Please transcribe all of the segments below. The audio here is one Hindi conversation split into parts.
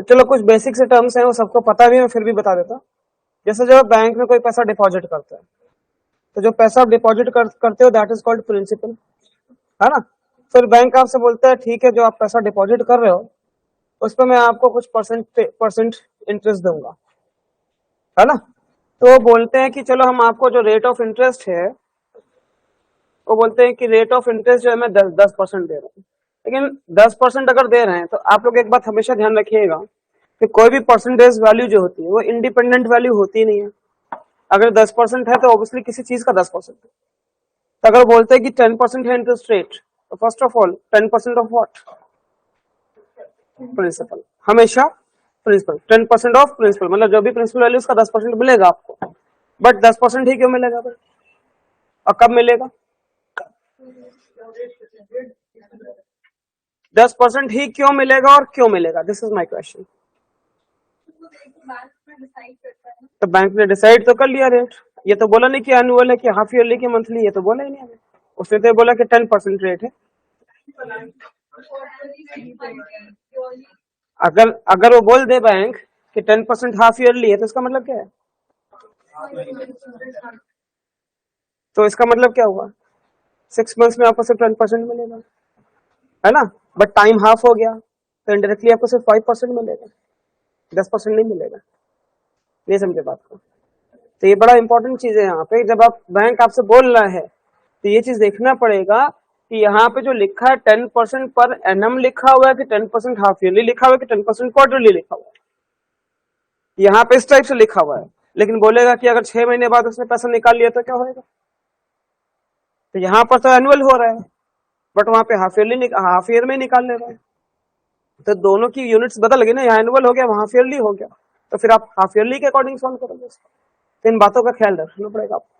चलो कुछ बेसिक से टर्म्स हैं वो सबको पता भी है, मैं फिर भी बता देता हूँ। जैसे जब बैंक में कोई पैसा डिपॉजिट करता है तो जो पैसा आप डिपॉजिट करते हो दैट इज कॉल्ड प्रिंसिपल, है ना। फिर बैंक आपसे बोलता है ठीक है जो आप पैसा डिपॉजिट कर रहे हो उस पर मैं आपको कुछ परसेंट इंटरेस्ट दूंगा, है ना। तो वो बोलते हैं कि चलो हम आपको जो रेट ऑफ इंटरेस्ट है वो बोलते हैं कि रेट ऑफ इंटरेस्ट जो है मैं 10% दे रहा हूँ। लेकिन 10% अगर दे रहे हैं तो आप लोग एक बात हमेशा ध्यान रखिएगा कि कोई भी परसेंटेज वैल्यू जो होती है वो इंडिपेंडेंट वैल्यू होती नहीं है। अगर 10% है तो ऑब्वियसली किसी चीज का 10% है। तो अगर बोलते हैं कि 10% है इंटरेस्ट रेट तो first of all 10% of what, principal, हमेशा प्रिंसिपल। 10% ऑफ प्रिंसिपल मतलब जो भी प्रिंसिपल वैल्यू उसका 10% मिलेगा आपको। बट 10% ही क्यों मिलेगा भाई, और कब मिलेगा? 10% ही क्यों मिलेगा और क्यों मिलेगा, दिस इज माई क्वेश्चन। तो बैंक ने डिसाइड तो कर लिया रेट, ये तो बोला नहीं कि एनुअल है कि हाफ ईयरली की मंथली, ये तो बोला ही नहीं हमें। उसने तो बोला कि 10% रेट है। अगर वो बोल दे बैंक कि 10% हाफ ईयरली है तो इसका मतलब क्या है? तो इसका मतलब क्या हुआ, 6 मंथ्स में आपको सिर्फ 10% मिलेगा, है ना। बट टाइम हाफ हो गया तो इनडायरेक्टली आपको सिर्फ 5% मिलेगा, 10% नहीं मिलेगा। ये समझे बात को। तो ये बड़ा इंपॉर्टेंट चीज है यहाँ पे, जब आप बैंक आपसे बोल रहा है तो ये चीज देखना पड़ेगा कि यहाँ पे जो लिखा है 10% पर एनम लिखा हुआ है कि 10% हाफ ईयरली लिखा हुआ है कि 10% क्वार्टरली लिखा हुआ है। यहाँ पे इस टाइप से लिखा हुआ है, लेकिन बोलेगा कि अगर 6 महीने बाद उसने पैसा निकाल लिया तो क्या होगा। तो यहाँ पर तो एनुअल हो रहा है बट वहां पे हाफ ईयर में निकाल ले रहा है, तो दोनों की यूनिट्स बदल गई ना, यहाँ एनुअल हो गया वहां हाफ ईयरली हो गया। तो फिर आप हाफ ईयरली के अकॉर्डिंग सॉल्व करोगे इसको। तो इन बातों का ख्याल रखना पड़ेगा आपको।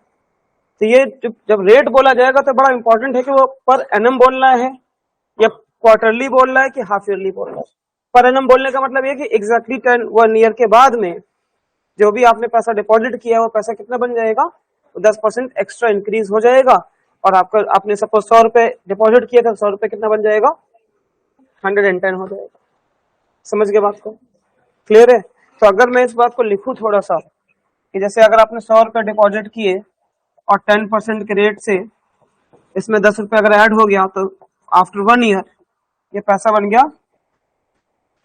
तो ये जब रेट बोला जाएगा तो बड़ा इंपॉर्टेंट है कि वो पर एनम बोलना है या क्वार्टरली बोल रहा है कि हाफ ईयरली बोल रहा है। पर एनम बोलने का मतलब ये कि एग्जैक्टली 1 ईयर के बाद में जो भी आपने पैसा डिपॉजिट किया वो पैसा कितना बन जाएगा, 10% एक्स्ट्रा इंक्रीज हो जाएगा। और आपका आपने सपोज 100 रुपए डिपॉजिट किया था, 100 रुपए कितना बन जाएगा, 110 हो जाएगा। समझ गए बात को, क्लियर है। तो अगर मैं इस बात को लिखूं थोड़ा सा कि जैसे अगर आपने 100 रुपए डिपॉजिट किए और 10% के रेट से इसमें 10 रुपए अगर ऐड हो गया तो आफ्टर 1 ईयर ये पैसा बन गया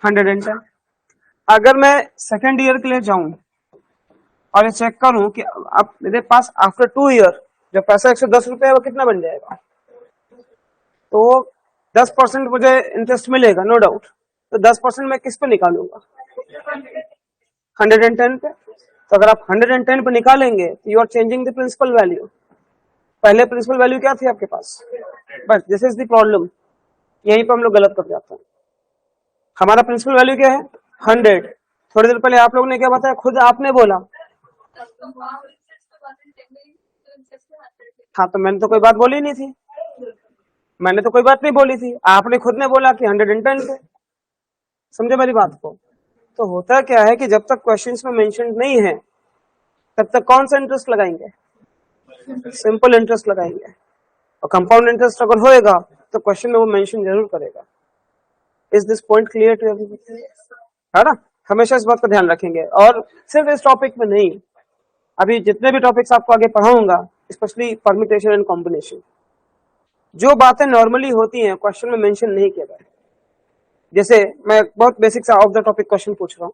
110। अगर मैं सेकेंड ईयर के लिए जाऊं और ये चेक करूं कि अब मेरे पास आफ्टर 2 ईयर जो पैसा 110 रुपए है वो कितना बन जाएगा, तो 10% मुझे इंटरेस्ट मिलेगा नो डाउट। तो 10% मैं किस पे निकालूंगा, 110 पे। तो अगर आप 110 पे निकालेंगे तो you are changing the principal value. पहले प्रिंसिपल वैल्यू क्या थी आपके पास, बस दिस इज द प्रॉब्लम, यहीं पे हम लोग गलत कर जाते हैं। हमारा प्रिंसिपल वैल्यू क्या है 100। थोड़ी देर पहले आप लोगों ने क्या बताया, खुद आपने बोला। हाँ तो मैंने तो कोई बात बोली नहीं थी, मैंने तो कोई बात नहीं बोली थी, आपने खुद ने बोला कि 110 पे। समझे मेरी बात को। तो होता क्या है कि जब तक क्वेश्चंस में मेंशन नहीं है तब तक कौन सा इंटरेस्ट लगाएंगे, सिंपल इंटरेस्ट लगाएंगे। और कंपाउंड इंटरेस्ट अगर होएगा तो क्वेश्चन में वो मेंशन जरूर करेगा। Is this point clear to everyone, है ना। हमेशा इस बात का ध्यान रखेंगे। और सिर्फ इस टॉपिक में नहीं, अभी जितने भी टॉपिक्स आपको आगे पढ़ाऊंगा स्पेशली परम्यूटेशन एंड कॉम्बिनेशन, जो बातें नॉर्मली होती हैं क्वेश्चन में मेंशन नहीं किया गया। जैसे मैं बहुत बेसिक सा ऑफ द टॉपिक क्वेश्चन पूछ रहा हूँ।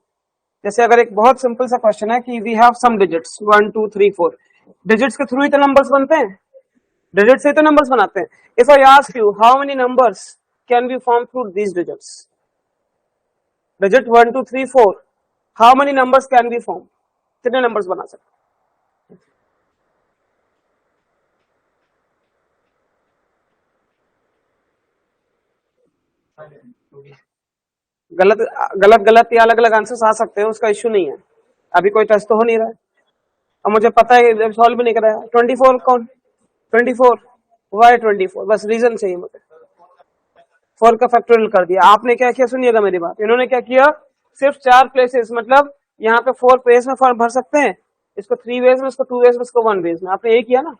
जैसे अगर एक बहुत सिंपल सा क्वेश्चन है कि we have some digits 1 2 3 4, digits के थ्रू ही तो नंबर्स बनते हैं, डिजिट से तो नंबर्स बनाते हैं। If I ask you how many numbers can be form through these digits, digit 1 2 3 4, how many numbers can be form, कितने नंबर्स बना सकते हैं? गलत गलत गलत या अलग अलग आंसर्स आ सकते हैं, उसका इश्यू नहीं है। अभी कोई टेस्ट तो हो नहीं रहा है और मुझे पता है सॉल्व भी नहीं कर रहा है। 24 कौन, 24 वाई 24, बस रीजन चाहिए मुझे। 4 का फैक्टोरियल कर दिया आपने, क्या किया सुनिएगा मेरी बात, इन्होंने क्या किया, सिर्फ 4 प्लेसेस, मतलब यहाँ पे 4 पेज में फॉर्म भर सकते हैं, इसको 3 वेज में, इसको 2 वेज में, इसको 1 वेज में। आपने यही किया ना,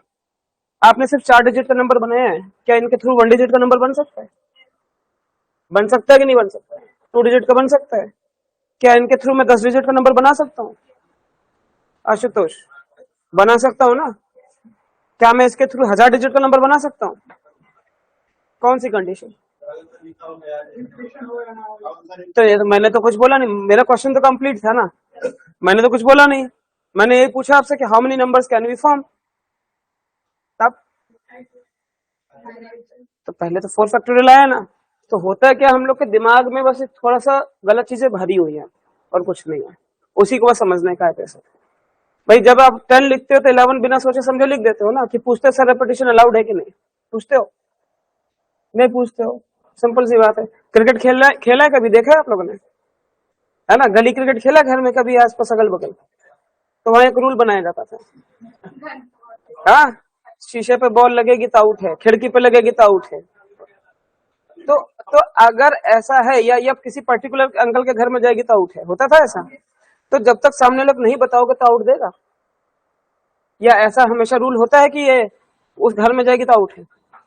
आपने सिर्फ 4 डिजिट का नंबर बनाया है, क्या इनके थ्रू 1 डिजिट का नंबर बन सकता है, बन सकता है कि नहीं बन सकता है, 2 डिजिट का बन सकता है। क्या इनके थ्रू मैं 10 डिजिट का नंबर बना सकता हूँ? आशुतोष, बना सकता हूँ ना? क्या मैं इसके थ्रू 1000 डिजिट का नंबर बना सकता हूँ? कौन सी कंडीशन? तो ये तो मैंने तो कुछ बोला नहीं, मेरा क्वेश्चन तो कंप्लीट था ना, मैंने तो कुछ बोला नहीं। मैंने ये पूछा आपसे कि how many numbers can we form, तब तो पहले तो 4 फैक्टोरियल आया ना। तो होता है क्या, हम लोग के दिमाग में बस थोड़ा सा गलत चीजें भरी हुई है और कुछ नहीं है, उसी को बस समझने का है पैसा। भाई जब आप 10 लिखते हो तो 11 बिना सोचे समझे लिख देते हो ना, कि पूछते सर रेपिटेशन अलाउड है कि नहीं, पूछते हो? नहीं पूछते हो, सिंपल सी बात है। क्रिकेट खेला है कभी, देखा है आप लोगों ने? है ना, गली क्रिकेट खेला घर में कभी आसपास अगल बगल? तो वहां एक रूल बनाया जाता था, हाँ, शीशे पे बॉल लगेगी तो आउट है, खिड़की पे लगेगी तो आउट है। तो अगर ऐसा है, या किसी पर्टिकुलर अंकल के घर में जाएगी तो आउट है, होता था ऐसा? तो जब तक सामने लोग नहीं बताओगे तो आउट देगा? या ऐसा हमेशा रूल होता है कि ये उस घर में जाएगी तो आउट है?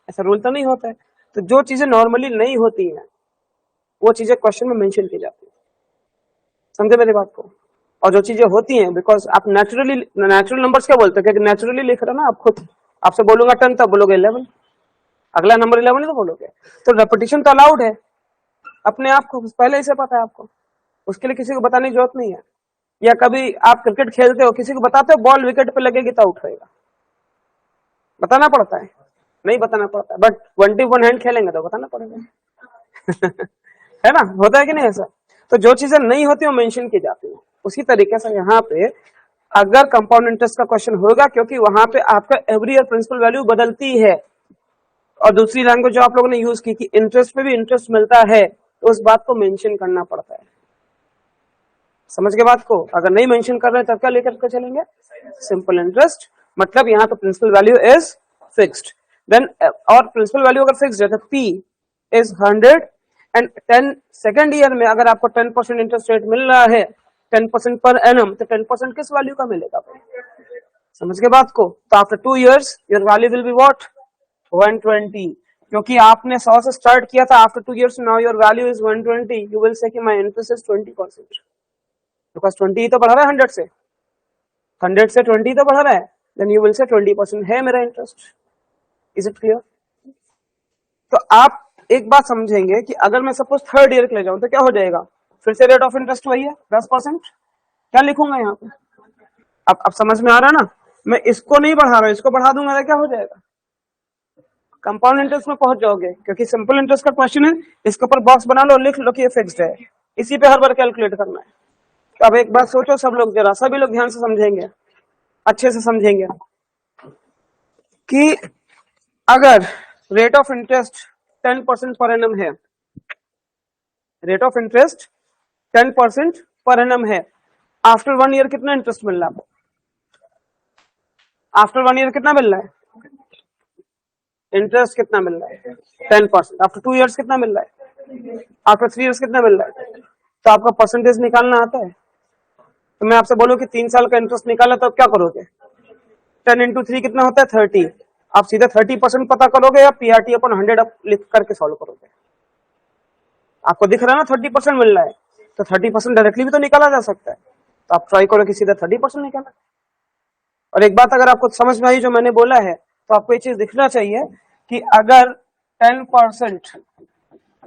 ऐसा रूल तो नहीं होता है। तो जो चीजें नॉर्मली नहीं होती है वो चीजें क्वेश्चन में मेंशन की जाती है, समझे मेरी बात को? और जो चीजें होती हैं, बिकॉज आप नेचुरल नंबर्स क्या बोलते हो, क्योंकि नेचुरली लिख रहे हो ना आप खुद। आपसे बोलूंगा 10 तब बोलोगे 11, अगला नंबर 11 ही तो बोलोगे। तो रेपिटेशन तो अलाउड है, अपने आप को पहले ही से पता है आपको, उसके लिए किसी को बताने की जरूरत नहीं है। या कभी आप क्रिकेट खेलते हो, किसी को बताते हो बॉल विकेट पे लगेगी तो आउट होएगा, बताना पड़ता है? नहीं बताना पड़ता, बट 21 हैंड खेलेंगे तो बताना पड़ेगा। है ना, होता है कि नहीं ऐसा? तो जो चीजें नहीं होती वो मेंशन की जाती है। उसी तरीके से यहाँ पे अगर कंपाउंड इंटरेस्ट का क्वेश्चन होगा, क्योंकि वहां पे आपका एवरी ईयर प्रिंसिपल वैल्यू बदलती है, और दूसरी लैंग्वेज जो आप लोगों ने यूज की कि इंटरेस्ट पे भी इंटरेस्ट मिलता है, तो उस बात को मेंशन करना पड़ता है। समझ के बात को? अगर नहीं मेंशन कर रहे तब क्या लेकर के चलेंगे? Simple interest. मतलब यहाँ पे principal value is fixed, then और प्रिंसिपल वैल्यू अगर फिक्स्ड है तो P is 100 and 10 second year में अगर आपको 10% इंटरेस्ट रेट मिल रहा है 10% पर एनम, तो 10% किस वैल्यू का मिलेगा? समझ के बात को? तो after 2 years your value will be what? 120, क्योंकि आपने 100 से स्टार्ट किया था, after 2 years now your value is 120, you will say कि माय इंटरेस्ट इज 20%, बिकॉज 20 तो बढ़ा रहा है 100 से, 100 से 20 तो बढ़ा रहा है, देन यू विल से 20% है मेरा इंटरेस्ट। Is it clear? तो आप एक बात समझेंगे कि अगर मैं सपोज थर्ड ईयर के ले जाऊं तो क्या हो जाएगा? फिर से रेट ऑफ इंटरेस्ट वही है 10%। क्या लिखूंगा यहाँ पे? अब समझ में आ रहा है ना? मैं इसको नहीं बढ़ा रहा हूं, इसको बढ़ा दूंगा तो क्या हो जाएगा? कंपाउंड इंटरेस्ट में पहुंच जाओगे, क्योंकि सिंपल इंटरेस्ट का क्वेश्चन है, इसके ऊपर बॉक्स बना लो, लिख लो कि ये फिक्स्ड है, इसी पे हर बार कैलकुलेट करना है। तो अब एक बात सोचो सब लोग, जरा सभी लोग ध्यान से समझेंगे, अच्छे से समझेंगे कि अगर rate of interest 10% per annum है, rate of interest 10% per annum है, आफ्टर 1 ईयर कितना इंटरेस्ट मिल रहा है? आफ्टर 1 ईयर कितना मिल रहा है? इंटरेस्ट कितना मिल रहा है? 10%। आफ्टर 2 ईयर्स कितना मिल रहा है? आफ्टर 3 ईयर्स कितना मिल रहा है? तो आपका परसेंटेज निकालना आता है? तो मैं आपसे बोलूं कि 3 साल का इंटरेस्ट निकाला तो क्या करोगे? 10 इंटू 3 कितना होता है? 30। आप सीधे 30% पता करोगे या पीआरटी अपन 100 लिख करके सॉल्व करोगे? आपको दिख रहा है ना 30% मिल रहा है, तो 30% डायरेक्टली भी तो निकाला जा सकता है, तो आप ट्राई करो कि सीधा 30% निकाला। और एक बात अगर आपको समझ में आई जो मैंने बोला है, तो आपको ये चीज दिखना चाहिए कि अगर 10%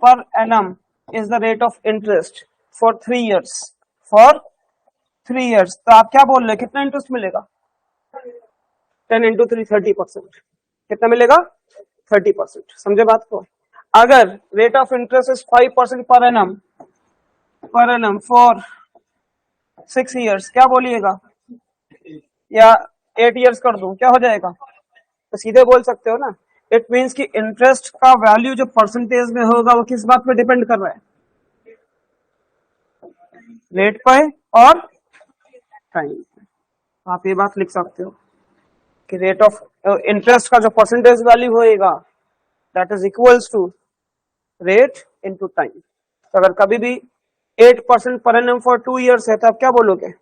per annum is the rate of interest for 3 years, for 3 years, तो आप क्या बोल रहे हैं कितना इंटरेस्ट मिलेगा? 10 इंटू 3 30%, कितना मिलेगा? 30%। समझे बात को? अगर rate of interest is 5% per annum for 6 years, क्या बोलिएगा? या 8 years कर दूं, क्या हो जाएगा? तो सीधे बोल सकते हो ना, इट मींस कि इंटरेस्ट का वैल्यू जो परसेंटेज में होगा वो किस बात पे डिपेंड कर रहा है? रेट पे और टाइम। आप ये बात लिख सकते हो कि रेट ऑफ इंटरेस्ट का जो परसेंटेज वैल्यू होएगा that is equals to rate into time. तो अगर कभी भी 8% पर एनम फॉर 2 years है तो आप क्या बोलोगे?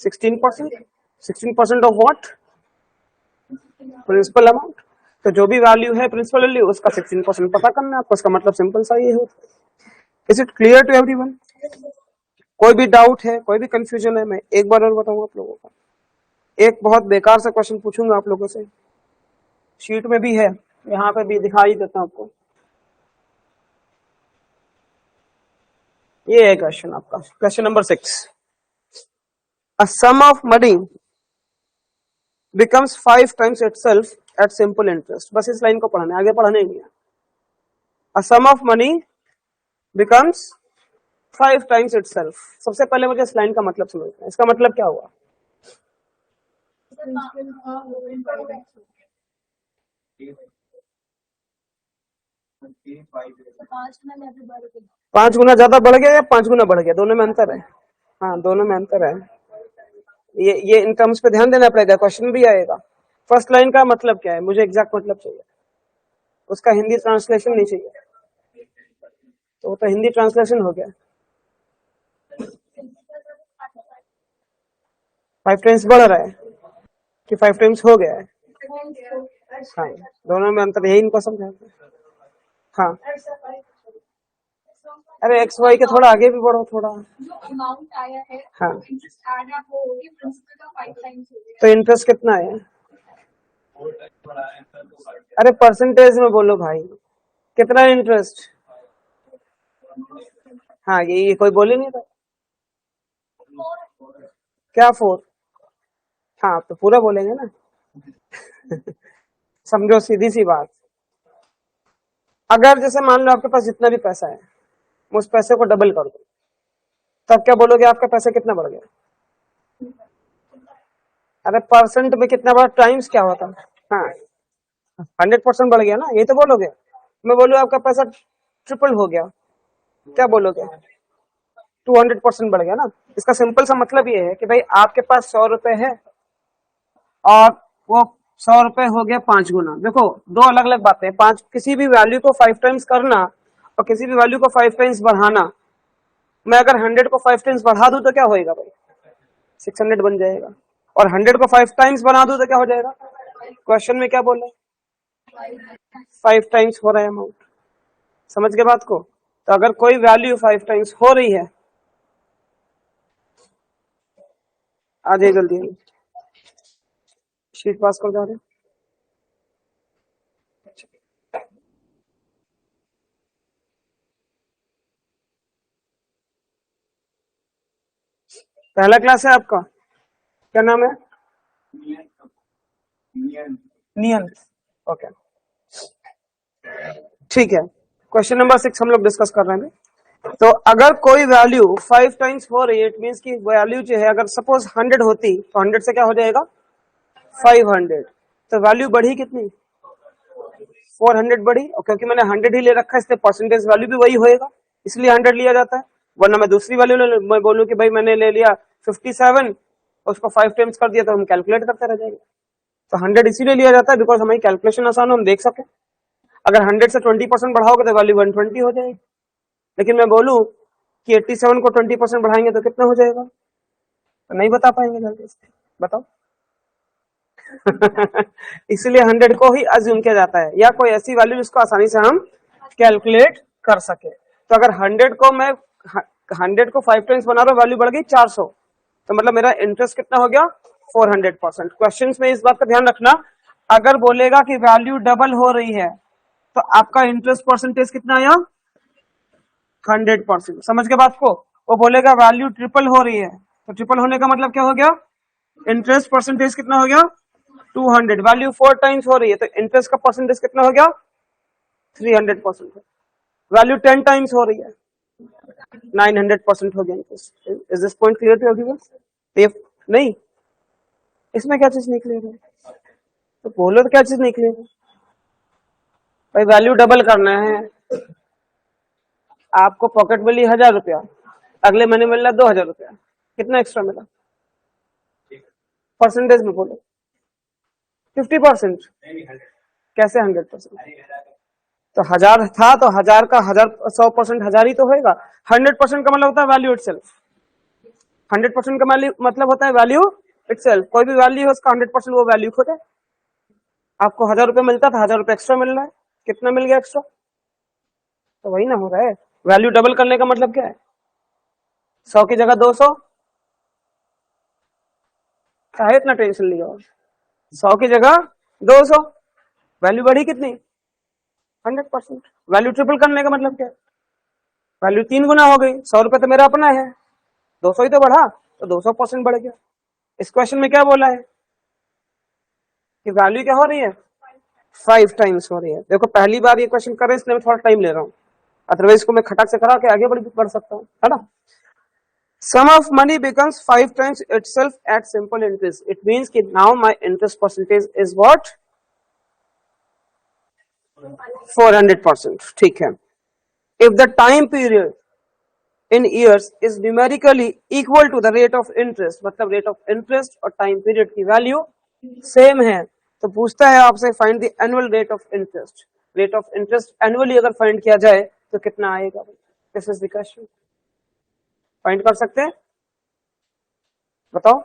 16%। 16% ऑफ व्हाट? Principal amount. तो जो भी वैल्यू है प्रिंसिपल वैल्यू उसका 16% पता करना है आपको, उसका मतलब सिंपल सा ये होता है। Is it clear to everyone? कोई भी डाउट है, कोई भी कंफ्यूजन है, मैं एक बार और बताऊंगा आप लोगों को। एक बहुत बेकार सा क्वेश्चन पूछूंगा आप लोगों से, शीट में भी है, यहाँ पे भी दिखाई देता हूं आपको। ये है क्वेश्चन आपका, question number 6। A sum of money becomes 5 times itself at simple interest। बस इस लाइन को पढ़ना है, आगे पढ़ना ही नहीं है। A sum of money becomes 5 times itself। सबसे पहले मुझे इस लाइन का मतलब समझना है, इसका मतलब क्या हुआ? पांच गुना ज्यादा बढ़ गया या 5 गुना बढ़ गया? दोनों में अंतर है। हाँ, दोनों में अंतर है। ये इन टर्म्स पे ध्यान देना पड़ेगा, क्वेश्चन भी आएगा। फर्स्ट लाइन का मतलब क्या है, मुझे एग्जैक्ट मतलब चाहिए, उसका हिंदी ट्रांसलेशन नहीं चाहिए। तो वो तो हिंदी ट्रांसलेशन हो गया, 5 टाइम्स बढ़ रहा है कि 5 टाइम्स हो गया है? हाँ, दोनों में अंतर यही इनको समझा। हाँ, अरे एक्स वाई के थोड़ा आगे भी बढ़ो थोड़ा। हाँ, तो इंटरेस्ट कितना है? अरे परसेंटेज में बोलो भाई, कितना इंटरेस्ट? हाँ, ये कोई बोले नहीं था क्या? 4। हाँ, तो पूरा बोलेंगे ना। समझो, सीधी सी बात, अगर जैसे मान लो आपके पास जितना भी पैसा है, उस पैसे को डबल कर दो, तब क्या बोलोगे आपका पैसा कितना बढ़ गया? अरे परसेंट में कितना बढ़ा, टाइम्स क्या होता? हाँ, 100% बढ़ गया ना, ये तो बोलोगे। मैं बोलूँ आपका पैसा ट्रिपल हो गया, क्या बोलोगे? 200% बढ़ गया ना। इसका सिंपल सा मतलब ये है कि भाई आपके पास 100 रुपए है और वो 100 रुपए हो गया 5 गुना। देखो, दो अलग अलग बातें हैं। पांच, किसी भी वैल्यू को 5 टाइम्स करना और किसी भी वैल्यू को 5 टाइम्स बढ़ाना। मैं अगर 100 को 5 टाइम्स बढ़ा दूं तो क्या होएगा भाई? 600 बन जाएगा। और 100 को 5 टाइम्स बना दूं तो क्या हो जाएगा? क्वेश्चन में क्या बोले? 5 टाइम्स हो रहा है अमाउंट। समझ के बात को? तो अगर कोई वैल्यू 5 टाइम्स हो रही है, आ जाइए जल्दी, शीट पास कर जा रहे हैं। पहला क्लास है आपका, क्या नाम है? नियन। ओके, ठीक है। क्वेश्चन नंबर 6 हम लोग डिस्कस कर रहे हैं। तो अगर कोई वैल्यू 5 टाइम्स हो रही है, इट मींस की वैल्यू जो है, अगर सपोज 100 होती तो 100 से क्या हो जाएगा? 500। तो वैल्यू बढ़ी कितनी? 400 बढ़ी। और क्योंकि मैंने 100 ही ले रखा है, इसलिए परसेंटेज वैल्यू भी वही होएगा, इसलिए 100 लिया जाता है। वरना मैं दूसरी वैल्यू मैं बोलूं कि भाई मैंने ले लिया 57, उसको 5 टाइम्स कर दिया, तो हम कैलकुलेट करते रह जाएंगे। तो 100 इसीलिए लिया जाता है बिकॉज हमारी कैलकुलेशन आसान हो, हम देख सके। अगर 100 से 20% बढ़ाओगे तो वैल्यू 120 हो जाएगी। लेकिन मैं बोलूं कि 87 को 20% बढ़ाएंगे तो कितना हो जाएगा? तो नहीं बता पाएंगे जल्दी से, बताओ। इसलिए 100 को ही अज्यूम किया जाता है, या कोई ऐसी वैल्यू जिसको आसानी से हम कैलकुलेट कर सके। तो अगर 100 को मैं 100 को 5 टाइम्स बना रहा हूं, वैल्यू बढ़ गई 400, तो मतलब मेरा इंटरेस्ट कितना हो गया? 400%। क्वेश्चन में इस बात का ध्यान रखना, अगर बोलेगा कि वैल्यू डबल हो रही है तो आपका इंटरेस्ट परसेंटेज कितना आया? 100%। समझ के बात को? वो बोलेगा वैल्यू ट्रिपल हो रही है, तो ट्रिपल होने का मतलब क्या हो गया? इंटरेस्ट परसेंटेज कितना हो गया? 200। वैल्यू 4 टाइम्स हो रही है तो इंटरेस्ट का परसेंटेज कितना हो गया? 300%। वैल्यू 10 टाइम्स हो रही है, 900% हो गया इंटरेस्ट। Is this point clear to everyone? नहीं, इसमें क्या चीज निकली है? तो बोलो तो क्या चीज निकली है भाई? वैल्यू डबल करना है, आपको पॉकेट मिली 1000 रुपया, अगले महीने मिल रहा 2000 रुपया, कितना एक्स्ट्रा मिला? परसेंटेज में बोलो। 50%। कैसे 100%? तो 1000 था तो 1000 का 100% 1000 ही तो होगा। 100% का मतलब होता है वैल्यू इटसेल्फ। 100% का मतलब होता है वैल्यू इटसेल्फ। कोई भी वैल्यू है उसका 100% वो वैल्यू खुद है। आपको 1000 रुपया मिलता था, 1000 रुपया एक्स्ट्रा मिल रहा है, कितना मिल गया एक्स्ट्रा? तो वही ना हो रहा है, वैल्यू डबल करने का मतलब क्या है? 100 की जगह 200, क्या है इतना टेंशन लिया? 100 की जगह 200, वैल्यू बढ़ी कितनी? 100%। वैल्यू ट्रिपल करने का मतलब क्या है? वैल्यू 3 गुना हो गई। 100 रुपए तो मेरा अपना है, 200 ही तो बढ़ा, तो 200% बढ़ गया। इस क्वेश्चन में क्या बोला है कि वैल्यू क्या हो रही है? 5 टाइम्स हो रही है। देखो पहली बार ये क्वेश्चन कर रहे हैं इसलिए मैं थोड़ा टाइम ले रहा हूँ, अदरवाइज को मैं खटाक से करा के आगे बढ़ सकता हूँ, है ना। Sum of money becomes 5 times itself at simple interest. It means कि now my interest percentage is what? 400%. ठीक है। If the time period in years is numerically equal to the rate of interest, मतलब rate of interest और time period की value same है, तो पूछता है आपसे find the annual rate of interest. Rate of interest annually अगर find किया जाए तो कितना आएगा? This is the question. Find कर सकते हैं? बताओ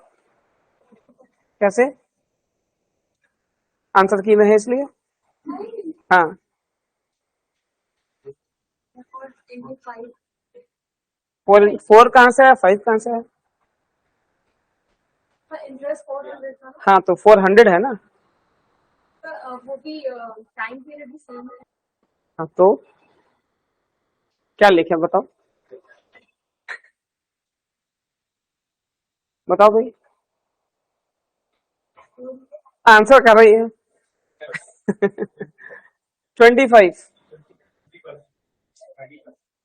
कैसे? आंसर की में है इसलिए। हाँ, 4 कहाँ से है, 5 कहाँ से है? हाँ तो 400 है ना। वो भी टाइम पीरियड भी सेम है। हाँ तो क्या लिखे बताओ, बताओ भाई, आंसर कर रही है। 25।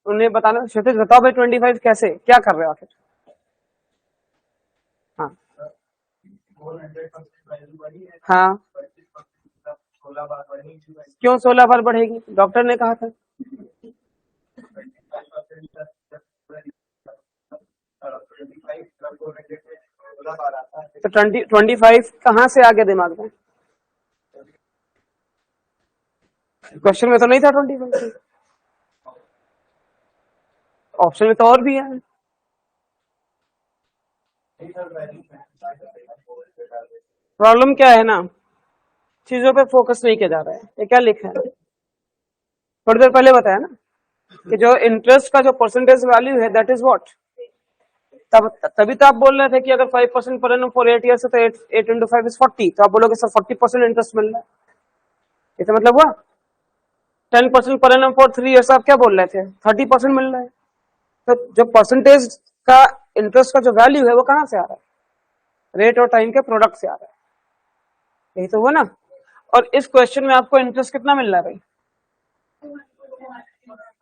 उन्हें बताना, क्षितिज बताओ भाई 25 कैसे, क्या कर रहे हो आखिर? हाँ हाँ, क्यों 16 बार बढ़ेगी? डॉक्टर ने कहा था। तो 25 कहाँ से आ गया दिमाग में? क्वेश्चन में तो नहीं था 25, ऑप्शन में तो और भी है। प्रॉब्लम क्या है ना, चीजों पे फोकस नहीं किया जा रहा है। ये क्या लिखा है, थोड़ी देर पहले बताया ना कि जो इंटरेस्ट का जो परसेंटेज वैल्यू है दैट इज व्हाट। तब तभी तो आप बोल रहे थे कि अगर 5% पर एनम फॉर 8 ईयर्स है तो 8 into 5 is 40, तो आप बोलोगे सर 40% इंटरेस्ट मिल रहा है, इसका मतलब हुआ 10% पर एनम फॉर 3 ईयर्स, आप क्या बोल रहे थे 30% मिल रहा है। तो जो परसेंटेज का इंटरेस्ट का जो वैल्यू है वो कहां से आ रहा है? रेट और टाइम के प्रोडक्ट से आ रहा है, यही तो हुआ ना। और इस क्वेश्चन में आपको इंटरेस्ट कितना मिल रहा है भाई?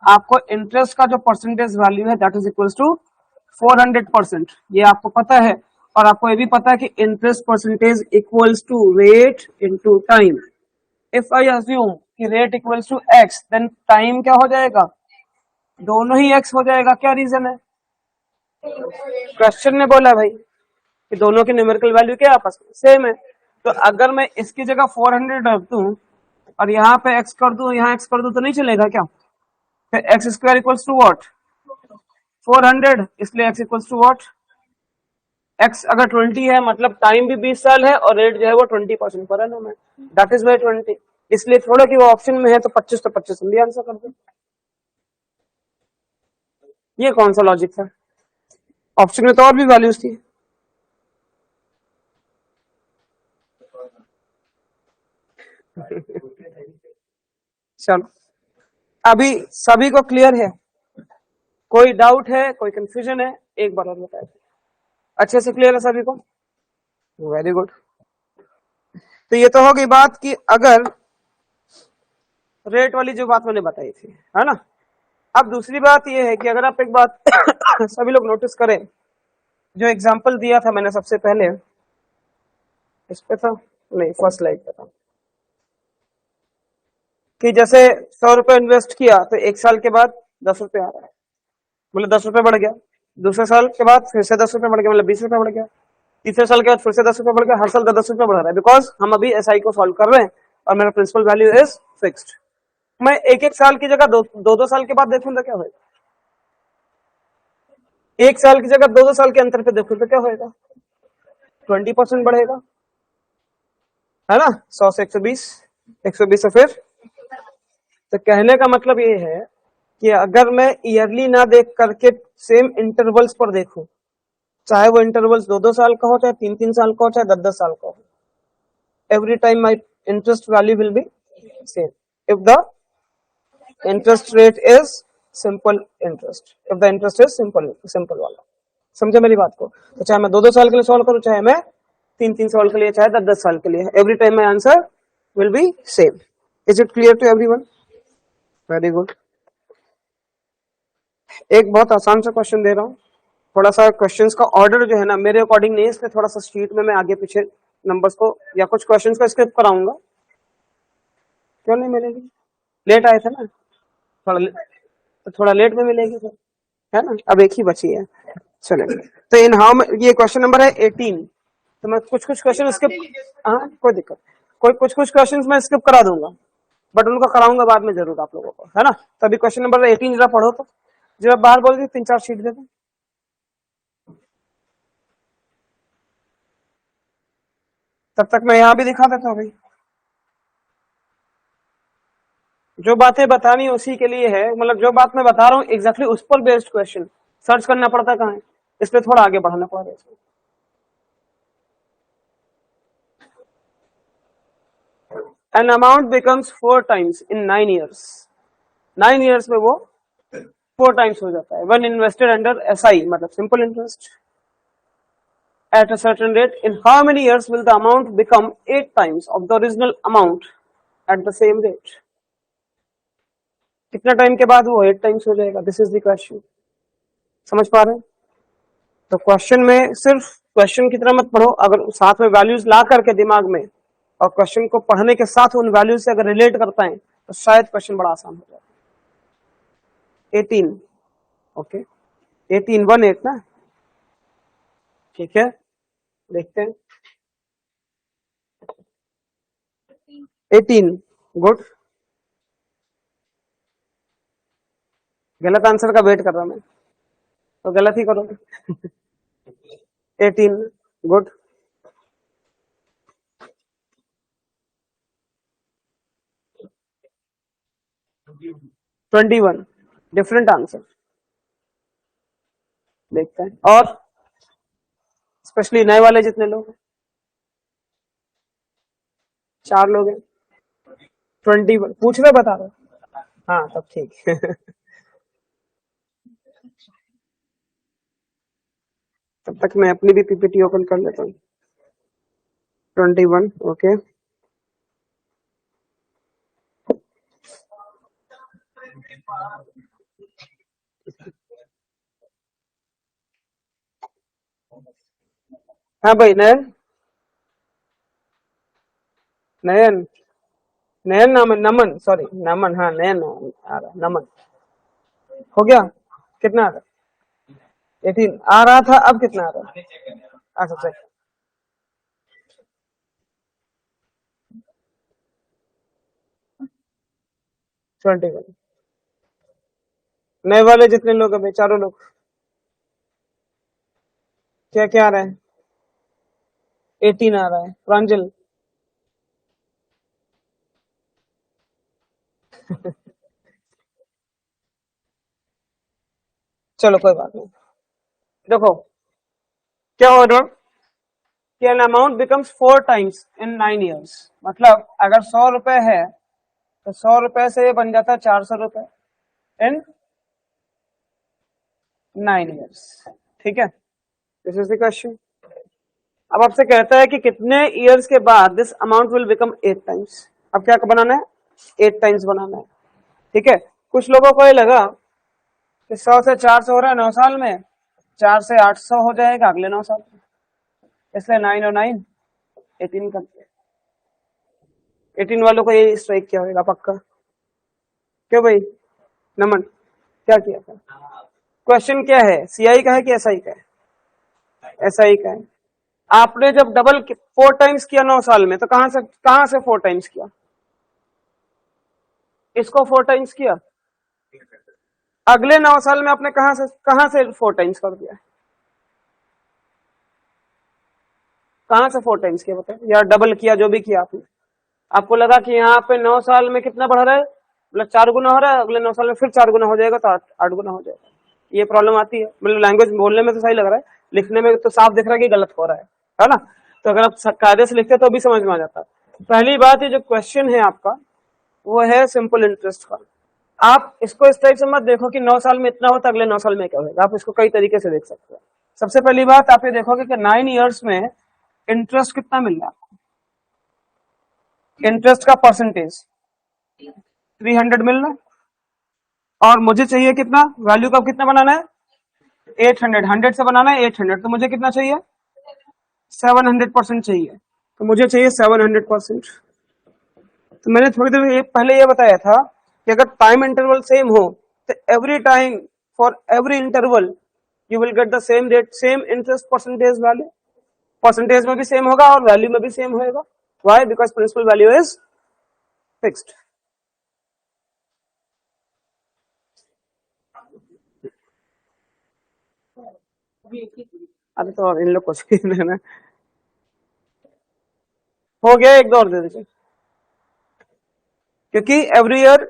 आपको इंटरेस्ट का जो परसेंटेज वैल्यू है दैट इज इक्वल टू 400%, ये आपको पता है। और आपको ये भी पता है कि interest percentage equals to rate into time. If I assume कि rate equals to X, then time क्या हो जाएगा? दोनों ही एक्स हो जाएगा। क्या रीजन है? क्वेश्चन ने बोला भाई कि दोनों की न्यूमेरिकल वैल्यू क्या आपस में सेम है। तो अगर मैं इसकी जगह 400 रख दूं और यहाँ पे एक्स कर दूं, यहाँ एक्स कर दूं, तो नहीं चलेगा क्या? फिर x square equals to what? 400, इसलिए x equals to what? X अगर 20 है मतलब टाइम भी 20 साल है और रेट जो है वो 20% पर एनम है, दैट इज बाय 20। इसलिए थोड़ा कि वो ऑप्शन में है तो 25 तो 25 हम भी आंसर कर दो। ये कौन सा लॉजिक था? ऑप्शन में तो और भी वैल्यूज थी। चलो अभी सभी को क्लियर है? कोई डाउट है, कोई कंफ्यूजन है? एक बार और बताए, अच्छे से क्लियर है सभी को? Very good. तो ये तो हो गई बात कि अगर रेट वाली जो बात मैंने बताई थी, है ना। अब दूसरी बात ये है कि अगर आप एक बात सभी लोग नोटिस करें, जो एग्जांपल दिया था मैंने सबसे पहले, इस पे था नहीं, फर्स्ट स्लाइड पे था कि जैसे 100 रुपए इन्वेस्ट किया तो 1 साल के बाद 10 रुपए आ रहा है, मतलब 10 रुपए बढ़ गया। दूसरे साल के बाद फिर से 10 रुपए बढ़ गया, मतलब 20 रुपए बढ़ गया। तीसरे साल के बाद फिर से 10 रुपए बढ़ गया, हर साल 10 रुपए बढ़ रहा है, बिकॉज हम अभी एसआई को सॉल्व कर रहे हैं और मेरा प्रिंसिपल वैल्यू इज फिक्स्ड। मैं एक एक साल की जगह दो साल के बाद देखूं तो क्या होगा? एक साल की जगह दो साल के अंतर पे देखो तो क्या होगा? 20% बढ़ेगा, है ना। 100 से 120, 120 से फिर, तो कहने का मतलब ये है कि अगर मैं ईयरली ना देख करके सेम इंटरवल्स पर देखूं, चाहे वो इंटरवल्स 2-2 साल का हो, चाहे 3-3 साल का हो, चाहे 10-10 साल का हो, every time my interest value will be same if the interest rate is simple interest, if the interest is simple वाला। समझे मेरी बात को? तो चाहे मैं 2-2 साल के लिए सॉल्व करूं, चाहे मैं 3-3 साल के लिए, चाहे 10-10 साल के लिए, every time my answer will be same। Is it clear to everyone? Very good। एक बहुत आसान सा क्वेश्चन दे रहा हूँ, थोड़ा सा क्वेश्चंस का ऑर्डर जो है ना मेरे अकॉर्डिंग नहीं है, इसलिए थोड़ा सा शीट में मैं आगे पीछे नंबर्स को या कुछ क्वेश्चंस का स्किप कराऊंगा। क्यों नहीं मिलेगी? लेट आए थे ना, थोड़ा लेट में मिलेगी तो, है ना? अब एक ही बची है, चलेंगे। तो इन हाउ, ये क्वेश्चन नंबर है 18। तो मैं कुछ क्वेश्चन स्किप, हाँ कोई दिक्कत, कुछ क्वेश्चन मैं स्किप करा दूंगा, बट उनको कराऊंगा बाद में जरूर आप लोगों को, है ना? तो अभी क्वेश्चन नंबर 18 जरा पढ़ो, तो जब बाहर बोल दी 3-4 शीट दे दो, तब तक मैं यहाँ भी दिखा देता हूँ भाई। जो बातें बतानी उसी के लिए है, मतलब जो बात मैं बता रहा हूँ एग्जैक्टली उस पर बेस्ड क्वेश्चन सर्च करना पड़ता कहाँ है, इसलिए थोड़ा आगे बढ़ाना पड़ रहा है। An amount becomes 4 times in 9 years। 9 years में वो 4 times हो जाता है। When invested under SI, मतलब simple interest, at a certain rate, in how many years will the amount become 8 times of the original amount at the same rate? कितना टाइम के बाद वो 8 टाइम्स हो जाएगा? This is the question. समझ पा रहे हैं? तो क्वेश्चन में सिर्फ क्वेश्चन की तरह मत पढ़ो, अगर साथ में वैल्यूज ला करके दिमाग में और क्वेश्चन को पढ़ने के साथ उन वैल्यूज से अगर रिलेट कर पाए तो शायद क्वेश्चन बड़ा आसान हो जाए। 18, ओके, 18 ना, ठीक है, देखते हैं। 18, गुड। गलत आंसर का वेट कर रहा मैं, तो गलत ही करोगे। 18, गुड। 21, डिफरेंट आंसर, देखते हैं। और स्पेशली नए वाले जितने लोग हैं, 4 लोग हैं। 21 पूछ रहे, बता रहे? हाँ तब ठीक। तब तक मैं अपनी भी पीपीटी ओपन कर लेता हूँ। 21, ओके। हाँ भाई, नयन नयन नयन नमन नमन, सॉरी नमन, हाँ नयन आ रहा, नमन हो गया। कितना आ रहा? 18 आ रहा था, अब कितना आ रहा है? अच्छा चेक। 21, नए वाले जितने लोग हैं, चारों लोग, क्या क्या आ रहा है? 18 आ रहा है। प्रांजल, चलो कोई बात नहीं। देखो क्या हो रहा कि an amount becomes 4 times in 9 years, मतलब अगर 100 रुपए है तो 100 रुपए से ये बन जाता है 400 रुपए इन 9 ईयर्स, ठीक है? This is the question. अब आपसे कहता है कि कितने ईयर्स के बाद this amount will become 8 times. अब क्या बनाना है? 8 टाइम्स बनाना है, ठीक है? कुछ लोगों को ये लगा कि 100 से 400 हो रहा है 9 साल में, 4 से 800 हो जाएगा अगले 9 साल में, इसलिए 9 और 9 18 कर दिया। 18 वालों को ये स्ट्राइक किया होगा पक्का। क्यों भाई नमन, क्या किया था? क्वेश्चन क्या है? सीआई का है कि एसआई का है? एसआई का है। आपने जब डबल 4 टाइम्स किया 9 साल में, तो कहां से 4 टाइम्स किया? इसको 4 टाइम्स किया, अगले 9 साल में आपने कहां से 4 टाइम्स कर दिया? कहां से 4 टाइम्स किया बताए, या डबल किया, जो भी किया आपने? आपको लगा कि यहाँ पे 9 साल में कितना बढ़ रहा है? मतलब 4 गुना हो रहा है, अगले 9 साल में फिर 4 गुना हो जाएगा, तो 8 गुना हो जाएगा। ये प्रॉब्लम आती है। मतलब लैंग्वेज बोलने में तो सही लग रहा है, लिखने में तो साफ दिख रहा है कि गलत हो रहा है ना। तो अगर आप कायदे से लिखते तो भी समझ में आ जाता। पहली बात, ये जो क्वेश्चन है आपका वो है सिंपल इंटरेस्ट का। आप इसको इस टाइप से मत देखो कि 9 साल में इतना हो तो अगले 9 साल में क्या होगा। आप इसको कई तरीके से देख सकते हो। सबसे पहली बात आप ये देखोगे कि 9 इयर्स में इंटरेस्ट कितना मिल रहा है। इंटरेस्ट का परसेंटेज 300 मिल रहा है, और मुझे चाहिए कितना, वैल्यू का कितना बनाना है, 800। 100 से बनाना है 800, तो मुझे कितना चाहिए, 700% चाहिए। तो मुझे चाहिए 700%। तो मैंने थोड़ी देर पहले ये बताया था कि अगर टाइम इंटरवल सेम हो तो every time for every interval you will get the same rate, same interest percentage value. Percentage में भी सेम होगा और वैल्यू में भी सेम होगा। Why? Because principal value is fixed. अरे तो इन लोग कुछ ना हो गया, एक दो और दे दीजिए, क्योंकि every year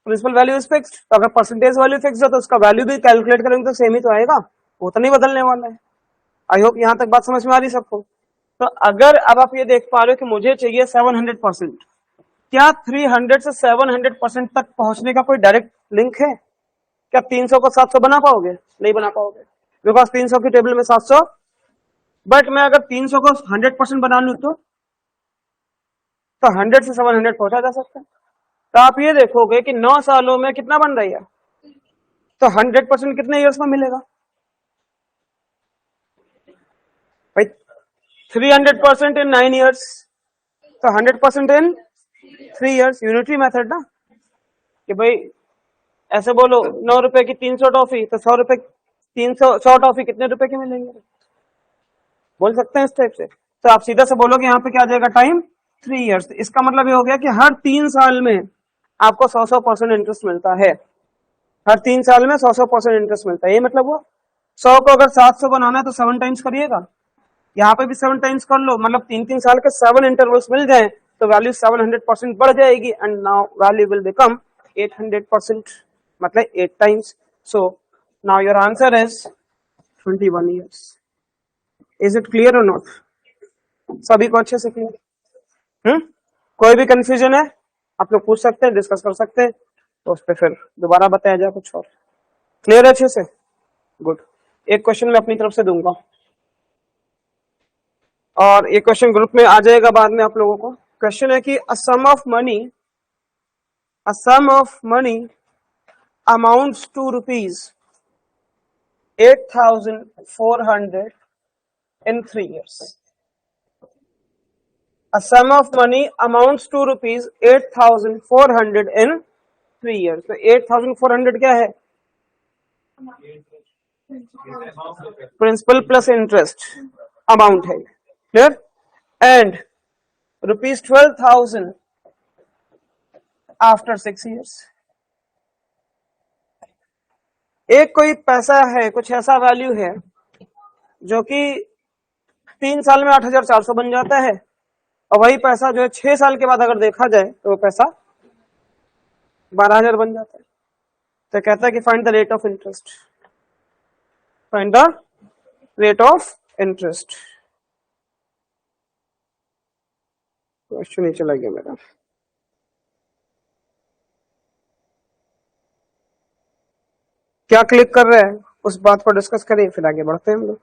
principal value is fixed. तो अगर परसेंटेज वैल्यू फिक्स्ड है तो उसका वैल्यू भी कैलकुलेट करेंगे तो सेम ही तो आएगा, वो तो नहीं बदलने वाला है। आई होप यहां तक बात समझ में आ रही सबको। तो अगर अब आप ये देख पा रहे हो कि मुझे चाहिए 700%, क्या 300 से 700% तक पहुंचने का कोई डायरेक्ट लिंक है? क्या 300 को 700 बना पाओगे? नहीं बना पाओगे, बिकॉज 300 की टेबल में 700। बट मैं अगर 300 को 100% बना लू तो 100 से 700 पहुंचा जा सकता है। तो आप ये देखोगे कि 9 सालों में कितना बन रही है, तो 100% कितने ईयर्स में मिलेगा भाई? 300% इन 9 ईयर्स, तो 100% इन 3 ईयर्स। यूनिटरी मेथड ना, कि भाई ऐसे बोलो 9 रुपए की 300 टॉफी, तो 100 रुपए 100 टॉफी कितने रुपए की मिलेंगे, बोल सकते हैं इस टाइप से। तो आप सीधा से बोलोगे यहाँ पे क्या आ जाएगा, टाइम 3 ईयर्स। इसका मतलब ये हो गया कि हर 3 साल में आपको 100% इंटरेस्ट मिलता है। हर 3 साल में 100% इंटरेस्ट मिलता है। ये मतलब वो 100 को अगर 700 बनाना है तो 7 टाइम्स करिएगा, यहाँ पे भी 7 टाइम्स कर लो, मतलब 3 3 साल के 7 इंटरवल्स मिल जाए तो वैल्यू 700% बढ़ जाएगी, and now value will become 800%, मतलब 8 times. So now your answer is 21 years. Is it clear और नॉट? सभी को अच्छे से क्लियर? कोई भी कंफ्यूजन है आप लोग पूछ सकते हैं, डिस्कस कर सकते हैं, तो उस पर फिर दोबारा बताया जाए कुछ और। क्लियर है अच्छे से? गुड। एक क्वेश्चन मैं अपनी तरफ से दूंगा, और ये क्वेश्चन ग्रुप में आ जाएगा बाद में आप लोगों को। क्वेश्चन है कि a sum of money amounts to rupees 8,400 in 3 years. A sum of money amounts to rupees 8,400 in 3 years. तो 8,400 क्या है, प्रिंसिपल प्लस इंटरेस्ट अमाउंट है, clear? And rupees 12,000 after 6 years। एक कोई पैसा है, कुछ ऐसा वैल्यू है जो कि 3 साल में 8,400 बन जाता है, और वही पैसा जो है 6 साल के बाद अगर देखा जाए तो वो पैसा 12,000 बन जाता है। तो कहता है कि find the rate of interest, find the rate of interest. Question ही चला गया मेरा। क्या क्लिक कर रहे हैं उस बात पर डिस्कस करें, फिर आगे बढ़ते हैं हम लोग।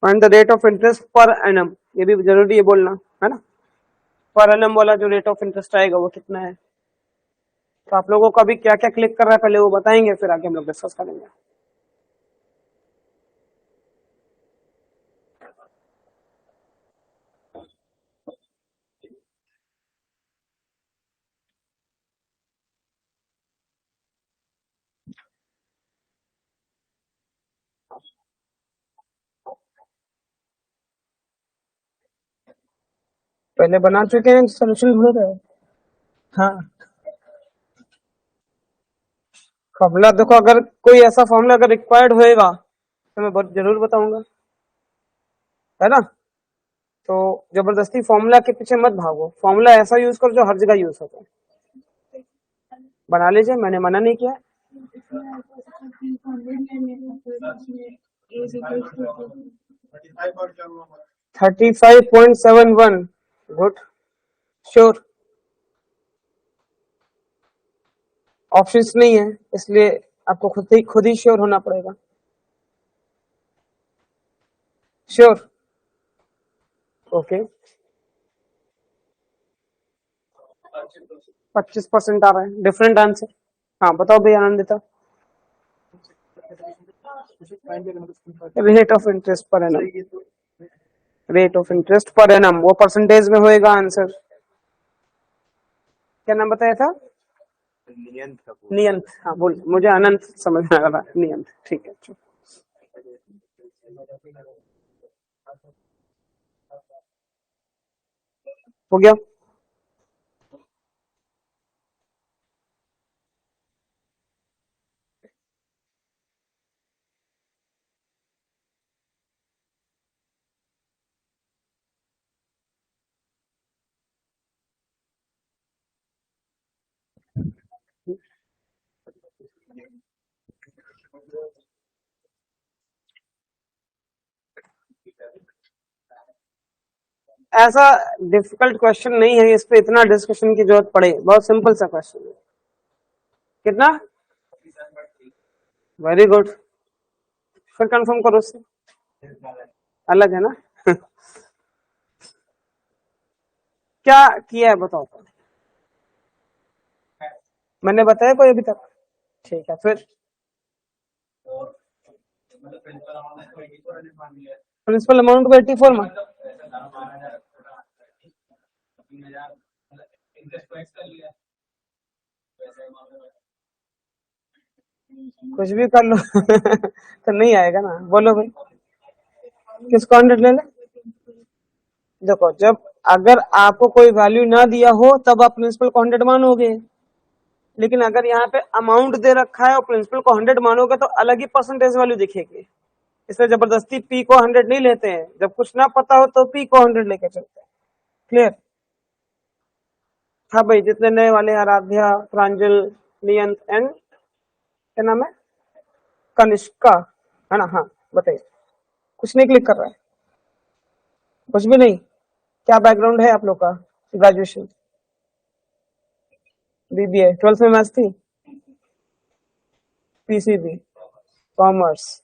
Find the rate of interest per annum, ये भी जरूरी है बोलना, है ना। पर एनम वाला जो रेट ऑफ इंटरेस्ट आएगा वो कितना है। तो आप लोगों को अभी क्या क्या क्लिक कर रहा है पहले वो बताएंगे, फिर आगे हम लोग डिस्कस करेंगे। पहले बना चुके हैं, सोल्यूशन ढूंढ रहे हो? हाँ, फॉर्मूला देखो, अगर कोई ऐसा फॉर्मूला अगर रिक्वायर्ड होएगा तो मैं बहुत जरूर बताऊंगा, है ना। तो जबरदस्ती फॉर्मूला के पीछे मत भागो, फॉर्मूला ऐसा यूज करो जो हर जगह यूज होता है। बना लीजिए, मैंने मना नहीं किया। 35.71, गुड, श्योर। ऑप्शंस नहीं है, इसलिए आपको खुद ही श्योर होना पड़ेगा। Sure, okay. 25% आ रहा है, डिफरेंट आंसर। हाँ बताओ भैया Anandita. Rate of interest per annum, rate of interest per annum, वो परसेंटेज में होएगा आंसर। क्या नाम बताया था? नियंत, हाँ बोल, मुझे अनंत समझ में आ रहा, नियंत, ठीक है। हो गया। ऐसा डिफिकल्ट क्वेश्चन नहीं है, इस पे इतना डिस्कशन की जरूरत पड़े, बहुत सिंपल सा क्वेश्चन है। कितना? वेरी गुड, फिर कंफर्म करो उससे, अलग है ना। क्या किया है बताओ तो। मैंने बताया कोई अभी तक? ठीक है, फिर प्रिंसिपल अमाउंट को 84 में कुछ भी कर लो तो नहीं आएगा ना, बोलो भाई। किसको 100 ले ले? देखो, जब अगर आपको कोई वैल्यू ना दिया हो तब आप प्रिंसिपल को 100 मानोगे, लेकिन अगर यहाँ पे अमाउंट दे रखा है और प्रिंसिपल को 100 मानोगे तो अलग ही परसेंटेज वैल्यू दिखेगी। इसलिए जबरदस्ती पी को 100 नहीं लेते हैं, जब कुछ ना पता हो तो पी को 100 लेके चलते हैं। क्लियर? हाँ भाई, जितने नए वाले, आराध्या, प्रांजल, नियंत एंड क्या नाम है, कनिष्का, है ना। हाँ बताइए, कुछ नहीं क्लिक कर रहा है? कुछ भी नहीं? क्या बैकग्राउंड है आप लोग का? ग्रेजुएशन, बीबीए, 12th में मैथ्स थी, पीसीबी, कॉमर्स,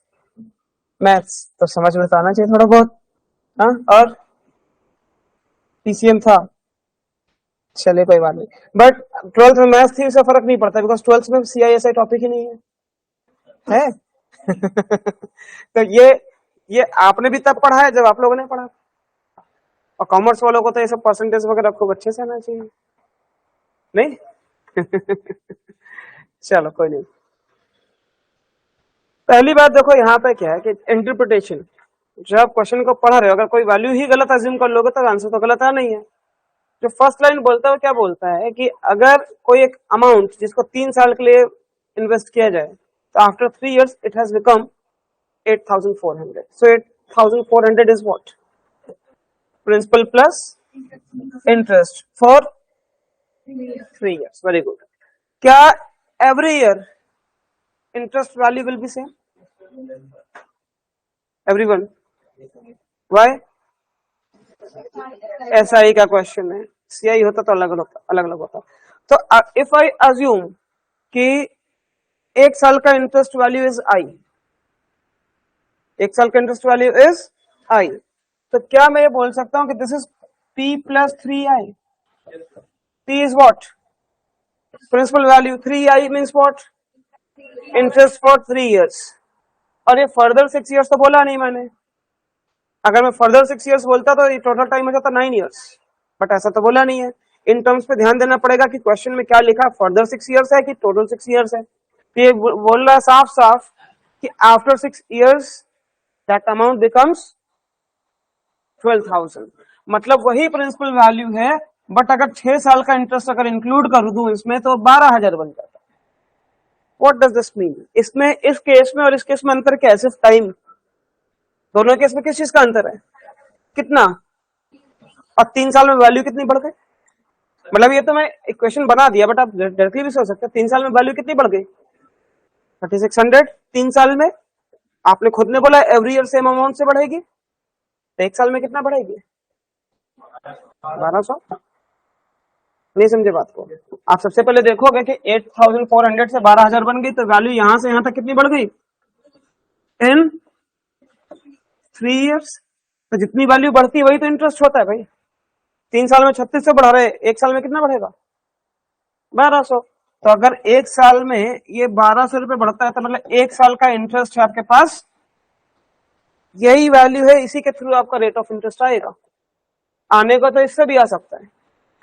मैथ्स तो समझ में तो आना चाहिए थोड़ा बहुत। हाँ, और पीसीएम था, चले कोई बात नहीं, बट 12th में मैथ्स थी उससे फर्क नहीं पड़ता, बिकॉज 12th में सीआईएसआई टॉपिक ही नहीं है। तो ये आपने भी तब पढ़ा है जब आप लोगों ने पढ़ा, और कॉमर्स वालों को तो ये सब परसेंटेज वगैरह खूब अच्छे से आना चाहिए, नहीं? चलो कोई नहीं। पहली बात देखो, यहाँ पे क्या है कि इंटरप्रिटेशन, जब आप क्वेश्चन को पढ़ रहे हो अगर कोई वैल्यू ही गलत अज्यूम कर लोगे तो आंसर तो गलत है नहीं है। जो फर्स्ट लाइन बोलता है वो क्या बोलता है कि अगर कोई एक अमाउंट जिसको 3 साल के लिए इन्वेस्ट किया जाए तो after 3 years it has become 8,400, so 8,400 is what? Principal plus interest for 3 years, very good. क्या every year interest value will be same? Everyone, why? SI का क्वेश्चन है, सीआई होता तो अलग होता, अलग अलग होता। तो इफ आई अज्यूम कि 1 साल का इंटरेस्ट वैल्यू इज आई, 1 साल का इंटरेस्ट वैल्यू इज आई, तो क्या मैं ये बोल सकता हूं कि this is P plus 3i? P is what? Principal value, 3i means what? Interest for 3 years। और ये फर्दर 6 years तो बोला नहीं मैंने, अगर मैं फर्दर 6 years बोलता तो ये टोटल टाइम हो जाता 9 years, बट ऐसा तो बोला नहीं है। इन टर्म्स पे ध्यान देना पड़ेगा कि क्वेश्चन में क्या लिखा, फर्दर 6 years है कि टोटल 6 years है। तो ये बोल रहा है साफ साफ कि after 6 years that amount becomes 12,000, मतलब वही प्रिंसिपल वैल्यू है, बट अगर 6 साल का इंटरेस्ट अगर इंक्लूड कर दूं इसमें तो 12,000 बन जाता। What does this mean? इसमें इस केस में और इस केस में अंतर क्या है? सिर्फ टाइम। दोनों केस में किस चीज का अंतर है? कितना? और 3 साल में वैल्यू कितनी बढ़ गई? मतलब ये तो मैं इक्वेशन बना दिया, बट आप डायरेक्टली भी सोच सकते हैं 3 साल में वैल्यू कितनी बढ़ गई? 3600। 3 साल में आपने खुद ने बोला एवरी ईयर सेम अमाउंट से बढ़ेगी, तो 1 साल में कितना बढ़ेगी? 1200। नहीं समझे बात को? आप सबसे पहले देखोगे कि 8400 से 12000 बन गई, तो वैल्यू यहां से यहां तक कितनी बढ़ गई? इन 3 इयर्स। तो जितनी वैल्यू बढ़ती है वही तो इंटरेस्ट होता है भाई। 3 साल में 3600 बढ़ा रहे, 1 साल में कितना बढ़ेगा? 1200। तो अगर 1 साल में ये 1200 रुपए बढ़ता है, तो मतलब 1 साल का इंटरेस्ट है आपके पास, यही वैल्यू है, इसी के थ्रू आपका रेट ऑफ इंटरेस्ट आएगा। आने का तो इससे भी आ सकता है,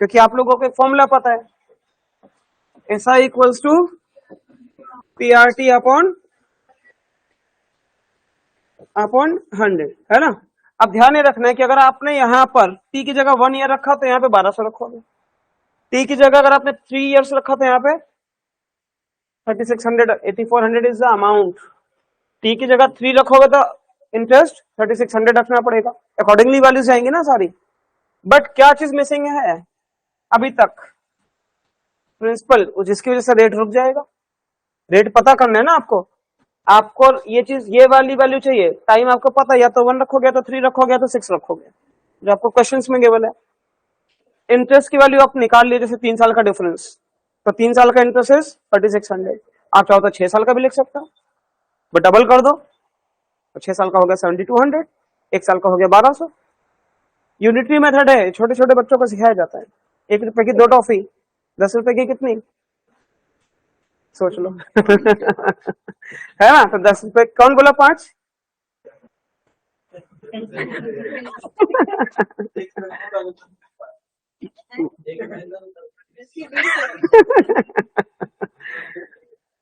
क्योंकि आप लोगों को एक फॉर्मूला पता है, S I equals to P R T upon 100, है ना। अब ध्यान ये रखना है कि अगर आपने यहाँ पर टी की जगह 1 ईयर रखा तो यहाँ पे 1200 रखोगे। टी की जगह अगर आपने 3 इयर्स रखा तो यहाँ पे 3600, 8400 इज द अमाउंट। टी की जगह 3 रखोगे तो इंटरेस्ट 3600 रखना पड़ेगा। अकॉर्डिंगली वैल्यूज जाएंगी ना सारी। बट क्या चीज मिसिंग है अभी तक? प्रिंसिपल, जिसकी वजह से रेट रुक जाएगा। रेट पता करना है ना आपको। आपको ये चीज, ये वाली वैल्यू चाहिए। टाइम आपको पता है, या तो 1 रखोगे, या तो 3 रखोगे, या तो 6 रखोगे, जो आपको क्वेश्चंस में गिवन है। इंटरेस्ट की वैल्यू आप निकाल लीजिए, जैसे 3 साल का डिफरेंस, तो 3 साल का इंटरेस्ट इज 3600। आप चाहो तो 6 साल का भी लिख सकते हो, बट डबल कर दो तो 6 साल का हो गया 7200, 1 साल का हो गया 1200। यूनिटरी मेथड है, छोटे छोटे बच्चों को सिखाया जाता है। 1 रुपए की 2 टॉफी, 10 रुपए की कितनी? सोच लो। है ना। तो 10 रुपए कौन बोला? 5।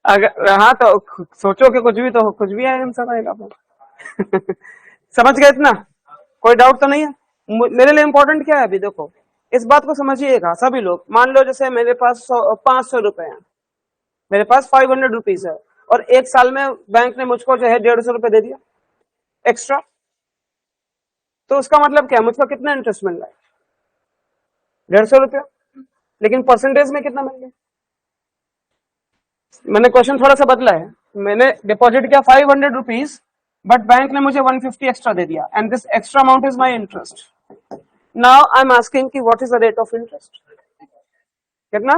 अगर हाँ तो सोचो कि कुछ भी तो कुछ भी आंसर आएगा। समझ गए इतना? कोई डाउट तो नहीं है? मेरे लिए इंपॉर्टेंट क्या है अभी देखो, इस बात को समझिएगा सभी लोग। मान लो जैसे मेरे पास 500 रुपए हैं, मेरे पास 500 रुपीज है, और 1 साल में बैंक ने मुझको जो है 150 रुपए दे दिया एक्स्ट्रा, तो उसका मतलब क्या? मुझको कितना इंटरेस्ट मिल रहा है? 150 रुपया। लेकिन परसेंटेज में कितना मिल गया? मैंने क्वेश्चन थोड़ा सा बदला है। मैंने डिपॉजिट किया 500 रुपीज, बट बैंक ने मुझे 150 एक्स्ट्रा दे दिया, and this extra amount is my interest. Now I am asking कि what is the rate of interest? कितना?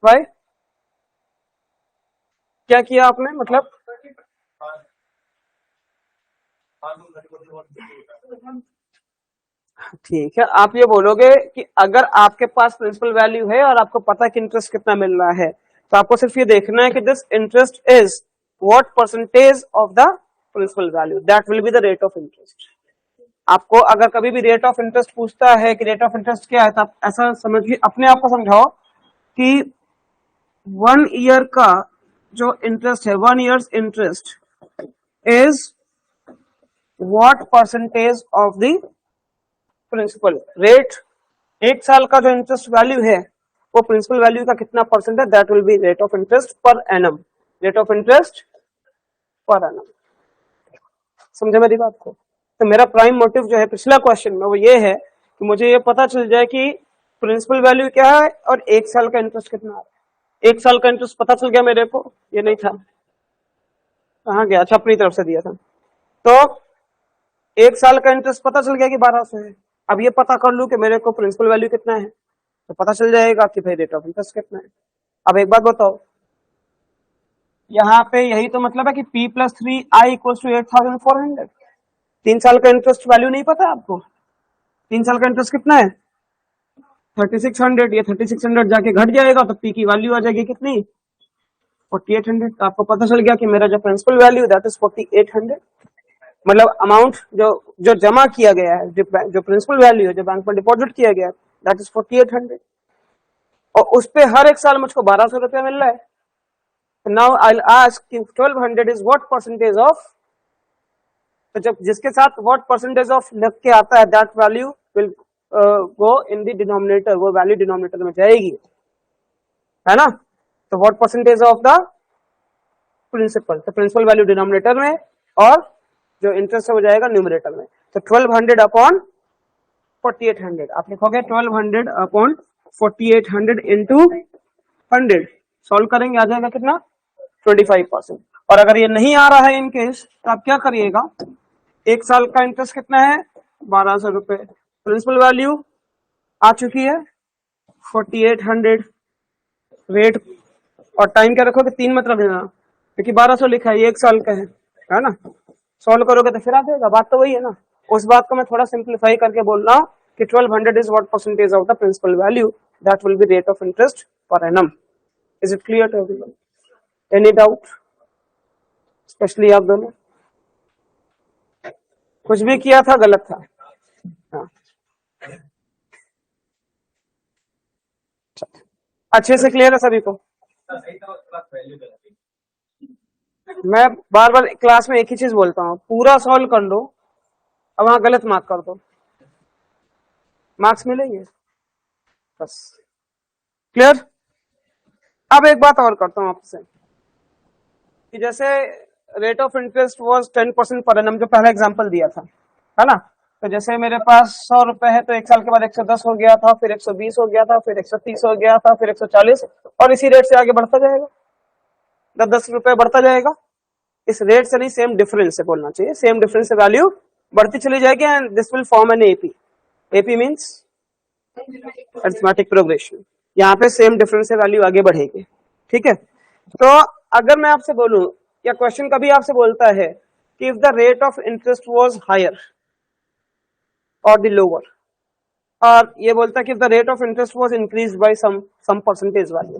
भाई क्या किया आपने? मतलब ठीक है, आप ये बोलोगे कि अगर आपके पास प्रिंसिपल वैल्यू है और आपको पता है कि इंटरेस्ट कितना मिल रहा है, तो आपको सिर्फ ये देखना है कि this interest is what percentage of the principal value, that will be the rate of interest. आपको अगर कभी भी रेट ऑफ इंटरेस्ट पूछता है कि रेट ऑफ इंटरेस्ट क्या है, तो आप ऐसा समझिए, अपने आप को समझाओ कि 1 ईयर का जो इंटरेस्ट है, 1 years interest is what percentage of the principal rate. 1 साल का जो इंटरेस्ट वैल्यू है वो प्रिंसिपल वैल्यू का कितना परसेंट है, that will be rate of interest per annum. Rate of interest per annum. समझे मेरी बात को? तो मेरा प्राइम मोटिव जो है पिछला क्वेश्चन में वो ये है कि मुझे ये पता चल जाए कि प्रिंसिपल वैल्यू क्या है और 1 साल का इंटरेस्ट कितना है। 1 साल का इंटरेस्ट पता चल गया मेरे को, ये नहीं था, कहाँ गया? अच्छा, अपनी तरफ से दिया था। तो 1 साल का इंटरेस्ट पता चल गया कि 1200 है। अब ये पता कर लूं कि मेरे को प्रिंसिपल वैल्यू कितना है, तो पता चल जाएगा कि भाई रेट ऑफ इंटरेस्ट कितना है। अब एक बात बताओ, यहाँ पे यही तो मतलब है कि P + 3I = 8400। 3 साल का इंटरेस्ट वैल्यू नहीं पता आपको? 3 साल का इंटरेस्ट कितना है? 3600। ये 3600 जाके घट जाएगा तो P की वैल्यू आ जाएगी कितनी? 4800। आपको पता चल गया कि मेरा जो प्रिंसिपल वैल्यू दैट इज 4800। मतलब अमाउंट जो जो जमा किया गया है, जो प्रिंसिपल वैल्यू है, जो बैंक में डिपॉजिट किया गया है, दैट इज 4800। और उस पे हर 1 साल मुझको 1200 रुपया मिल रहा है। नाउ आई विल आस्क कि 1200 इज व्हाट परसेंटेज ऑफ। तो जब जिसके साथ व्हाट परसेंटेज ऑफ लग के आता है, that value will go in the denominator, वो वैल्यू डिनोमिनेटर में जाएगी, है ना। तो what percentage of the principal, तो प्रिंसिपल वैल्यू डिनोमिनेटर में और जो इंटरेस्ट हो जाएगा न्यूमरेटर में। तो 1200 अपॉन 4800 आप लिखोगे 1200 अपॉन 4800 इंटू 100, सॉल्व करेंगे आ जाएगा कितना 25%। और अगर ये नहीं आ रहा है इन केस तो आप क्या करिएगा, एक साल का इंटरेस्ट कितना है 1200 रुपए, प्रिंसिपल वैल्यू आ चुकी है 4800, रेट और टाइम क्या रखोगे 3 मत रख देना क्योंकि 1200 लिखा है ये एक साल का है ना। सॉल्व करोगे तो फिर आ जाएगा, बात तो वही है ना। उस बात को मैं थोड़ा सिंप्लीफाई करके बोल रहा हूँ कि 1200 is what percentage of the principal value, that will be rate of interest per annum. Is it clear to everyone? Any doubt? Specially आप दोनों कुछ भी किया था गलत था। हाँ अच्छे से क्लियर है सभी को? मैं बार बार क्लास में एक ही चीज बोलता हूँ, पूरा सॉल्व कर लो अब वहां गलत मार्क कर दो, मार्क्स मिलेंगे बस। क्लियर? अब एक बात और करता हूँ आपसे कि जैसे rate of interest was 10% per annum, जो पहला एग्जांपल दिया था है ना। तो जैसे मेरे पास 100 रुपए है तो एक साल के बाद 110 हो गया था, फिर 120 हो गया था, फिर 130 हो गया था, फिर 140 और इसी रेट से आगे बढ़ता जाएगा, 10-10 रुपए बढ़ता जाएगा। इस रेट से नहीं, सेम डिफरेंस से बोलना चाहिए, सेम डिफरेंस से वैल्यू बढ़ती चली जाएगी and this will form an AP. AP means arithmetic progression. यहाँ पे सेम डिफरेंस से वैल्यू आगे बढ़ेगी, ठीक है। तो अगर मैं आपसे बोलूं या क्वेश्चन कभी आपसे बोलता है कि if the rate of interest was higher और द लोअर, और ये बोलता है कि if the rate of interest was increase by some percentage value,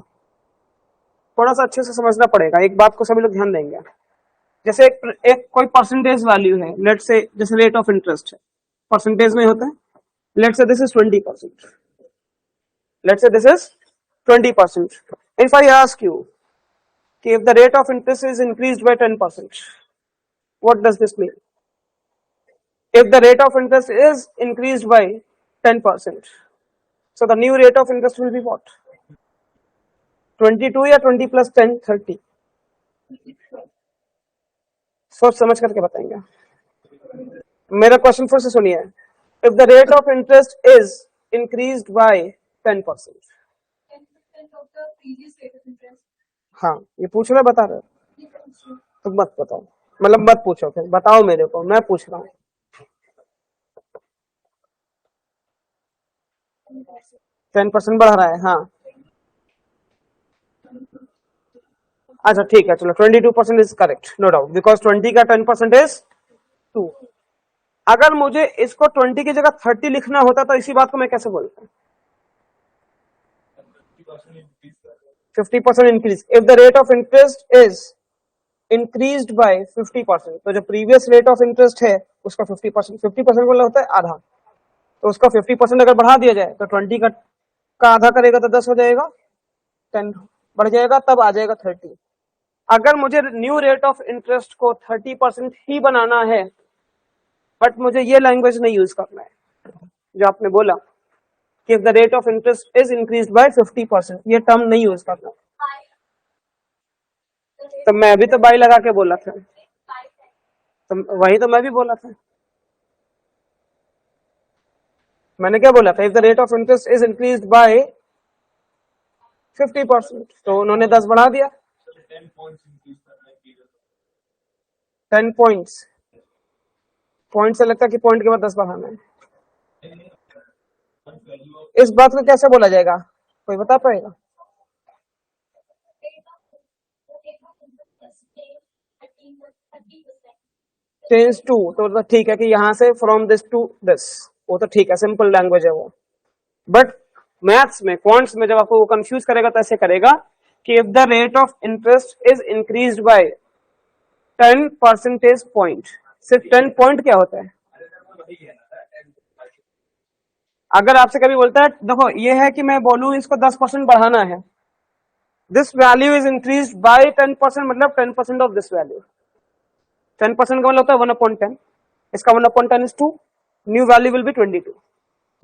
थोड़ा सा अच्छे से समझना पड़ेगा, एक बात को सभी लोग ध्यान देंगे। जैसे एक कोई परसेंटेज वैल्यू है, लेट से जैसे रेट ऑफ इंटरेस्ट है परसेंटेज में होता है, लेट से दिस इज 20%, लेट से this is 20%। If I ask you कि if the rate of interest is increased by 10%, what does this mean? If the rate of interest is increased by 10%, so the new rate of interest will be what? 22 या 20 plus 10 30? सोच समझ करके बताएंगे। मेरा क्वेश्चन फिर से सुनिए, if the rate of interest is increased by 10%, हाँ ये पूछ रहे बता रहे तो मत बताओ, मतलब मत पूछो, फिर बताओ मेरे को, मैं पूछ रहा हूँ। 10% बढ़ रहा है, हाँ अच्छा ठीक है चलो 22% is correct, no doubt, because 20 का 10% इज 2। अगर मुझे इसको 20 की जगह 30 लिखना होता तो इसी बात को मैं कैसे बोलता? 50% increase. If the rate of interest is increased by 50%, तो जो प्रीवियस रेट ऑफ इंटरेस्ट है उसका 50%, 50% बोला होता है आधा, तो उसका 50% अगर बढ़ा दिया जाए तो 20 का आधा करेगा तो 10 हो जाएगा, 10 बढ़ जाएगा तब आ जाएगा 30। अगर मुझे न्यू रेट ऑफ इंटरेस्ट को 30% ही बनाना है, बट मुझे ये लैंग्वेज नहीं यूज करना है जो आपने बोला कि if the rate of interest is increased by 50%, ये टर्म नहीं यूज करना, तो मैं भी तो बाई लगा के बोला था, तो वही तो मैं भी बोला था, मैंने क्या बोला था, if the rate of interest is increased by 50%, तो उन्होंने 10 बढ़ा दिया, 10 पॉइंट्स, पॉइंट से लगता है कि पॉइंट के बाद 10 बढ़ाना है। इस बात को कैसे बोला जाएगा, कोई बता पाएगा? टेंस टू, तो ठीक है कि यहां से फ्रॉम दिस टू दिस, वो तो ठीक है, सिंपल लैंग्वेज है वो। बट मैथ्स में, क्वांट्स में जब आपको वो कंफ्यूज करेगा तो ऐसे करेगा कि if the rate of interest is increased by 10 percentage point, सिर्फ 10 पॉइंट क्या होता है? अगर आपसे कभी बोलता है देखो ये है कि मैं बोलूं इसको 10% बढ़ाना है, this value is increased by 10%, मतलब 10% ऑफ दिस वैल्यू, 10% का मतलब होता है 1/10, इसका 1/10 is 2, new value will B 22।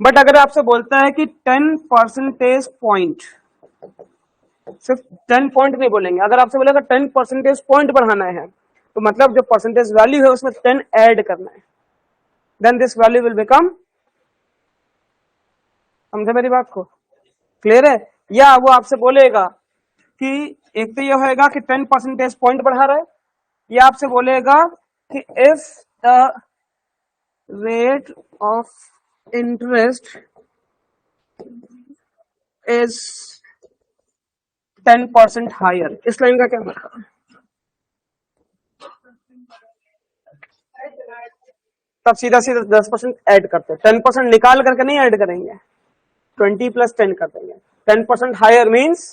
But अगर आपसे बोलता है कि 10 परसेंटेज पॉइंट सिर्फ 10 पॉइंट नहीं बोलेंगे। अगर आपसे बोलेगा 10 परसेंटेज पॉइंट बढ़ाना है तो मतलब जो परसेंटेज वैल्यू है उसमें 10 ऐड करना है, then this value will become, समझे मेरी बात को, क्लियर है। या वो आपसे बोलेगा कि एक तो ये होएगा कि 10 परसेंटेज पॉइंट बढ़ा रहा है, या आपसे बोलेगा कि if the rate of interest is 10% higher. इस लाइन का क्या मतलब है? तब सीधा सीधा 10% ऐड करते हैं, 10% निकाल करके नहीं ऐड करेंगे, 20 प्लस 10 कर देंगे। 10% हायर मीन्स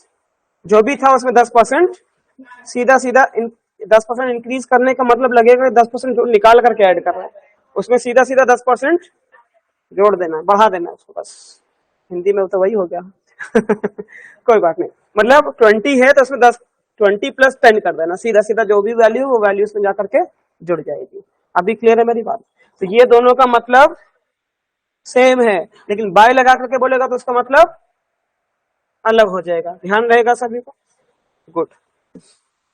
जो भी था उसमें 10% सीधा सीधा 10% इंक्रीज करने का मतलब लगेगा 10% जो निकाल करके ऐड कर रहा है उसमें सीधा सीधा 10% जोड़ देना है, बढ़ा देना है उसको, बस हिंदी में तो वही हो गया। कोई बात नहीं, मतलब 20 है तो उसमें 20 प्लस 10 कर देना, सीधा सीधा जो भी वैल्यू वो वैल्यू उसमें जाकर के जुड़ जाएगी। अभी क्लियर है मेरी बात। तो ये दोनों का मतलब सेम है, लेकिन बाय लगा करके बोलेगा तो उसका मतलब अलग हो जाएगा, ध्यान रहेगा सभी को। गुड।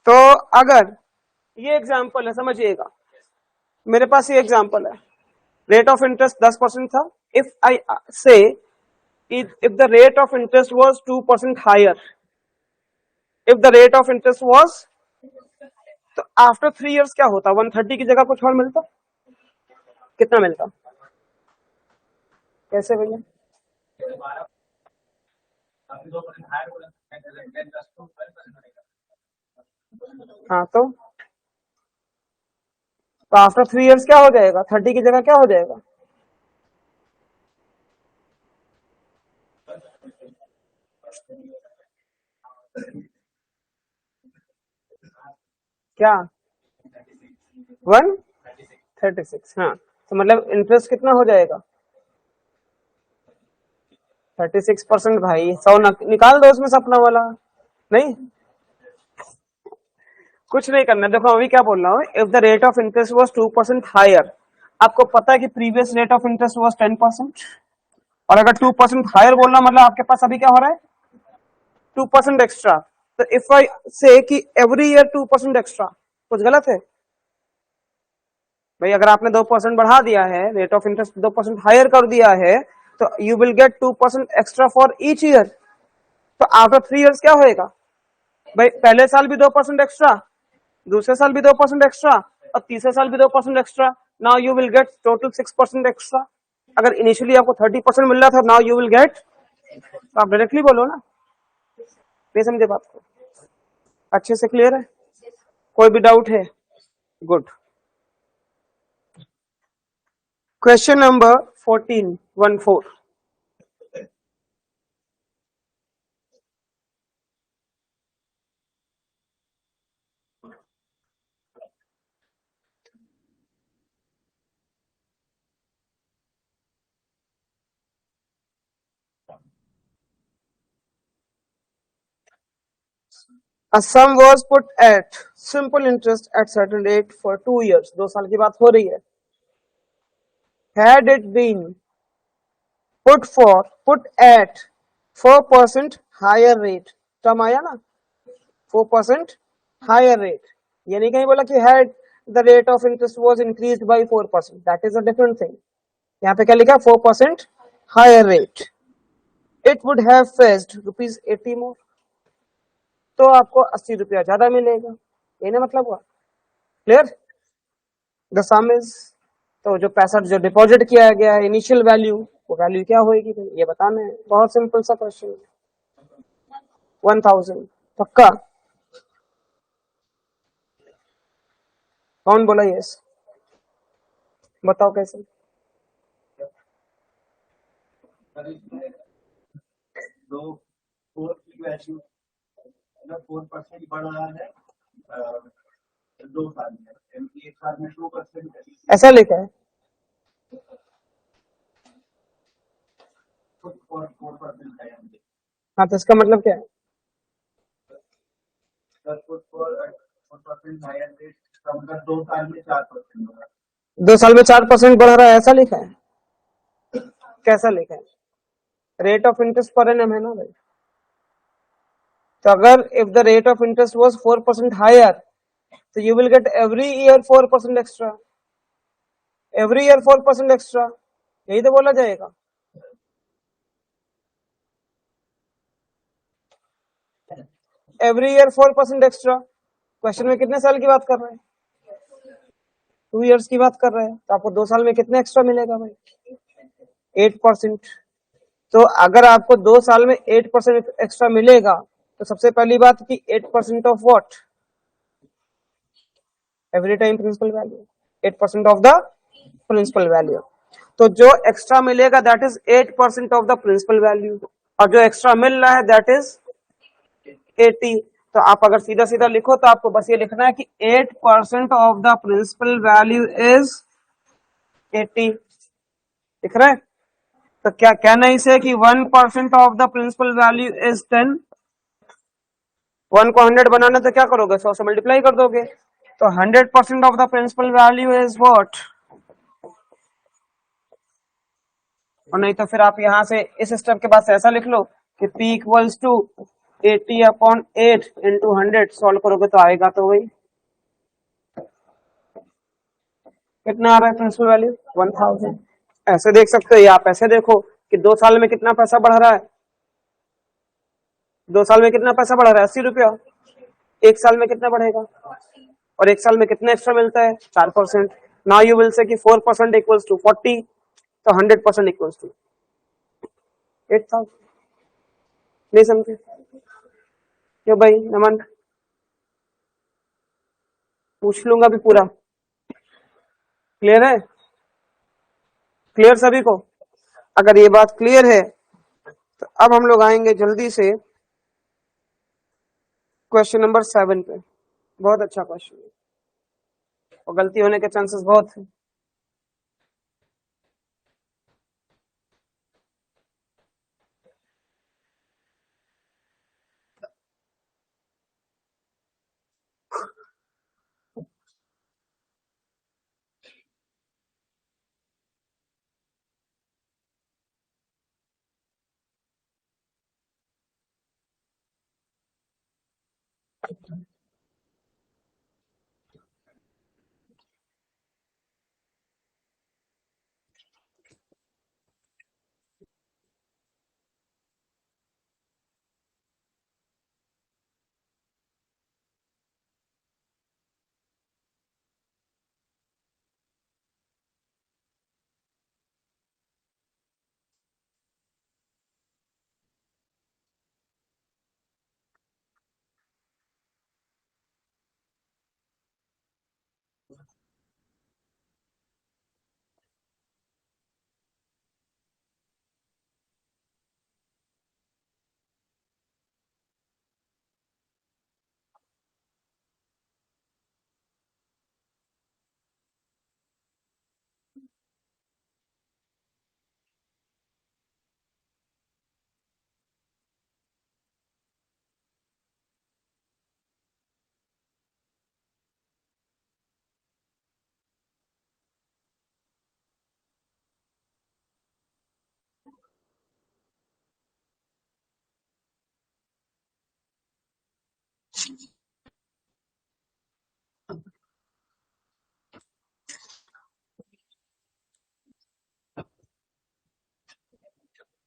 तो अगर ये एग्जांपल है, समझिएगा, मेरे पास ये एग्जांपल है, रेट ऑफ इंटरेस्ट 10% था। इफ आई से if the rate of interest was 2% higher, if the rate of interest was, तो आफ्टर 3 years क्या होता, 130 की जगह कुछ और मिलता, कितना मिलता, कैसे भैया? हाँ तो आफ्टर 3 years क्या हो जाएगा, 30 की जगह क्या हो जाएगा, क्या 136। हाँ तो मतलब इंटरेस्ट कितना हो जाएगा 36%। भाई 100 निकाल दो उसमें से अपना वाला, नहीं कुछ नहीं करना। देखो अभी क्या बोल रहा हूँ, if the rate of interest was 2% higher, आपको पता है कि previous rate of interest was 10%, और अगर 2% हायर बोलना मतलब आपके पास अभी क्या हो रहा है 2% एक्स्ट्रा। तो इफ आई से कि एवरी ईयर 2% एक्स्ट्रा, कुछ गलत है भाई? अगर आपने 2% बढ़ा दिया है, रेट ऑफ इंटरेस्ट 2% हायर कर दिया है, तो you will get 2% extra for each year. तो आफ्टर 3 years क्या होएगा भाई, पहले साल भी 2% एक्स्ट्रा, दूसरे साल भी 2% एक्स्ट्रा, और तीसरे साल भी 2% extra. Now you will get total 6% extra. अगर इनिशियली आपको 30% मिल रहा था, नाउ यू विल गेट, तो आप डायरेक्टली बोलो ना, नहीं समझे बात को, अच्छे से क्लियर है, कोई भी डाउट है? Good. Question number 14. A sum was put at simple interest at certain rate for 2 years. 2 साल की बात हो रही है। Had it been put at 4% higher rate, term आया ना 4% higher rate, ये नहीं कहीं बोला कि had the rate of interest was increased by 4%, that is a different thing। यहाँ पे क्या लिखा 4% higher rate, it would have fetched rupees 80 more, तो आपको 80 रुपया ज्यादा मिलेगा, ये ना मतलब हुआ, क्लियर। द सम इज, तो जो पैसा जो डिपॉजिट किया गया है इनिशियल वैल्यू, वो वैल्यू क्या होगी ये बताना है, बहुत सिंपल सा क्वेश्चन। 1000 पक्का? कौन बोला यस, बताओ कैसे? दो 4 की वैल्यू 4% बढ़ रहा है 2 साल में, एक साल में 2%, ऐसा लिखा है। हाँ तो इसका मतलब क्या है, 2 साल में 4% बढ़ रहा है, ऐसा लिखा है? कैसा लिखा है? Rate of interest per annum है ना भाई, तो अगर if the rate of interest was 4% higher, so you will get every year 4% extra, every year 4% extra, यही तो बोला जाएगा। Every year 4% extra. क्वेश्चन में कितने साल की बात कर रहे हैं? 2 इयर्स की बात कर रहे हैं, तो आपको 2 साल में कितने एक्स्ट्रा मिलेगा भाई? 8%। तो अगर आपको 2 साल में 8% एक्स्ट्रा मिलेगा, तो सबसे पहली बात कि 8% of what? Every time principal value, 8% of the principal value. तो जो एक्स्ट्रा मिलेगा that is 8% of the principal value, और जो एक्स्ट्रा मिल रहा है दैट इज 80। तो आप अगर सीधा सीधा लिखो तो आपको बस ये लिखना है कि 8% of the principal value is 80। लिख रहे हैं? तो क्या कहना इसे कि 1% of the principal value is 10। 1 को 100 बनाना तो क्या करोगे? 100 से मल्टीप्लाई कर दोगे। तो 100% of the principal value is what? और नहीं तो फिर आप यहां से इस स्टेप के बाद से ऐसा लिख लो कि P equals to 80/8 into 100। Solve करोगे तो आएगा तो वही कितना आ रहा है प्रिंसिपल वैल्यू? 1000। ऐसे देख सकते हो, या आप ऐसे देखो कि 2 साल में कितना पैसा बढ़ रहा है। 2 साल में कितना पैसा बढ़ रहा है? 80 रुपया। 1 साल में कितना बढ़ेगा? और 1 साल में कितना एक्स्ट्रा मिलता है? 4%। नाउ यू विल से कि 4% इक्वल्स टू 40, तो 100% इक्वल्स टू 8000। नहीं समझे क्यों भाई? नमन पूछ लूंगा अभी पूरा। क्लियर है? क्लियर सभी को? अगर ये बात क्लियर है तो अब हम लोग आएंगे जल्दी से क्वेश्चन नंबर 7 पे। बहुत अच्छा क्वेश्चन है और गलती होने के चांसेस बहुत है।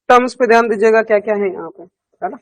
टर्म्स पे ध्यान दीजिएगा क्या क्या है यहाँ पे, है ना।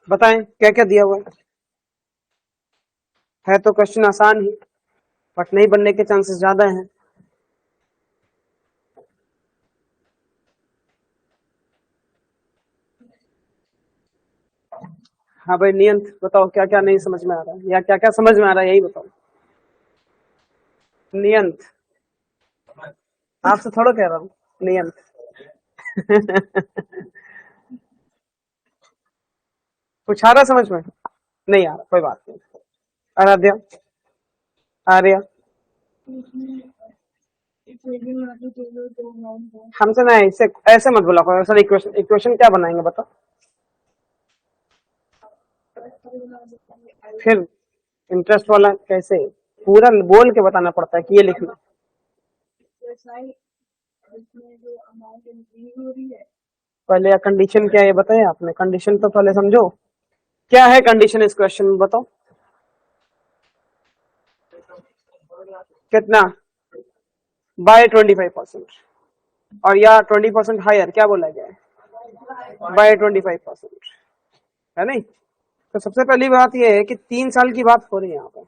बताएं क्या क्या दिया हुआ है तो क्वेश्चन आसान ही, बट नहीं बनने के चांसेस ज्यादा हैं। हाँ भाई नियंत बताओ, क्या क्या नहीं समझ में आ रहा है या क्या क्या समझ में आ रहा है, यही बताओ। नियंत, आपसे थोड़ा कह रहा हूँ नियंत। कुछ आ रहा समझ में? नहीं आ रहा, कोई बात नहीं। आराध्या, आर्या, हमसे ना ऐसे ऐसे मत बोला करो। सर इक्वेशन इक्वेशन क्या बनाएंगे बताओ? फिर इंटरेस्ट वाला कैसे? पूरा बोल के बताना पड़ता है कि ये लिखना। पहले कंडीशन क्या है ये बताया आपने? कंडीशन तो पहले समझो, क्या है कंडीशन इस क्वेश्चन में बताओ। कितना? बाय 25%, और या 20% हायर, क्या बोला गया है? बाय 25%, है नहीं? तो सबसे पहली बात यह है कि 3 साल की बात हो रही है यहाँ पे।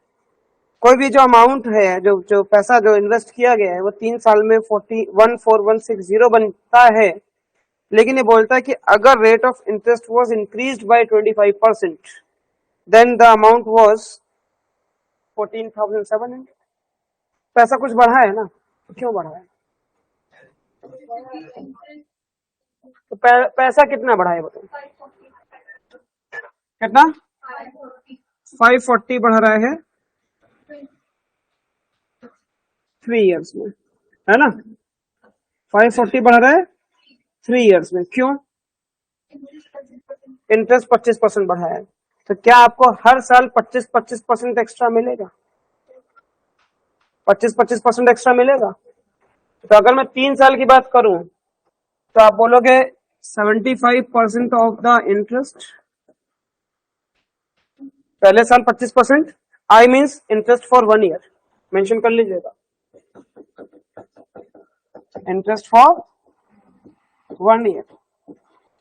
कोई भी जो अमाउंट है, जो जो पैसा जो इन्वेस्ट किया गया है, वो 3 साल में 414160 बनता है। लेकिन ये बोलता है कि अगर rate of interest was increased by 25%, then the amount was 14,700। पैसा कुछ बढ़ा है ना, तो क्यों बढ़ा है? तो पैसा कितना बढ़ा है बताओ? कितना? 540 बढ़ रहा है 3 इयर्स में, है ना? 540 बढ़ रहा है 3 इयर्स में, क्यों? इंटरेस्ट 25% बढ़ा है। तो क्या आपको हर साल 25% एक्स्ट्रा मिलेगा? 25% एक्स्ट्रा मिलेगा। तो अगर मैं 3 साल की बात करूं तो आप बोलोगे 75% ऑफ द इंटरेस्ट, पहले साल 25%, I means interest for 1 year, mention कर लीजिएगा, इंटरेस्ट फॉर 1 ईयर।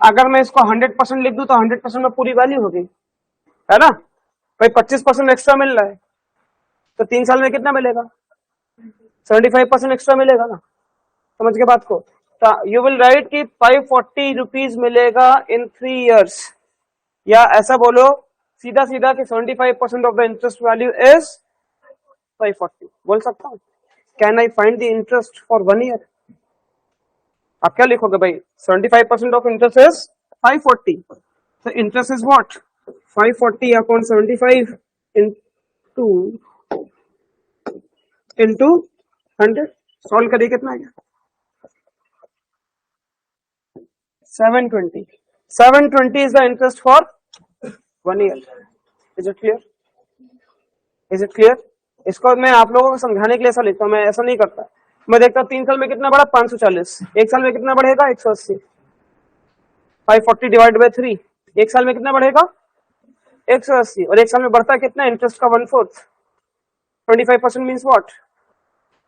अगर मैं इसको 100% लिख दूं तो 100% में पूरी वैल्यू होगी, है ना? भाई 25% एक्स्ट्रा मिल रहा है, तो 3 साल में कितना मिलेगा? 75% एक्स्ट्रा मिलेगा ना। समझ के बात को? तो यू विल राइट कि 540 रुपीज मिलेगा इन 3 इयर्स, या ऐसा बोलो सीधा सीधा कि 75% of the interest value is 540, बोल सकता हूँ। Can I find the interest for 1 year? आप क्या लिखोगे भाई? 75% ऑफ इंटरेस्ट इज 540, तो interest is what? 540 upon 75 into 100। Solve करिए, कितना है? 720। 720 is the interest for 1 year. Is it clear? Is it clear? इसको मैं आप लोगों को समझाने के लिए ऐसा लिखता हूँ, मैं ऐसा नहीं करता। मैं देखता हूँ 3 साल में कितना बढ़ा, 540। एक साल में कितना बढ़ेगा? 180। 540 डिवाइड बाई 3, एक साल में कितना बढ़ेगा? 180। और एक साल में बढ़ता कितना? इंटरेस्ट का 1/4। 25% मीन्स व्हाट?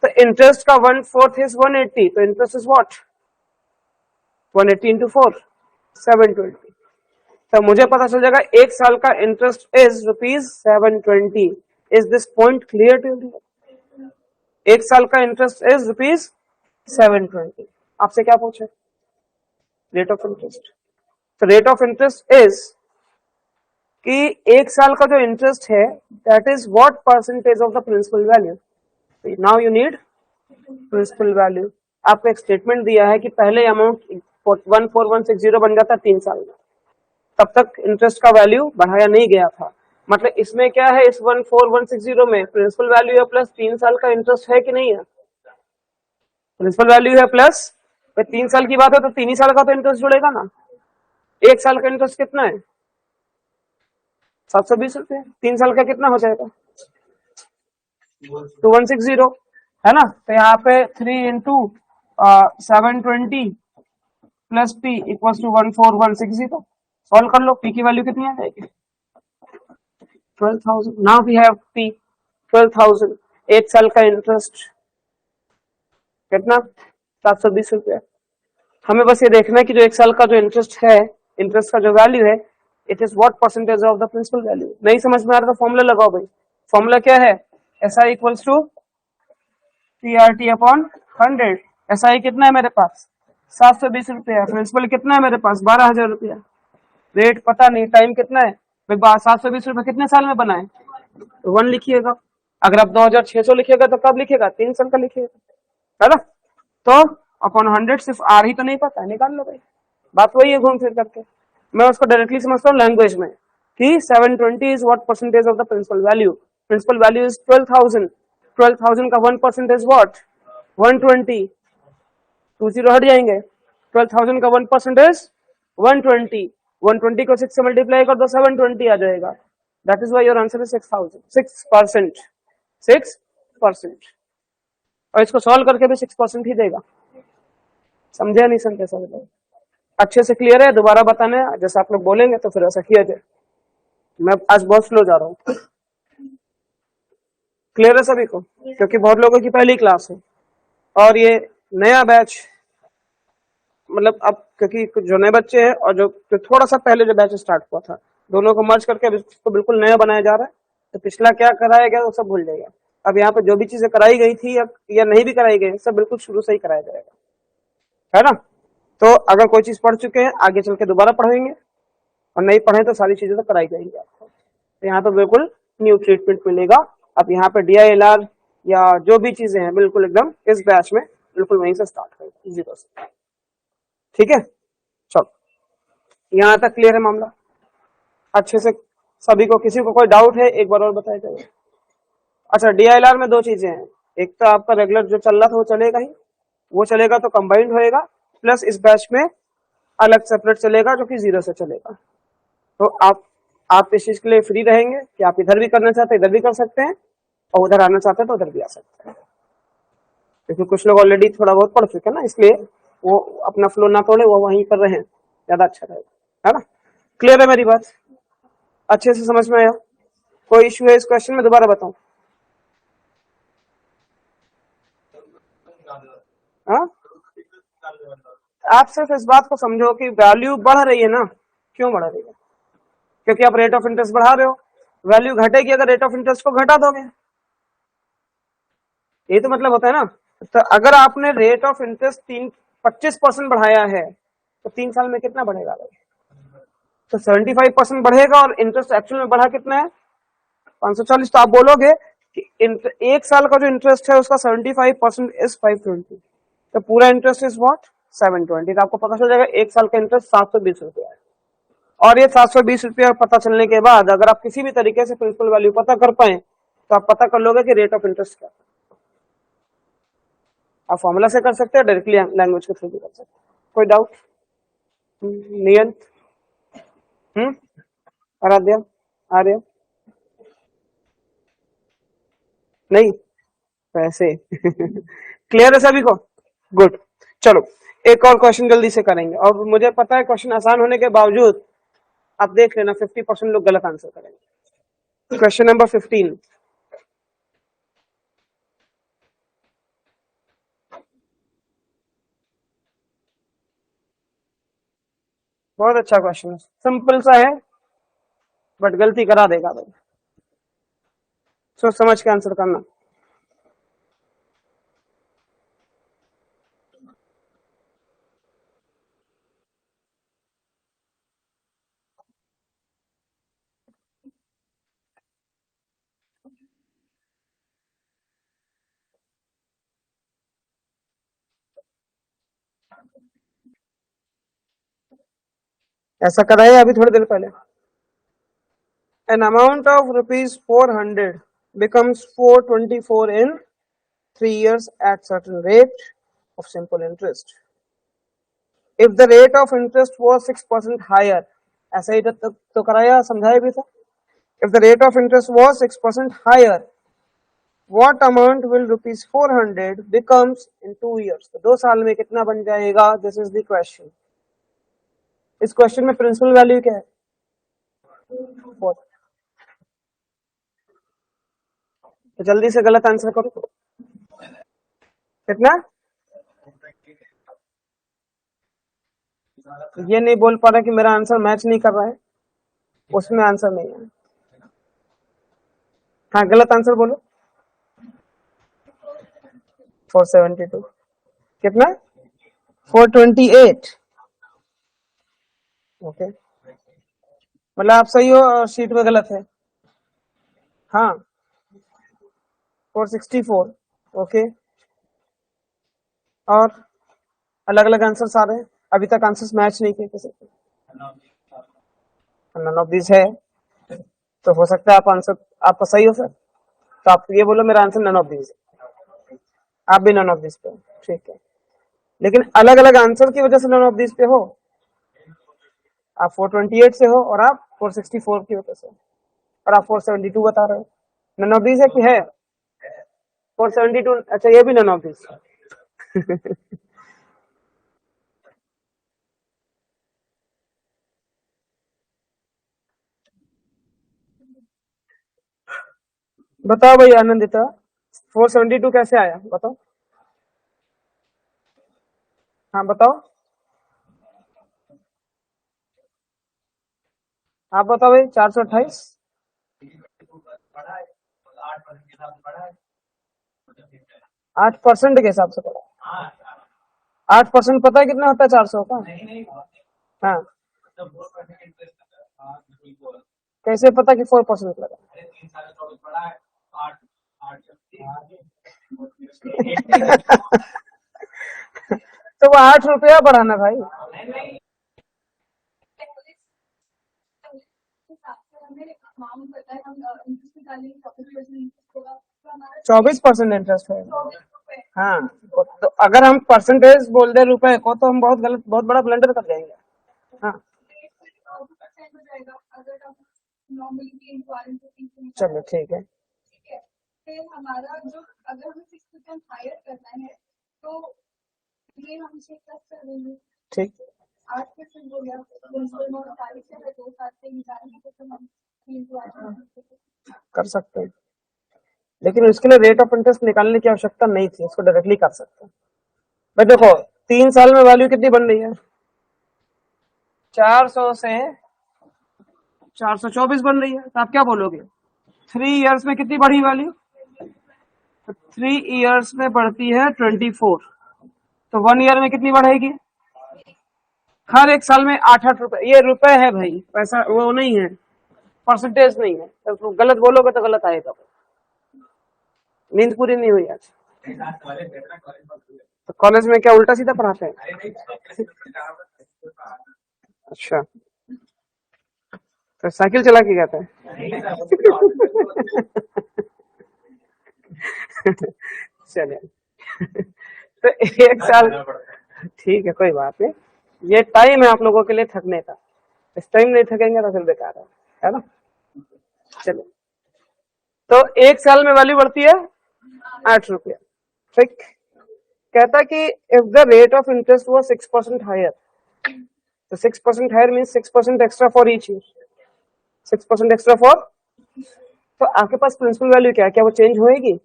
तो इंटरेस्ट का 1/4 इज 180, तो इंटरेस्ट इज व्हाट? 180 इंटू 4, 720। तो मुझे पता चल जाएगा एक साल का interest is ₹720। Is this point clear to you? एक साल का इंटरेस्ट इज ₹720। आपसे क्या पूछे? Rate of interest. तो रेट ऑफ इंटरेस्ट इज कि एक साल का जो इंटरेस्ट है, that is what percentage of the principal value. Now you need principal value. आपको एक स्टेटमेंट दिया है कि पहले अमाउंट 14160 बन जाता 3 साल में, तब तक इंटरेस्ट का वैल्यू बढ़ाया नहीं गया था। मतलब इसमें क्या है, इस 14160 में प्रिंसिपल वैल्यू है प्लस 3 साल का इंटरेस्ट है कि नहीं है? प्रिंसिपल वैल्यू है प्लस 3 साल की बात है तो 3 ही साल का तो इंटरेस्ट जुड़ेगा ना। एक साल का इंटरेस्ट कितना है? 720 रुपये। 3 साल का कितना हो जाएगा? 2160, है ना? तो यहाँ पे 3 into 720 plus P equal to 14160। Solve कर लो, पी की वैल्यू कितनी आ जाएगी? 12,000। Now we have P 12,000। एक साल का इंटरेस्ट कितना? 720 रुपया। हमें बस ये देखना है कि जो एक साल का जो इंटरेस्ट है, इंटरेस्ट का जो वैल्यू है, it is what percentage of the principal value. नहीं समझ में आ रहा तो फॉर्मूला लगाओ भाई। फॉर्मूला क्या है? SI equals to TRT upon 100। SI कितना है मेरे पास? 720 रुपया। प्रिंसिपल कितना है मेरे पास? 12,000 रुपया। रेट पता नहीं, टाइम कितना है? भाई 720 रुपए कितने साल में बनाए? 1 लिखिएगा। अगर आप 2600 लिखिएगा तो कब लिखिएगा? 3 साल का लिखिएगा, है ना। तो अपॉन 100 सिर्फ आर ही तो नहीं पता है, निकाल लो भाई। बात वही है घूम फिर करके। मैं उसको डायरेक्टली समझता हूँ लैंग्वेज में कि 720 is what percentage of the principal value. Principal value is 12,000। 12,000 का 1% इज व्हाट? 120। 20 हट जाएंगे। 12,000 का 1% इज 120। 120 को 6 से मल्टीप्लाई कर दो, 720 आ जाएगा। That is why your answer is 6,000, 6%। 6%। और इसको सॉल्व करके भी 6% ही देगा। समझे नहीं समझे? समझ अच्छे से क्लियर है? दोबारा बताने जैसे आप लोग बोलेंगे तो फिर ऐसा किया जाए। मैं आज बहुत स्लो जा रहा हूँ। क्लियर है सभी को? क्योंकि बहुत लोगों की पहली क्लास है और ये नया बैच, मतलब अब क्योंकि कुछ जो नए बच्चे हैं और जो थोड़ा सा पहले जो बैच स्टार्ट हुआ था, दोनों को मर्ज करके अब इसको बिल्कुल नया बनाया जा रहा है। तो पिछला क्या कराया गया वो सब भूल जाएगा। अब यहाँ पे जो भी चीजें कराई गई थी या नहीं भी कराई गई, सब बिल्कुल शुरू से ही कराया जाएगा, है ना। तो अगर कोई चीज पढ़ चुके हैं आगे चल के दोबारा पढ़ेंगे, और नहीं पढ़े तो सारी चीजें तो कराई जाएंगी आपको। तो यहाँ पे बिल्कुल न्यू ट्रीटमेंट मिलेगा। अब यहाँ पे DILR या जो भी चीजें हैं बिल्कुल एकदम इस बैच में बिल्कुल वहीं से स्टार्ट करेंगे, 0 से। ठीक है, चलो यहाँ तक क्लियर है मामला अच्छे से सभी को? किसी को कोई डाउट है एक बार और बताया जाए। अच्छा, DILR में दो चीजें हैं। एक तो आपका रेगुलर जो चल रहा था वो चलेगा ही, वो चलेगा तो कंबाइंड होएगा, प्लस इस बैच में अलग सेपरेट चलेगा जो कि 0 से चलेगा। तो आप इस चीज के लिए फ्री रहेंगे कि आप इधर भी करना चाहते हैं इधर भी कर सकते हैं, और उधर आना चाहते हैं तो उधर भी आ सकते हैं। क्योंकि कुछ लोग ऑलरेडी थोड़ा बहुत पढ़ चुके हैं ना, इसलिए वो अपना फ्लो ना तोड़े, वो वहीं कर रहे हैं, ज्यादा अच्छा रहेगा, है ना। क्लियर है मेरी बात? अच्छे से समझ में आया? कोई इश्यू है इस क्वेश्चन में? दोबारा बताऊं? हाँ, आप सिर्फ इस बात को समझो कि वैल्यू बढ़ रही है ना। क्यों बढ़ रही है? क्योंकि आप रेट ऑफ इंटरेस्ट बढ़ा रहे हो। वैल्यू घटेगी अगर रेट ऑफ इंटरेस्ट को घटा दोगे, ये तो मतलब होता है ना। तो अगर आपने रेट ऑफ इंटरेस्ट 25% बढ़ाया है तो 3 साल में कितना बढ़ेगा भाई? तो 75% बढ़ेगा और इंटरेस्ट एक्चुअल में बढ़ा कितना है? 540। तो आप बोलोगे कि एक साल का जो इंटरेस्ट है उसका 75% इज 520, तो पूरा इंटरेस्ट इज व्हाट? 720। तो आपको पता चल जाएगा एक साल का इंटरेस्ट 720 रुपया है। और ये 720 रुपया पता चलने के बाद अगर आप किसी भी तरीके से प्रिंसिपल वैल्यू पता कर पाए तो आप पता कर लोगे कि रेट ऑफ इंटरेस्ट क्या है। आप फॉर्मूला से कर सकते हैं, डायरेक्टली लैंग्वेज के थ्रू भी कर सकते हैं। कोई डाउट? नियंत? आराध्या? आर्य? नहीं? पैसे? क्लियर है सभी को? गुड। चलो एक और क्वेश्चन जल्दी से करेंगे, और मुझे पता है क्वेश्चन आसान होने के बावजूद आप देख लेना 50% लोग गलत आंसर करेंगे। Question number 15। बहुत अच्छा क्वेश्चन है, सिंपल सा है बट गलती करा देगा भाई। सोच समझ के आंसर करना। ऐसा कराए अभी थोड़ी देर पहले। An amount of rupees 400 becomes 424 in 3 years at certain rate of simple interest. If the rate of interest was 6% higher, ऐसा ही तो कराया, समझाया भी था। If the rate of interest was 6% higher, what amount will rupees 400 becomes in 2 years? तो 2 साल में कितना बन जाएगा? This is the question. इस क्वेश्चन में प्रिंसिपल वैल्यू क्या है? 4। तो जल्दी से गलत आंसर करो। कितना? ये नहीं बोल पा रहा कि मेरा आंसर मैच नहीं कर रहा है, उसमें आंसर नहीं है। हाँ, गलत आंसर बोलो। 472। कितना? 428। ओके, मतलब आप सही हो और शीट में गलत है। हाँ 464। ओके, और अलग अलग आंसर्स आ रहे हैं, अभी तक आंसर्स मैच नहीं किए किसी के। नन ऑफ दिस है, तो हो सकता है आप आंसर आपका सही हो सर, तो आप ये बोलो मेरा आंसर नन ऑफ दिस, आप भी नन ऑफ दिस पे हो, ठीक है। लेकिन अलग अलग आंसर की वजह से नन ऑफ दिस पे हो, आप 428 से हो और आप 464 की वजह से, और आप 472 बता रहे हो। नन ऑफ दिस है कि है? 472, अच्छा ये भी नन ऑफ दिस। बताओ भाई आनंदिता, 472 कैसे आया बताओ। हाँ बताओ, आप बताओ भाई। 428 8% के हिसाब से पड़ा। 8% पता है कितना होता है 400 का? हाँ, कैसे पता कि 4% लगा? तो वो 8 रुपया बढ़ाना भाई। 24% इंटरेस्ट है। हाँ, तो अगर हम परसेंटेज बोल दे रुपए को तो हम बहुत गलत, बहुत बड़ा ब्लंडर कर जाएंगे। हाँ चलो ठीक है। ठीक, कर सकते हैं, लेकिन उसके लिए रेट ऑफ इंटरेस्ट निकालने की आवश्यकता नहीं थी, इसको डायरेक्टली कर सकते हैं। भाई देखो 3 साल में वैल्यू कितनी बन रही है? 400 से 424 बन रही है, तो आप क्या बोलोगे? 3 इयर्स में कितनी बढ़ी वैल्यू? तो 3 इयर्स में बढ़ती है 24, तो 1 ईयर में कितनी बढ़ेगी? हर एक साल में 8-8 रुपए, ये रुपए है भाई, पैसा वो नहीं है, परसेंटेज नहीं है, तो गलत बोलोगे तो गलत आएगा। नींद पूरी नहीं हुई आज? तो कॉलेज में क्या उल्टा सीधा पढ़ाते हैं? अच्छा, तो साइकिल चला के जाता है? चलिए, तो 1 साल, ठीक है कोई बात नहीं, ये टाइम है आप लोगों के लिए थकने का, इस टाइम नहीं थकेंगे तो फिर बेकार है ना। चलिए, तो 1 साल में वैल्यू बढ़ती है 8 रुपया, ठीक। कहता कि if the rate of interest वो 6% हायर, तो 6% higher mean 6% extra for each year, 6% extra for, तो आपके पास प्रिंसिपल वैल्यू क्या है? क्या वो चेंज होएगी?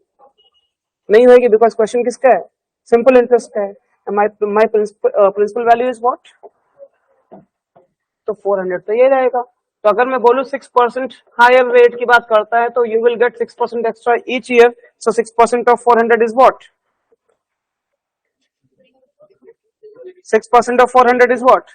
नहीं होएगी, बिकॉज क्वेश्चन किसका है? सिंपल इंटरेस्ट का है। माई प्रिंसिपल वैल्यू इज व्हाट? तो 400, तो ये रहेगा। तो अगर मैं बोलूं 6% हायर रेट की बात करता है, तो you will get 6% extra each year, so 6% of 400 is what? 6% of 400 is what?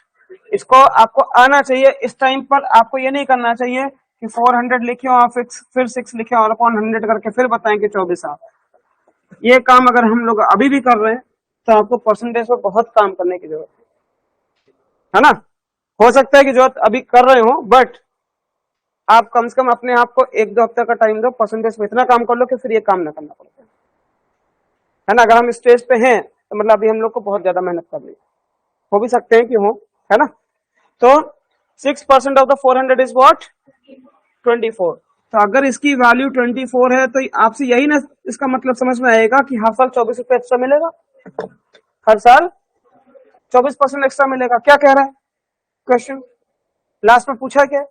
इसको आपको आना चाहिए इस टाइम पर, आपको ये नहीं करना चाहिए कि 400 लिखे और फिर 6 लिखे और अपॉन 100 करके फिर बताएं कि 24 आ। ये काम अगर हम लोग अभी भी कर रहे हैं तो आपको परसेंटेज पर बहुत काम करने की जरूरत है ना। हो सकता है कि जो अभी कर रहे हो, बट आप कम से कम अपने आप को 1-2 हफ्ते का टाइम दो, परसेंटेज में इतना काम कर लो कि फिर ये काम ना करना पड़ता है ना। अगर हम स्टेज पे हैं तो मतलब अभी हम लोग को बहुत ज्यादा मेहनत करनी हो भी सकते हैं कि हो, है ना। तो 6% ऑफ द 400 इज व्हाट? 24। तो अगर इसकी वैल्यू 24 है तो आपसे यही ना इसका मतलब समझ में आएगा कि हर साल 24 रुपए एक्स्ट्रा मिलेगा, हर साल 24% एक्स्ट्रा मिलेगा। क्या कह रहा है क्वेश्चन? लास्ट में पूछा क्या?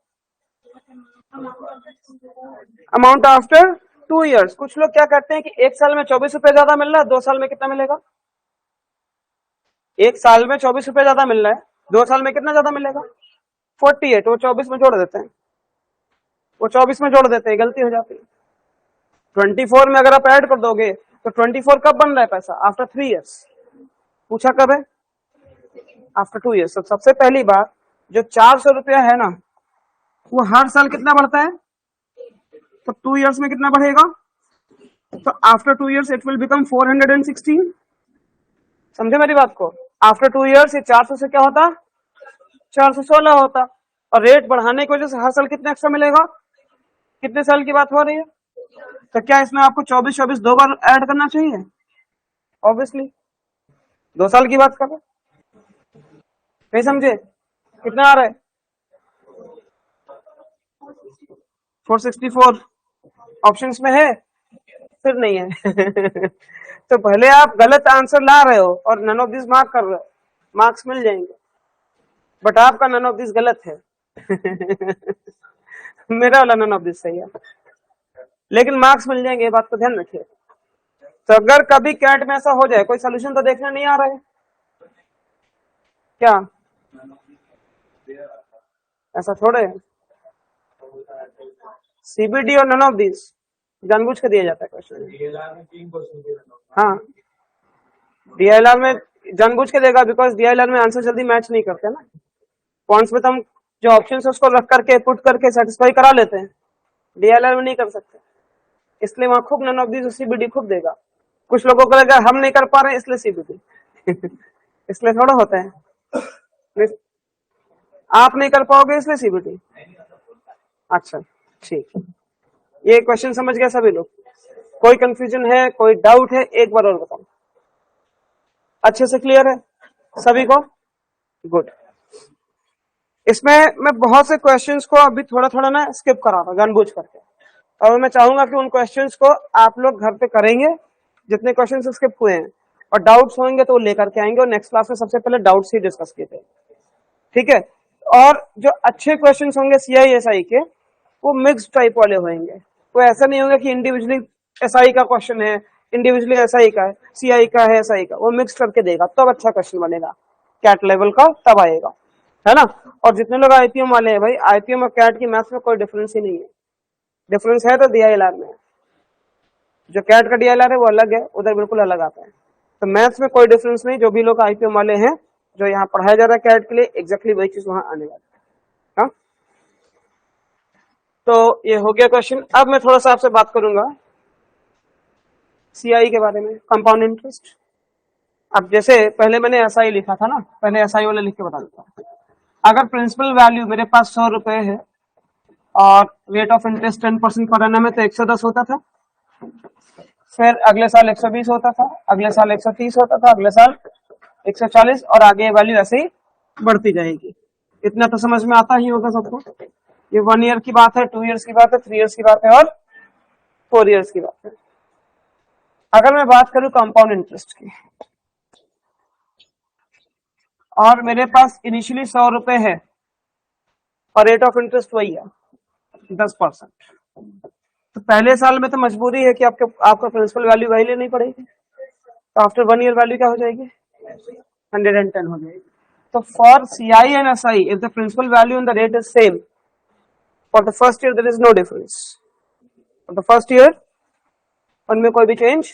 Amount after 2 years. कुछ लोग क्या करते हैं कि 1 साल में 24 रुपए ज्यादा मिल रहा है, 2 साल में कितना मिलेगा? 1 साल में 24 रुपए ज्यादा मिल रहा है, 2 साल में कितना ज्यादा मिलेगा? 48। वो 24 में जोड़ देते हैं, वो 24 में जोड़ देते हैं, गलती हो जाती है। 24 में अगर आप ऐड कर दोगे तो 24 कब बन रहा है पैसा? After 3 years. पूछा कब है? After 2 years. तो सबसे पहली बात, जो 400 रुपया है ना, वो हर साल कितना बढ़ता है, तो 2 इयर्स में कितना बढ़ेगा, तो after 2 years it will become 416। समझे मेरी बात को, आफ्टर 2 इयर्स ये 400 से क्या होता, 416 होता। और रेट बढ़ाने की वजह से हर साल कितना एक्स्ट्रा मिलेगा, कितने साल की बात हो रही है, तो क्या इसमें आपको 24-24 दो बार ऐड करना चाहिए, ऑब्वियसली 2 साल की बात करो, नहीं समझे, कितना आ रहा है 464 ऑप्शंस में है, फिर नहीं है तो भले आप गलत आंसर ला रहे हो और नन ऑफ दिस मार्क कर रहे हो, मार्क्स मिल जाएंगे, बट आपका नन ऑफ दिस गलत है मेरा वाला नन ऑफ दिस सही है, लेकिन मार्क्स मिल जाएंगे, ये बात को ध्यान रखिए। तो अगर कभी कैट में ऐसा हो जाए, कोई सोल्यूशन तो देखना नहीं आ रहा है क्या, ऐसा थोड़े है, सीबीडी और नन ऑफ दिस जानबूझ के दिया जाता है क्वेश्चन। हाँ, डीएलआर में जानबूझ के देगा, बिकॉज डीएलआर में आंसर जल्दी मैच नहीं करते ना, पॉइंट्स में तो हम जो ऑप्शन है उसको रख करके पुट करके सेटिस्फाई करा लेते हैं, डीएलआर में नहीं कर सकते, इसलिए वहां खूब नन ऑफ दिस सीबीडी खूब देगा। कुछ लोगों को लगा हम नहीं कर पा रहे हैं इसलिए सीबीडी इसलिए थोड़ा होता है, आप नहीं कर पाओगे इसलिए सीबीडी। अच्छा ठीक है, ये क्वेश्चन समझ गए सभी लोग, कोई कंफ्यूजन है, कोई डाउट है, एक बार और बताओ, अच्छे से क्लियर है सभी को, गुड। इसमें मैं बहुत से क्वेश्चंस को अभी थोड़ा थोड़ा ना स्किप करा रहा हूं जानबूझ करके, और मैं चाहूंगा कि उन क्वेश्चंस को आप लोग घर पे करेंगे, जितने क्वेश्चंस स्किप हुए हैं, और डाउट्स होंगे तो वो लेकर के आएंगे, और नेक्स्ट क्लास में सबसे पहले डाउट्स ही डिस्कस किए थे, ठीक है। और जो अच्छे क्वेश्चंस होंगे सीआईएसआई के, वो मिक्स टाइप वाले होंगे, वो ऐसा नहीं होगा कि इंडिविजुअली एसआई का क्वेश्चन है, इंडिविजुअली एसआई का है, सीआई का है, एसआई का, वो मिक्स करके देगा, तब अच्छा क्वेश्चन बनेगा, कैट लेवल का तब आएगा, है ना। और जितने लोग आईपीएम वाले हैं भाई, आईपीएम और कैट की मैथ्स में कोई डिफरेंस ही नहीं है, डिफरेंस है तो डीआईएलआर में, जो कैट का डीआईएलआर है वो अलग है, उधर बिल्कुल अलग आता है, तो मैथ्स में कोई डिफरेंस नहीं, जो भी लोग आईपीएम वाले हैं, जो यहाँ पढ़ाया जा रहा है कैट के लिए, एग्जैक्टली वही चीज वहां आने वाली है। हाँ, तो ये हो गया क्वेश्चन। अब मैं थोड़ा सा आपसे बात करूंगा सीआई के बारे में, कंपाउंड इंटरेस्ट। अब जैसे पहले मैंने एसआई लिखा था ना, पहले एसआई वाला लिख के बता देता हूँ। अगर प्रिंसिपल वैल्यू मेरे पास 100 रुपए है और rate of interest 10% per annum है, तो 110 होता था, फिर अगले साल 120 होता था, अगले साल 130 होता था, अगले साल 140, और आगे वैल्यू ऐसे ही बढ़ती जाएगी। इतना तो समझ में आता ही होगा सबको, ये 1 ईयर की बात है, 2 इयर्स की बात है, 3 इयर्स की बात है, और 4 इयर्स की बात है। अगर मैं बात करूं कंपाउंड इंटरेस्ट की, और मेरे पास इनिशियली 100 रुपए है और रेट ऑफ इंटरेस्ट वही है 10%, तो पहले साल में तो मजबूरी है कि आपका प्रिंसिपल वैल्यू वही लेनी पड़ेगी, तो आफ्टर 1 ईयर वैल्यू क्या हो जाएगी, 110 हो जाएगी। तो for CI and SI, if the principal value and the rate is same, for the first year there is no difference, for the first year उनमें कोई भी चेंज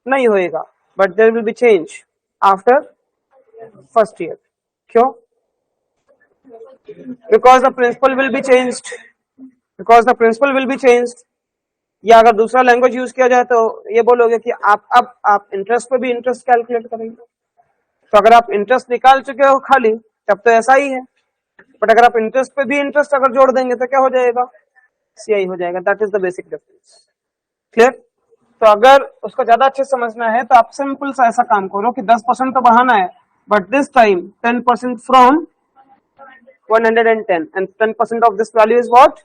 नहीं होएगा, but there will be change after first year. क्यों? Because the principal will be changed, because the principal will be changed. या अगर दूसरा लैंग्वेज यूज किया जाए तो ये बोलोगे कि आप इंटरेस्ट पे भी इंटरेस्ट कैलकुलेट करेंगे, तो अगर आप इंटरेस्ट निकाल चुके हो खाली, तब तो ऐसा ही है, बट अगर आप इंटरेस्ट पे भी इंटरेस्ट अगर जोड़ देंगे तो क्या हो जाएगा, सीआई हो जाएगा। That is the basic difference. Clear? तो अगर उसको ज्यादा अच्छे से समझना है तो आप सिंपल सा ऐसा काम करो कि 10% तो बढ़ाना है, but this time 10% from 110, and 10% of this value is what,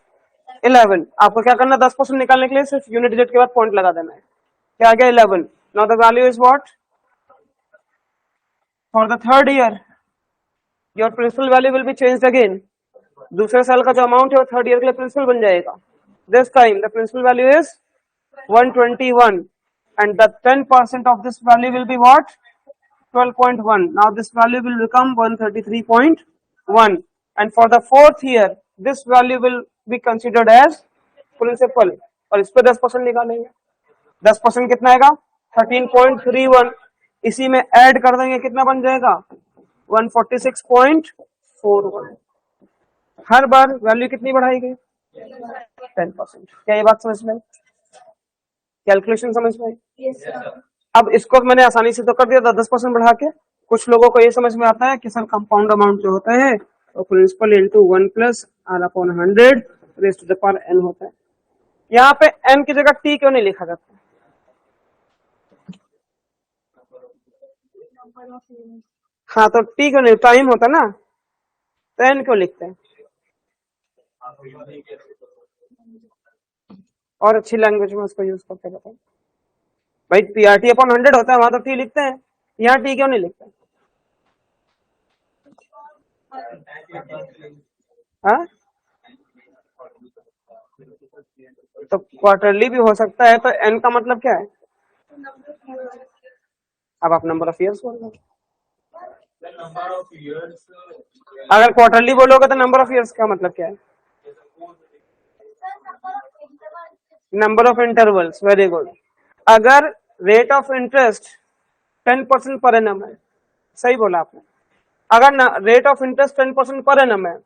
11। आपको क्या करना, 10% निकालने के लिए सिर्फ यूनिट डिजिट के बाद पॉइंट लगा देना है, क्या आ गया 11। Now the value is what, for the third year your principal value will be changed again, दूसरे साल का जो अमाउंट है वो थर्ड ईयर के लिए प्रिंसिपल बन जाएगा। This time the principal value is 121, and the 10% of this value will be what, 12.1. Now this value will become 133.1, and for the fourth year this value will be considered as principal, और इस पे 10% निकालेंगे, 10% कितना आएगा, 13.31, इसी में ऐड कर देंगे, कितना बन जाएगा, 146.41। हर बार वैल्यू कितनी बढ़ाई गई? 10%। क्या ये बात समझ में आई? कैलकुलेशन समझ में आई? अब इसको मैंने आसानी से तो कर दिया था 10% बढ़ा के। कुछ लोगों को ये समझ में आता है कि सर कंपाउंड अमाउंट जो होता है वो principal into 1 plus R upon 100 raise to the power n होता है। यहाँ पे n की जगह t क्यों नहीं लिखा जाता? हाँ तो t क्यों नहीं, टाइम होता ना, तो n क्यों लिखते हैं? और अच्छी लैंग्वेज में उसको यूज करके बताओ भाई। पीआरटी अपॉन 100 होता है, वहां तो टी लिखते हैं, यहाँ टी क्यों नहीं लिखते? हाँ तो क्वार्टरली भी हो सकता है, तो एन का मतलब क्या है? अब आप नंबर ऑफ ईयर्स बोल रहे हो। अगर क्वार्टरली बोलोगे तो नंबर ऑफ ईयर्स का मतलब क्या है? Number of intervals. Very good. अगर rate of interest 10% per annum है, सही बोला आपने, अगर rate of interest 10% per annum है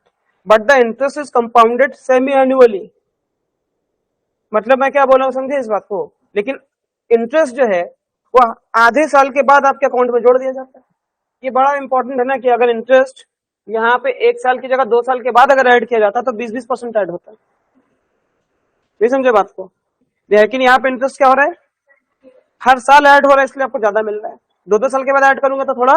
but the interest is compounded semi annually, मतलब मैं क्या बोल रहा हूँ समझे इस बात को? लेकिन इंटरेस्ट जो है वो आधे साल के बाद आपके अकाउंट में जोड़ दिया जाता है। ये बड़ा इंपॉर्टेंट है ना कि अगर इंटरेस्ट यहाँ पे 1 साल की जगह 2 साल के बाद अगर ऐड किया जाता तो 20-20% ऐड होता है। ये समझे बात को? लेकिन यहाँ पे इंटरेस्ट क्या हो रहा है? हर साल ऐड हो रहा है, इसलिए आपको ज्यादा मिल रहा है। 2-2 साल के बाद ऐड करूंगा तो थोड़ा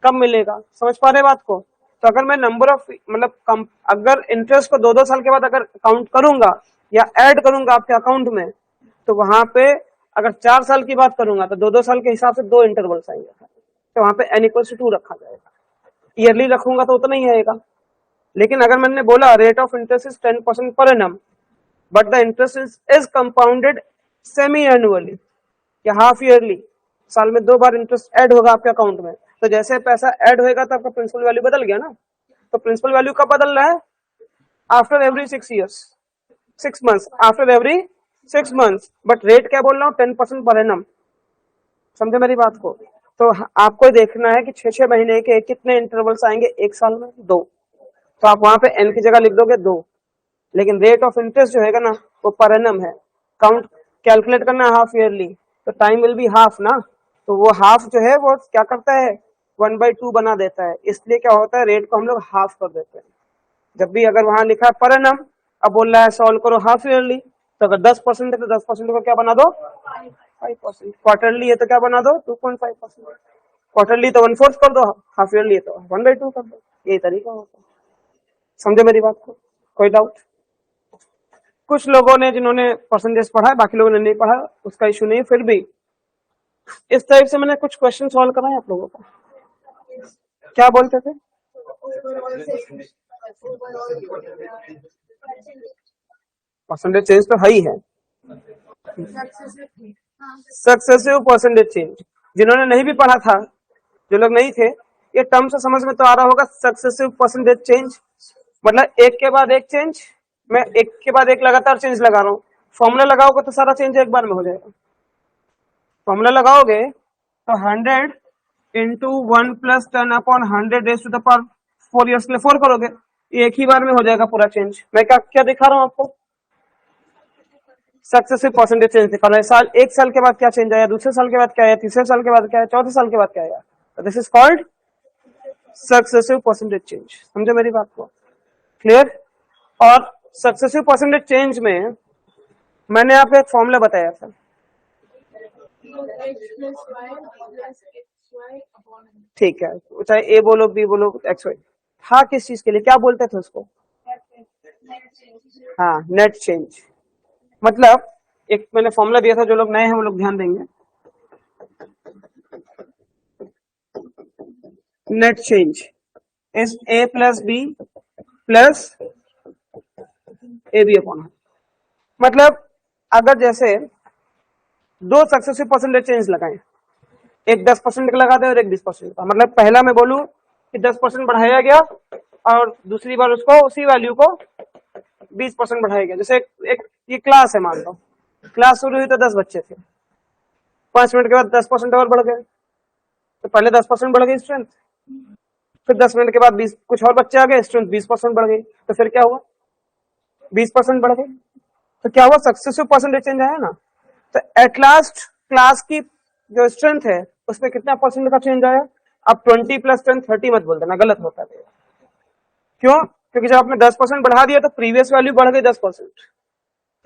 कम मिलेगा। समझ पा रहे बात को? तो अगर मैं नंबर ऑफ मतलब कम, अगर इंटरेस्ट को 2-2 साल के बाद अगर काउंट करूंगा या ऐड करूंगा आपके अकाउंट में, तो वहां पे अगर 4 साल की बात करूंगा तो 2-2 साल के हिसाब से 2 इंटरवल्स आएंगे, तो वहां पे n=2 रखा जाएगा। ईयरली रखूंगा तो उतना ही आएगा। लेकिन अगर मैंने बोला rate of interest is 10% per annum but the interest is compounded semi annually या हाफ ईयरली, साल में 2 बार इंटरेस्ट ऐड होगा आपके अकाउंट में, तो जैसे पैसा ऐड होएगा तो आपका प्रिंसिपल वैल्यू बदल गया ना। तो प्रिंसिपल वैल्यू कब बदल रहा है? After every 6 years, 6 months, after every 6 months. But rate क्या बोल रहा हूँ? 10% पर एनम। समझे मेरी बात को? तो आपको देखना है कि 6-6 महीने के कितने इंटरवल्स आएंगे एक साल में? 2। तो आप वहां पे एन की जगह लिख दोगे 2। लेकिन रेट ऑफ इंटरेस्ट जो है ना वो पर एनम है। काउंट कैलकुलेट करना है हाफ ईयरली, तो टाइम विल बी हाफ ना, तो वो हाफ जो है वो क्या करता है? 1/2 बना देता है। इसलिए क्या होता है, रेट को हम लोग हाफ कर देते हैं। जब भी अगर वहां लिखा है पर एनम, अब बोल रहा है सॉल्व करो हाफ ईयरली, तो अगर 10% है तो 10% को क्या बना दो? 5%। क्वार्टरली है तो क्या बना दो? 2.5%। क्वार्टरली तो 1/4 कर दो, हाफ ईयरली है तो 1/2 कर दो। यही तरीका होता है। समझे मेरी बात को? कोई डाउट? कुछ लोगों ने जिन्होंने परसेंटेज पढ़ा है, बाकी लोगों ने नहीं पढ़ा, उसका इशू नहीं। फिर भी इस टाइप से मैंने कुछ क्वेश्चन सॉल्व कराए आप लोगों को। क्या बोलते थे? परसेंटेज चेंज तो है ही है, सक्सेसिव परसेंटेज चेंज। जिन्होंने नहीं भी पढ़ा था, जो लोग नहीं थे, ये टर्म से समझ में तो आ रहा होगा। सक्सेसिव परसेंटेज चेंज मतलब एक के बाद एक चेंज। मैं एक के बाद एक लगातार चेंज लगा रहा हूँ। फॉर्मूला लगाओगे तो सारा चेंज एक बार में हो जाएगा। फॉर्मूला लगाओगे तो 100 into 1 plus 10/100 raise to the power 4 years के लिए 4 करोगे, एक ही बार में हो जाएगा पूरा चेंज। मैं क्या क्या दिखा रहा हूँ आपको? सक्सेसिव परसेंटेज चेंज दिखा रहा है। साल, एक साल के बाद क्या चेंज आया, दूसरे साल के बाद क्या आया, तीसरे साल के बाद क्या आया, चौथे साल के बाद क्या आया, तो this is called successive percentage change. समझे मेरी बात को? क्लियर? और सक्सेसिव परसेंटेज चेंज में मैंने आपको एक फॉर्मूला बताया था, ठीक है, चाहे ए बोलो बी बोलो एक्स वाई, था किस चीज के लिए, क्या बोलते थे उसको? हाँ, नेट चेंज। मतलब एक मैंने फॉर्मूला दिया था, जो लोग नए हैं वो लोग ध्यान देंगे। Net change is A plus B plus A B upon. मतलब अगर जैसे 2 सक्सेसिव परसेंटेज चेंज लगाएं, एक 10% का लगा दे और एक 20% का, मतलब पहला मैं बोलूं कि 10% बढ़ाया गया और दूसरी बार उसको उसी वैल्यू को 20% बढ़ाया गया। जैसे एक ये क्लास है, मान लो क्लास शुरू हुई तो 10 बच्चे थे, 5 मिनट के बाद 10% और बढ़ गए, तो पहले 10% बढ़ गई स्ट्रेंथ, फिर 10 मिनट के बाद 20 कुछ और बच्चे आ गए, स्ट्रेंथ 20% बढ़ गई, तो फिर क्या हुआ, 20% बढ़ गई, तो क्या हुआ, सक्सेसिव परसेंटेज चेंज आया ना। तो एट लास्ट क्लास की जो स्ट्रेंथ है उसमें कितना परसेंट का चेंज आया। अब 20 प्लस 10 30 मत बोल देना, गलत होता है। क्यों, क्योंकि जब आपने 10% बढ़ा दिया तो प्रीवियस वैल्यू बढ़ गई 10%,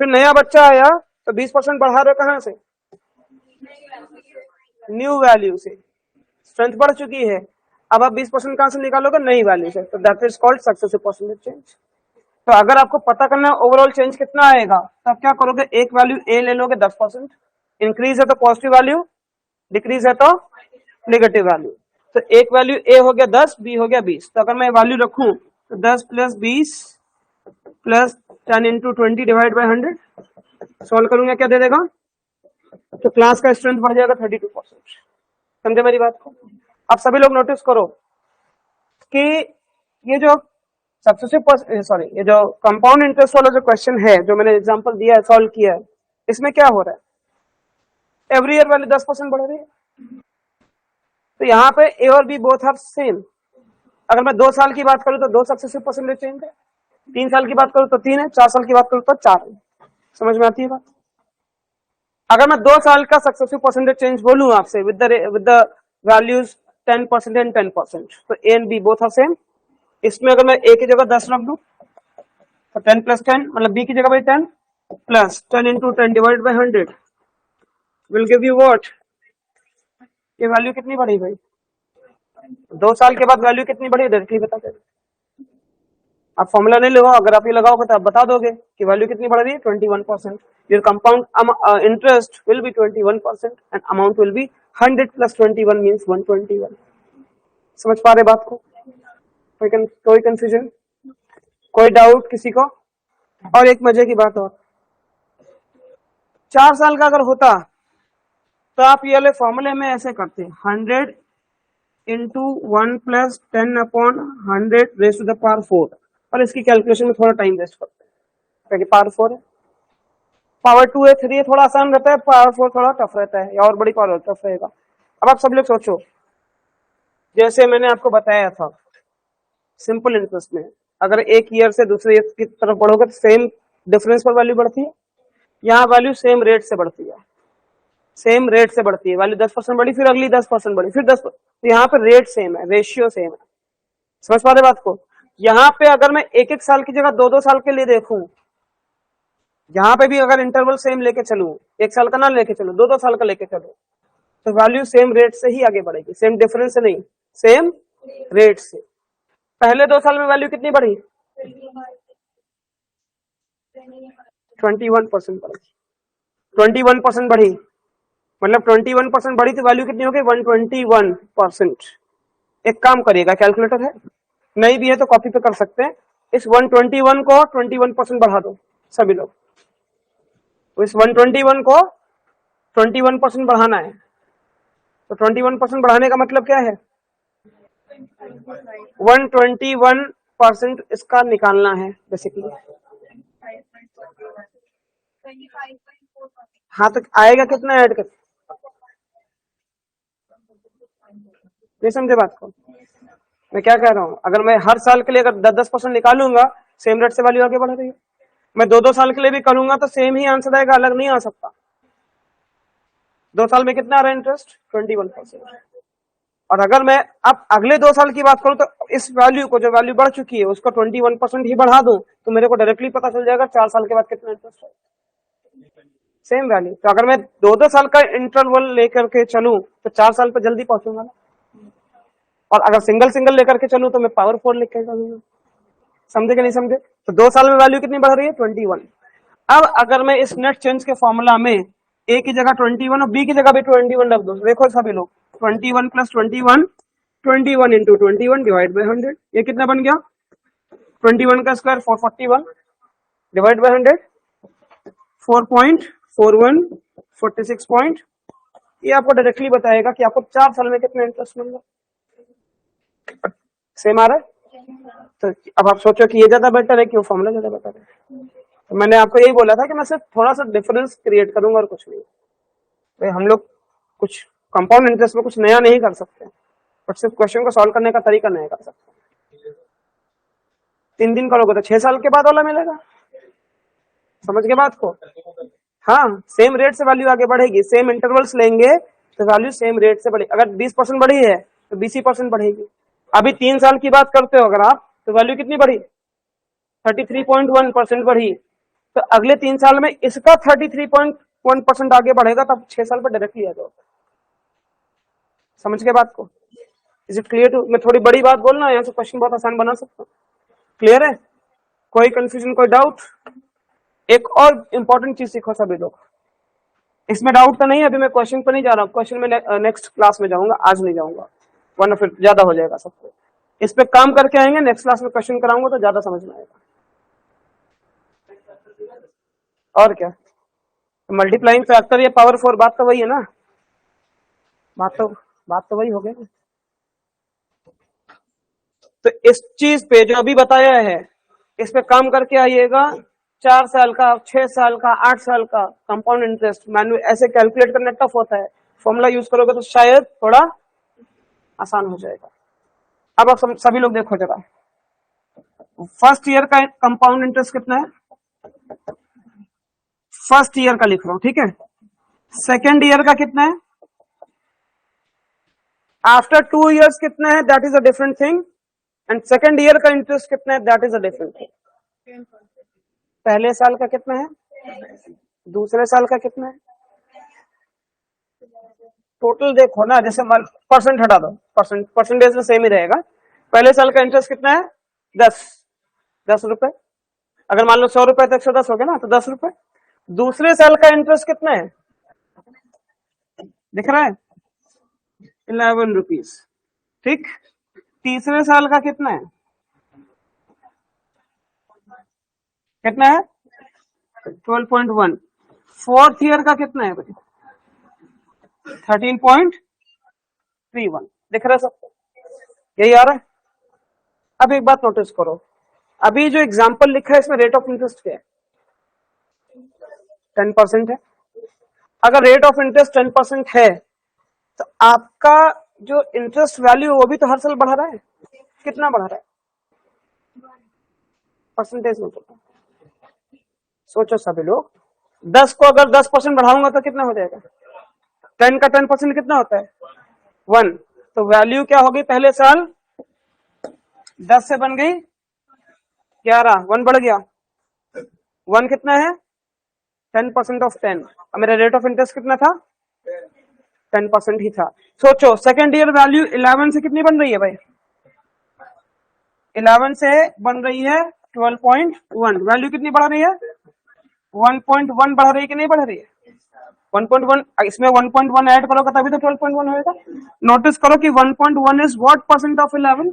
फिर नया बच्चा आया तो 20% बढ़ा रहे कहां से, न्यू वैल्यू से, स्ट्रेंथ बढ़ चुकी है। अब आप 20% कहां से निकालोगे, नई वैल्यू से, तो that is called successive percentage change. तो अगर आपको पता करना है ओवरऑल चेंज कितना आएगा, तो आप क्या करोगे, एक वैल्यू ए ले लोगे 10%, इंक्रीज है तो पॉजिटिव वैल्यू, डिक्रीज है तो नेगेटिव वैल्यू। तो एक वैल्यू ए हो गया 10, बी हो गया 20, तो अगर मैं वैल्यू रखूं तो 10 plus 20 plus 10 into 20 divide by 100, solve करूंगा क्या दे देगा, तो क्लास का स्ट्रेंथ बढ़ जाएगा 32%। समझे मेरी बात को। आप सभी लोग नोटिस करो कि ये जो सक्सेसिव सॉरी ये जो कंपाउंड इंटरेस्ट वाला जो क्वेश्चन है जो मैंने एग्जांपल दिया है, सॉल्व किया है, इसमें क्या हो रहा है, एवरी ईयर वाले 10% बढ़ रही है। तो यहाँ पे ए और बी बोथ आर सेम। अगर मैं 2 साल की बात करूं तो 2 सक्सेसिव परसेंटेज चेंज है, 3 साल की बात करूं तो 3 है, 4 साल की बात करूं तो 4 है। समझ में आती है बात। अगर मैं 2 साल का सक्सेसिव परसेंटेज चेंज बोलूं आपसे विद द वैल्यूज 10% एंड 10%, तो A and B both are same. इसमें अगर मैं ए की जगह 10 रख दूं तो 10 प्लस 10 मतलब बी की जगह भाई 10 plus 10 into 10 divide by 100 will give you what, ये वैल्यू कितनी बढ़ी भाई, 2 साल के बाद वैल्यू कितनी बढ़ी डायरेक्टली बता दे। आप फॉर्मूला नहीं लगाओ, अगर आप ये लगाओगे तो आप बता दोगे कि वैल्यू कितनी बढ़ रही है, 21%। Your compound interest will be 21% and amount will be 100 plus 21 means 121। समझ पा रहे बात को, कोई कंफ्यूजन, कोई डाउट किसी को। और एक मजे की बात और, 4 साल का अगर होता तो आप ये वाले फॉर्मूले में ऐसे करते, 100 into 1 plus 10 upon 100 raise to the power 4, और इसकी कैलकुलेशन में थोड़ा टाइम वेस्ट करते हैं क्योंकि पावर 4 है, पावर 2 है, 3 है, थोड़ा आसान रहता है, पावर 4 थोड़ा टफ रहता है, या और बड़ी पावर टफ रहेगा। अब आप सब लोग सोचो, जैसे मैंने आपको बताया था सिंपल इंटरेस्ट में अगर एक ईयर से दूसरे ईयर की तरफ बढ़ोगे तो सेम डिफरेंस पर वैल्यू बढ़ती है, यहाँ वैल्यू सेम रेट से बढ़ती है, सेम रेट से बढ़ती है, वैल्यू 10% बढ़ी, फिर अगली 10% बढ़ी, फिर 10, तो यहाँ पे रेट सेम है, रेशियो सेम है। समझ पा रहे बात को। यहाँ पे अगर मैं एक एक साल की जगह 2-2 साल के लिए देखूं, यहाँ पे भी अगर इंटरवल सेम लेके चलूं, 1 साल का ना लेके चलूं, 2-2 साल का लेके चलूं, तो वैल्यू सेम रेट से ही आगे बढ़ेगी, सेम डिफरेंस से नहीं, सेम रेट से। पहले 2 साल में वैल्यू कितनी बढ़ी, 21% बढ़ी, 21% बढ़ी, मतलब 21% बढ़ी तो वैल्यू कितनी हो गई, 121%। एक काम करिएगा, कैलकुलेटर है, नहीं भी है तो कॉपी पे कर सकते हैं, इस 121 को 21% बढ़ा दो सभी लोग, तो इस 121 को 21% बढ़ाना है, तो 21% बढ़ाने का मतलब क्या है, 121% इसका निकालना है बेसिकली। हाँ तो आएगा कितना ऐड कर, नहीं समझे बात को, मैं क्या कह रहा हूँ, अगर मैं हर साल के लिए अगर 10-10% निकालूंगा सेम रेट से वैल्यू आगे बढ़ रही है, मैं 2-2 साल के लिए भी करूंगा तो सेम ही आंसर आएगा, अलग नहीं आ सकता। 2 साल में कितना आ रहा है इंटरेस्ट, 21%। और अगर मैं अब अगले 2 साल की बात करूं तो इस वैल्यू को, जो वैल्यू बढ़ चुकी है उसको 21% ही बढ़ा दूं तो मेरे को डायरेक्टली पता चल जाएगा 4 साल के बाद कितना इंटरेस्ट है, सेम वैल्यू। तो अगर मैं 2-2 साल का इंटरवल लेकर के चलूं तो 4 साल पे जल्दी पहुंचूंगा ना, और अगर सिंगल सिंगल लेकर के चलूं तो मैं पावर 4 लेकर चलूंगा। समझे कि नहीं समझे। तो 2 साल में वैल्यू कितनी बढ़ रही है, 21। अब अगर मैं इस नेट चेंज के फॉर्मूला में ए की जगह 21 और बी की जगह भी 21 रख दो, देखो सभी लोग 21 प्लस 21, 21 इंटू 21 डिवाइड बाई 100, ये कितना बन गया, 21 का स्क्वायर 441 डिवाइड बाई 100 4.41 46 पॉइंट, ये आपको डायरेक्टली बताएगा कि आपको 4 साल में कितना इंटरेस्ट मिल रहा है। सेम आ रहा है। तो अब आप सोचो कि ये ज्यादा बेटर है कि वो फॉर्मूला ज्यादा बेटर है। तो मैंने आपको यही बोला था कि मैं सिर्फ थोड़ा सा डिफरेंस क्रिएट करूंगा और कुछ नहीं। तो हम लोग कुछ कंपाउंड इंटरेस्ट में कुछ नया नहीं कर सकते, बट सिर्फ क्वेश्चन को सॉल्व करने का तरीका नहीं कर सकते। 3 दिन करोगे तो 6 साल के बाद वाला मिलेगा। समझ के बात को? हाँ, सेम रेट से वैल्यू आगे बढ़ेगी, सेम इंटरवल्स लेंगे तो वैल्यू सेम रेट से बढ़ेगी। अगर 20% बढ़ी है तो 20% बढ़ेगी। अभी 3 साल की बात करते हो अगर आप, तो वैल्यू कितनी बढ़ी? 33.1% बढ़ी। तो अगले 3 साल में इसका 33.1% आगे बढ़ेगा, तब 6 साल पर डायरेक्टली आ जाओ। समझ के बात को? Is it clear to? मैं थोड़ी बड़ी बात बोलना है, यहाँ से क्वेश्चन बहुत आसान बना सकता हूँ। क्लियर है? कोई कंफ्यूजन, कोई डाउट? एक और इंपॉर्टेंट चीज सीखो सभी लोग, इसमें डाउट तो नहीं है, अभी मैं क्वेश्चन पर नहीं जा रहा हूँ, क्वेश्चन में नेक्स्ट क्लास में जाऊंगा, आज नहीं जाऊंगा वरना फिर ज्यादा हो जाएगा सबको। इस पे काम करके आएंगे, नेक्स्ट क्लास में क्वेश्चन कराऊंगा तो ज्यादा समझ में आएगा। और क्या, मल्टीप्लाइंग फैक्टर, ये पावर 4, बात तो वही है ना, बात तो वही हो गई। तो इस चीज पे जो अभी बताया है, इस पे काम करके आइएगा। 4 साल का, 6 साल का, 8 साल का कंपाउंड इंटरेस्ट मैन्युअल ऐसे कैलकुलेट करना टफ होता है, फॉर्मूला यूज करोगे तो शायद थोड़ा आसान हो जाएगा। अब आप सभी लोग देखो जरा, फर्स्ट ईयर का कंपाउंड इंटरेस्ट कितना है? फर्स्ट ईयर का लिख रहा हूं, ठीक है। सेकेंड ईयर का कितना है? आफ्टर 2 years कितना है? That is a different thing. And second year का इंटरेस्ट कितना है? That is a different thing. पहले साल का कितना है? दूसरे साल का कितना है? टोटल देखो ना, जैसे परसेंट हटा दो, परसेंटेज में सेम ही रहेगा। पहले साल का इंटरेस्ट कितना है? 10 रुपए। अगर मान लो 100 रुपए तो 110 हो गया ना, तो 10 रुपए। दूसरे साल का इंटरेस्ट कितना है? दिख रहा है? 11 रुपीज, ठीक। तीसरे साल का कितना है? कितना है? 12.1। फोर्थ ईयर का कितना है भाई? 13.31। दिख रहा है सबको? यही आ रहा है। अब एक बात नोटिस करो, अभी जो एग्जांपल लिखा है इसमें रेट ऑफ इंटरेस्ट क्या है? 10% है। अगर रेट ऑफ इंटरेस्ट 10% है तो आपका जो इंटरेस्ट वैल्यू वो भी तो हर साल बढ़ा रहा है। कितना बढ़ा रहा है? परसेंटेज में तो सोचो सभी लोग, 10 को अगर 10% बढ़ाऊंगा तो कितना हो जाएगा? 10 का 10% कितना होता है? 1। तो वैल्यू क्या होगी? पहले साल 10 से बन गई 11, 1 बढ़ गया। 1 कितना है? 10% ऑफ 10। अब मेरा रेट ऑफ इंटरेस्ट कितना था? 10% ही था। सोचो सेकेंड ईयर वैल्यू 11 से कितनी बन रही है भाई? 11 से बन रही है 12.1। वैल्यू कितनी बढ़ रही है? 1.1 बढ़ रही है कि नहीं बढ़ रही है? 1.1। इसमें 1.1 ऐड करोगे तभी तो 12.1 होगा। नोटिस करो कि 1.1 इज व्हाट परसेंट ऑफ 11?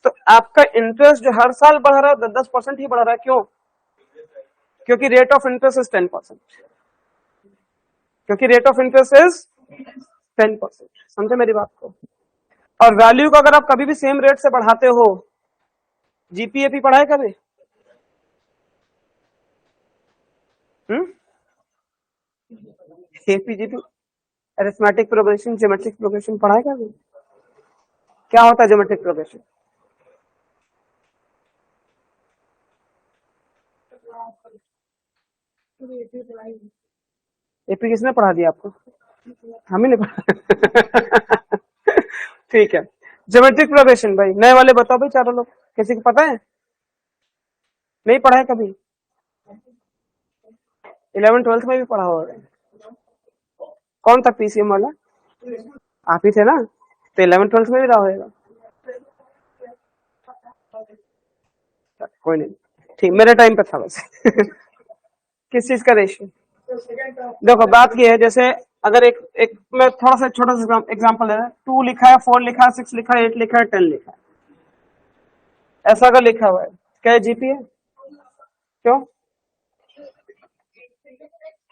तो आपका इंटरेस्ट जो हर साल बढ़ रहा है 10% ही बढ़ रहा है। क्यों? क्योंकि रेट ऑफ इंटरेस्ट इज 10%। क्योंकि रेट ऑफ इंटरेस्ट इज 10%। समझे मेरी बात को? और वैल्यू को अगर आप कभी भी सेम रेट से बढ़ाते हो, जीपीएपी पढ़ा है कभी? AP GP, arithmetic progression, geometric progression पढ़ा है कभी? क्या होता है ज्योमेट्रिक प्रोग्रेशन? एपी किसने पढ़ा दिया आपको? हम ही नहीं पढ़ा। ठीक है, ज्योमेट्रिक प्रोग्रेशन भाई नए वाले बताओ भाई, चारों लोग, किसी को पता है? नहीं पढ़ा है कभी? 11 12th में भी पढ़ा होगा। कौन था पीसीएम वाला? आप ही थे ना, तो 11 12th में भी रहा होगा। कोई नहीं, ठीक, मेरे टाइम पे था वैसे। किस चीज का रेशियो? देखो बात ये है, जैसे अगर एक मैं थोड़ा सा छोटा सा एग्जांपल ले रहा हूं, 2 लिखा है, 4 लिखा है, 6 लिखा है, 8 लिखा है, 10 लिखा है, ऐसा अगर लिखा हुआ है, क्या है? जीपी है? क्यों?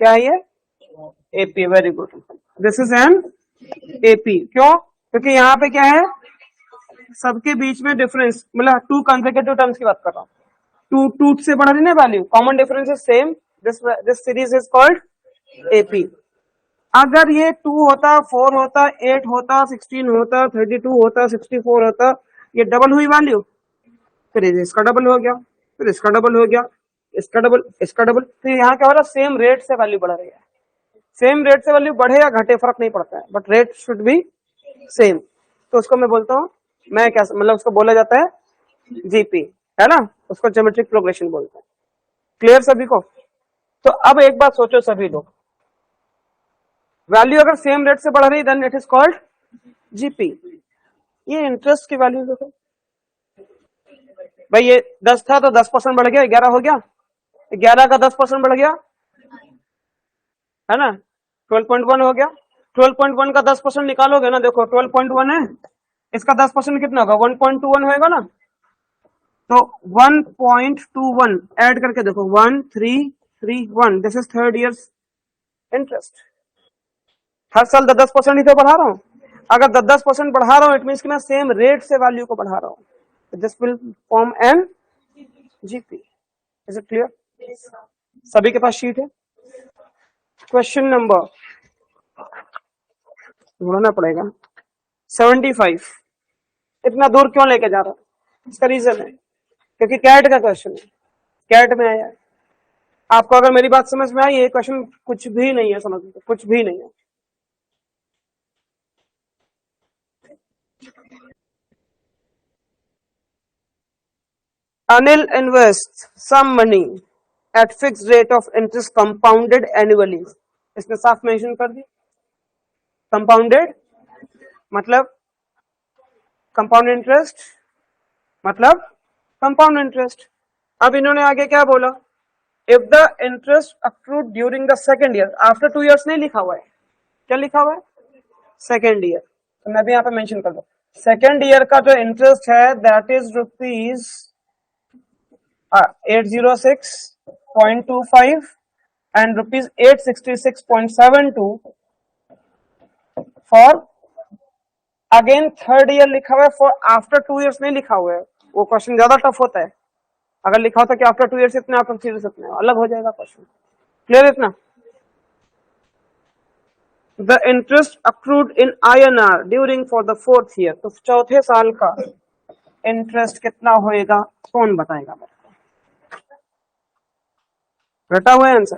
क्या है ये? AP. Very good, this is an AP. क्यों? क्योंकि यहाँ पे क्या है? सबके बीच में डिफरेंस, मतलब 2 कंसेक्यूटिव टर्म्स की बात कर रहा हूँ। 2 से बढ़ रही ना value, common difference is same, this series is called AP. अगर ये 2 होता, 4 होता, 8 होता, 16 होता, 32 होता, 64 होता, ये डबल हुई वैल्यू, फिर इसका डबल हो गया, फिर इसका डबल हो गया, इसका डबल, इसका डबल, तो यहाँ क्या हो रहा है, सेम रेट से वैल्यू बढ़ रही है। सेम रेट से वैल्यू बढ़े या घटे फर्क नहीं पड़ता है, but rate should be same. तो उसको मैं बोलता हूँ, मैं क्या मतलब उसको बोला जाता है जीपी, है ना, उसको ज्योमेट्रिक प्रोग्रेशन बोलते हैं। क्लियर सभी को? तो अब एक बात सोचो सभी लोग, वैल्यू अगर सेम रेट से बढ़ रही then it is called GP. ये इंटरेस्ट की वैल्यू देखो भाई, ये 10 था तो 10% बढ़ गया, 11 हो गया, 11 का 10% बढ़ गया, है ना, 12.1 हो गया। 12.1 का 10% निकालोगे ना, देखो 12.1 है, इसका 10% कितना होगा, 1.21 होएगा ना। तो 1.21 ऐड करके देखो, 1331, this is third year interest. हर साल 10% ही तो बढ़ा रहा हूं। अगर 10% बढ़ा रहा हूं, इट मीन कि मैं सेम रेट से वैल्यू को बढ़ा रहा हूं। This will form an GP. Is it clear? सभी के पास शीट है? क्वेश्चन नंबर ढूंढना पड़ेगा 75। इतना दूर क्यों लेके जा रहा हूं? इसका रीजन है क्योंकि कैट का क्वेश्चन है, कैट में आया है। आपको अगर मेरी बात समझ में आई, ये क्वेश्चन कुछ भी नहीं है, समझ लो कुछ भी नहीं है। Anil invests some money at fixed rate of interest compounded annually. इसने साफ मेंशन कर दी। कंपाउंडेड मतलब कंपाउंड इंटरेस्ट, मतलब कंपाउंड इंटरेस्ट। अब इन्होंने आगे क्या बोला, if the interest accrued during the second year, after 2 years नहीं लिखा हुआ है, क्या लिखा हुआ है, सेकेंड ईयर। तो मैं भी यहाँ पे मेंशन कर दूं, सेकेंड ईयर का जो इंटरेस्ट है that is rupees 806.25 and rupees 866.72 for, again third year लिखा हुआ है, फॉर आफ्टर 2 years नहीं लिखा हुआ है। वो क्वेश्चन ज्यादा टफ होता है, अगर लिखा होता कि आफ्टर 2 years इतने, आफ्टर 3 years इतने, अलग हो जाएगा क्वेश्चन। क्लियर इतना? The interest accrued in INR during for the fourth year, तो चौथे साल का इंटरेस्ट कितना होएगा, कौन बताएगा? रटा हुआ है आंसर,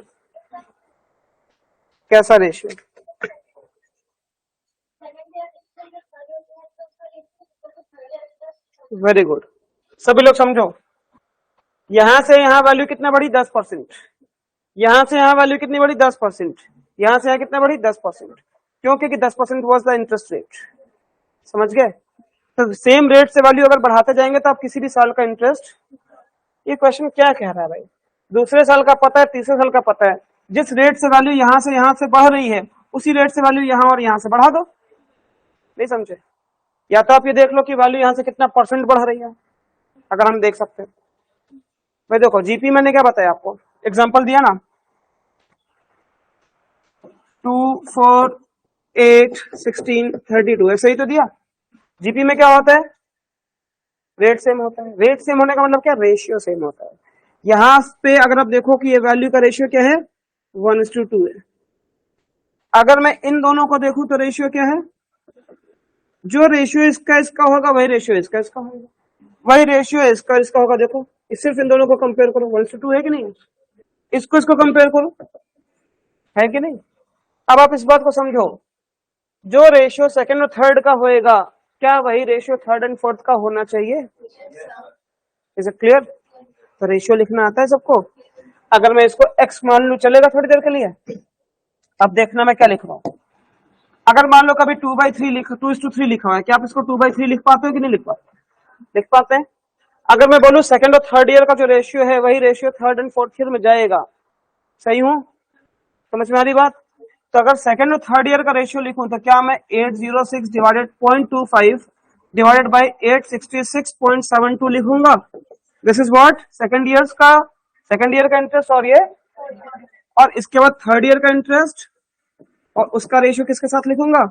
कैसा रेशियो? वेरी गुड, सभी लोग समझो, यहां से यहां वैल्यू कितना बढ़ी, 10%। यहां से यहां वैल्यू कितनी बढ़ी, 10%। यहां से यहां कितना बढ़ी, 10%। क्यों? क्योंकि 10% वॉज द इंटरेस्ट रेट। समझ गए? तो सेम रेट से वैल्यू अगर बढ़ाते जाएंगे तो आप किसी भी साल का इंटरेस्ट, ये क्वेश्चन क्या कह रहा है भाई, दूसरे साल का पता है, तीसरे साल का पता है, जिस रेट से वैल्यू यहां से बढ़ रही है उसी रेट से वैल्यू यहां और यहां से बढ़ा दो। नहीं समझे? या तो आप ये देख लो कि वैल्यू यहां से कितना परसेंट बढ़ रही है, अगर हम देख सकते हैं। भाई देखो, जीपी मैंने क्या बताया आपको, एग्जांपल दिया ना, 2, 4, 8, 16, 32, ऐसे ही तो दिया। जीपी में क्या होता है, रेट सेम होता है। रेट सेम होने का मतलब क्या, रेशियो सेम होता है। यहां पे अगर आप देखो कि ये वैल्यू का रेशियो क्या है, 1:2 है। अगर मैं इन दोनों को देखूं तो रेशियो क्या है, जो रेशियो इसका इसका होगा वही रेशियो इसका इसका होगा, वही रेशियो इसका इसका होगा। देखो, सिर्फ इन दोनों को कंपेयर करो, 1:2 है कि नहीं, इसको इसको कंपेयर करो, है कि नहीं। अब आप इस बात को समझो, जो रेशियो सेकंड और थर्ड का होएगा, क्या वही रेशियो थर्ड एंड फोर्थ का होना चाहिए? Is it clear? तो रेशियो लिखना आता है सबको। अगर मैं इसको x मान लू, चलेगा थोड़ी देर के लिए? अब देखना मैं क्या लिख रहा हूं। अगर मान लो कभी 2/3 लिखा, 2:3 लिखा हुआ है, क्या आप इसको 2/3 लिख पाते हो कि नहीं लिख पाते? लिख पाते हैं। अगर मैं बोलूं सेकंड और थर्ड ईयर का जो रेशियो है वही ratio third and fourth year में जाएगा, सही हूं? समझ में आ रही बात? तो अगर सेकंड और थर्ड ईयर का रेशियो लिखूं तो क्या मैं 806 डिवाइडेड 0.25 डिवाइडेड बाय 866.72 लिखूंगा? This is what second year का, सेकंड ईयर का इंटरेस्ट, और ये, और इसके बाद थर्ड ईयर का इंटरेस्ट, और उसका रेशियो किसके साथ लिखूंगा,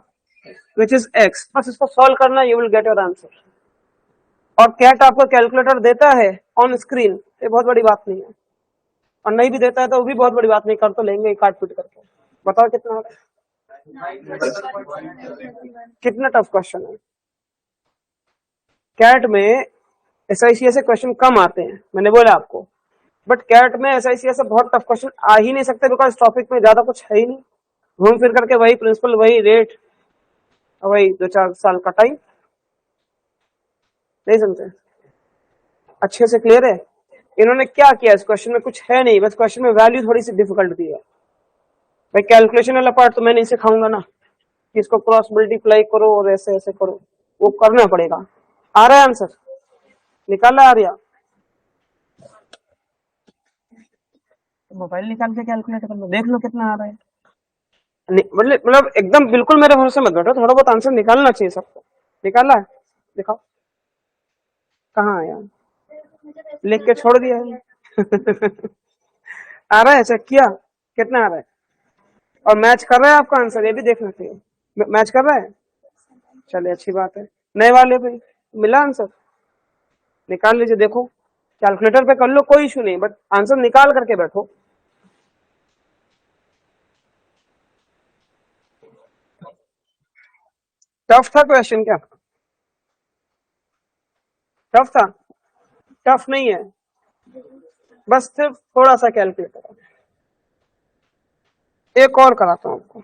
विच इज x। बस इसको सॉल्व करना, you will get your answer. और कैट आपको कैलकुलेटर देता है ऑन स्क्रीन, ये बहुत बड़ी बात नहीं है, और नहीं भी देता है तो वो भी बहुत बड़ी बात नहीं, कर तो लेंगे काट पीट करके। बताओ कितना होगा? कितना टफ क्वेश्चन है। कैट में एसआईसीएस से क्वेश्चन कम आते हैं, मैंने बोला आपको, बट कैट में एसआईसीएस से बहुत टफ क्वेश्चन आ ही नहीं सकते, बिकॉज टॉपिक में ज्यादा कुछ है ही नहीं, घूम फिर करके वही प्रिंसिपल, वही रेट, वही 2-4 साल का टाइम। नहीं समझे? अच्छे से क्लियर है? इन्होंने क्या किया, इस क्वेश्चन में कुछ है नहीं, बस क्वेश्चन में वैल्यू थोड़ी सी डिफिकल्ट दी है। भाई कैलकुलेशन वाला पार्ट तो मैं नहीं सिखाऊंगा ना, कि इसको क्रॉस मल्टीप्लाई करो और ऐसे ऐसे करो, वो करना पड़ेगा। आ रहा है आंसर? निकाला आ रहा? मोबाइल निकाल के कैलकुलेट कर लो, देख लो कितना आ रहा है। मतलब एकदम बिल्कुल मेरे भरोसे मत बैठो, थोड़ा बहुत आंसर निकालना चाहिए सबको। निकाला है? दिखाओ कहाँ आया, लिख के छोड़ दिया है। आ रहा है? चेक किया कितना आ रहा है? और मैच कर रहा है आपका आंसर, ये भी देखना चाहिए। मैच कर रहा है? चलिए अच्छी बात है। नए वाले पे मिला आंसर? निकाल लीजिए, देखो कैलकुलेटर पे कर लो, कोई इशू नहीं, बट आंसर निकाल करके बैठो। टफ था क्वेश्चन क्या? टफ था? टफ नहीं है, बस सिर्फ थोड़ा सा कैलकुलेटर। एक और कराता हूं आपको।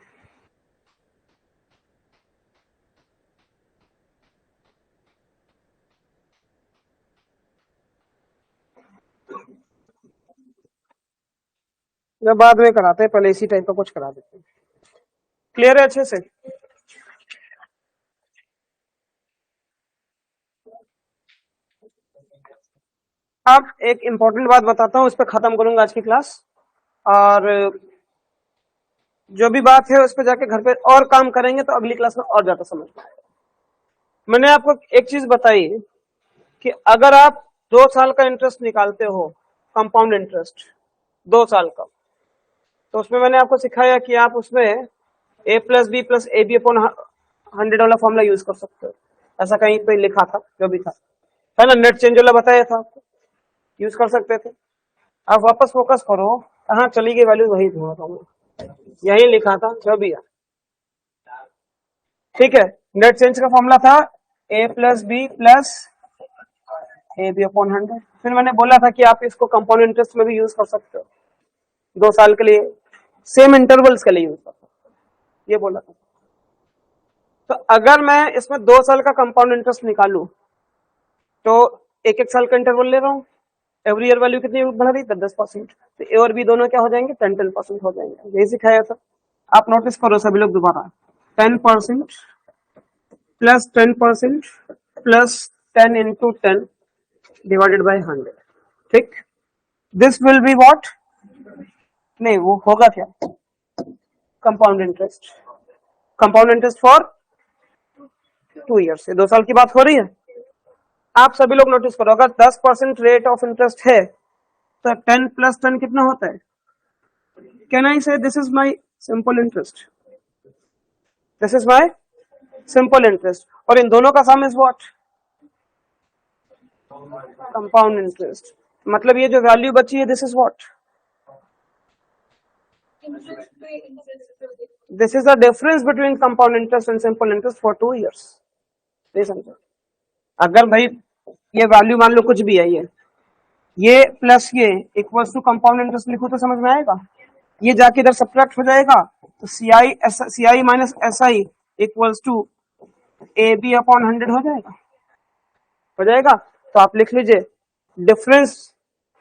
जब बाद में कराते हैं, पहले इसी टाइप का कुछ करा देते हैं। क्लियर है अच्छे से? अब एक इंपॉर्टेंट बात बताता हूं, उस पर खत्म करूंगा आज की क्लास, और जो भी बात है उस पर जाके घर पे और काम करेंगे तो अगली क्लास में और ज्यादा समझ में आएगा। मैंने आपको एक चीज बताई कि अगर आप 2 साल का इंटरेस्ट निकालते हो, कंपाउंड इंटरेस्ट 2 साल का, तो उसमें मैंने आपको सिखाया कि आप उसमें a plus B plus A B upon 100 वाला फॉर्मूला यूज कर सकते हो। ऐसा कहीं पे लिखा था, जो भी था, है ना, नेट चेंज वाला बताया था आपको, यूज कर सकते थे। आप वापस फोकस करो, कहाँ चली गई वैल्यू, वही ढूंढ रहा हूँ, यही लिखा था जो भी है, ठीक है। नेट चेंज का फॉर्मूला था a plus B plus A B upon 100। फिर मैंने बोला था कि आप इसको कंपाउंड इंटरेस्ट में भी यूज कर सकते हो, 2 साल के लिए, सेम इंटरवल्स के लिए यूज कर सकते हो, ये बोला था। तो अगर मैं इसमें 2 साल का कंपाउंड इंटरेस्ट निकालू, तो 1-1 साल का इंटरवल ले रहा हूँ, एवरी ईयर वैल्यू कितनी बढ़ रही? 10%। तो ए और बी दोनों क्या हो जाएंगे? 10% हो जाएंगे, यही सिखाया था। आप नोटिस करो सभी लोग दोबारा, 10% plus 10% plus 10 into 10 divided by 100, ठीक। This will be what? नहीं, वो होगा क्या? Compound interest, compound interest for 2 years से, 2 साल की बात हो रही है। आप सभी लोग नोटिस करो, अगर 10% रेट ऑफ इंटरेस्ट है, तो 10 प्लस 10 कितना होता है? कैन आई से this is my simple interest, this is my simple interest, और इन दोनों का सम इज व्हाट? Compound interest. मतलब ये जो वैल्यू बची है, this is what? This is the difference between compound interest and simple interest for 2 years. नहीं समझो? अगर भाई ये वैल्यू मान लो कुछ भी है, ये प्लस ये इक्वल्स टू कंपाउंड इंटरेस्ट लिखो तो समझ में आएगा? ये जाके इधर सब्ट्रैक्ट हो जाएगा, तो C I minus S I equals to A B upon 100 हो जाएगा, हो जाएगा। तो आप लिख लीजिए, difference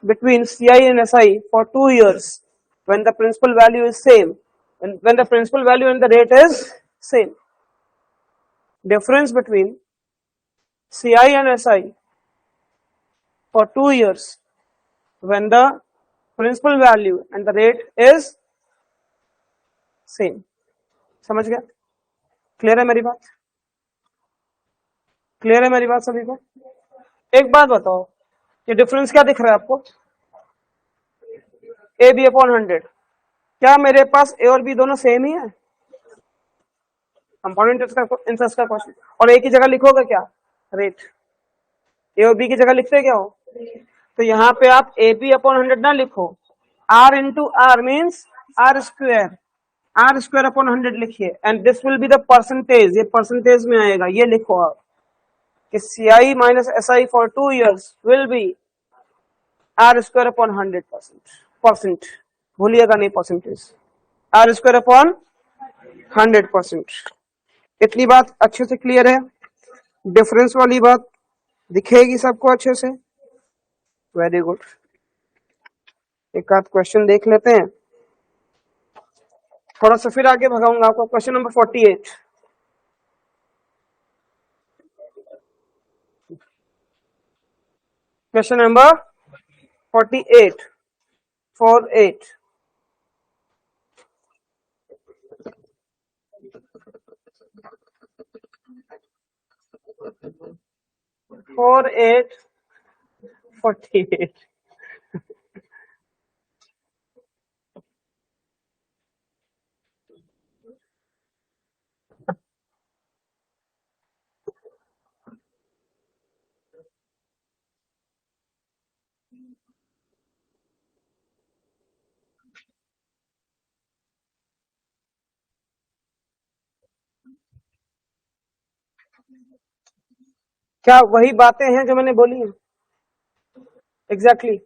between C I and S I for 2 years when the principal value is same, and when the principal value and the rate is same, difference between CI and SI for 2 years when the principal value and the rate is same। समझ गया? क्लियर है मेरी बात? क्लियर है मेरी बात सभी को? एक बात बताओ, ये डिफरेंस क्या दिख रहा है आपको? A B upon 100। क्या मेरे पास ए और बी दोनों सेम ही है? कंपाउंड इंटरेस्ट का क्वेश्चन, और ए की जगह लिखोगे क्या? रेट। ए और बी की जगह लिखते क्या हो? तो यहाँ पे आप ए बी अपॉन 100 ना लिखो, R into R means R square, R square upon 100 लिखिए and this will be the percentage, ये परसेंटेज में आएगा, ये लिखो आप कि CI minus SI for 2 years will be R square upon 100%, percent भूलिएगा नहीं परसेंटेज, आर स्क्वायर अपॉन 100%। इतनी बात अच्छे से क्लियर है? डिफरेंस वाली बात दिखेगी सबको अच्छे से? Very good. एक आध क्वेश्चन देख लेते हैं, थोड़ा सा फिर आगे भगाऊंगा आपको। क्वेश्चन नंबर 48, क्वेश्चन नंबर 48, 48 48 48 क्या वही बातें हैं जो मैंने बोली हैं? Exactly.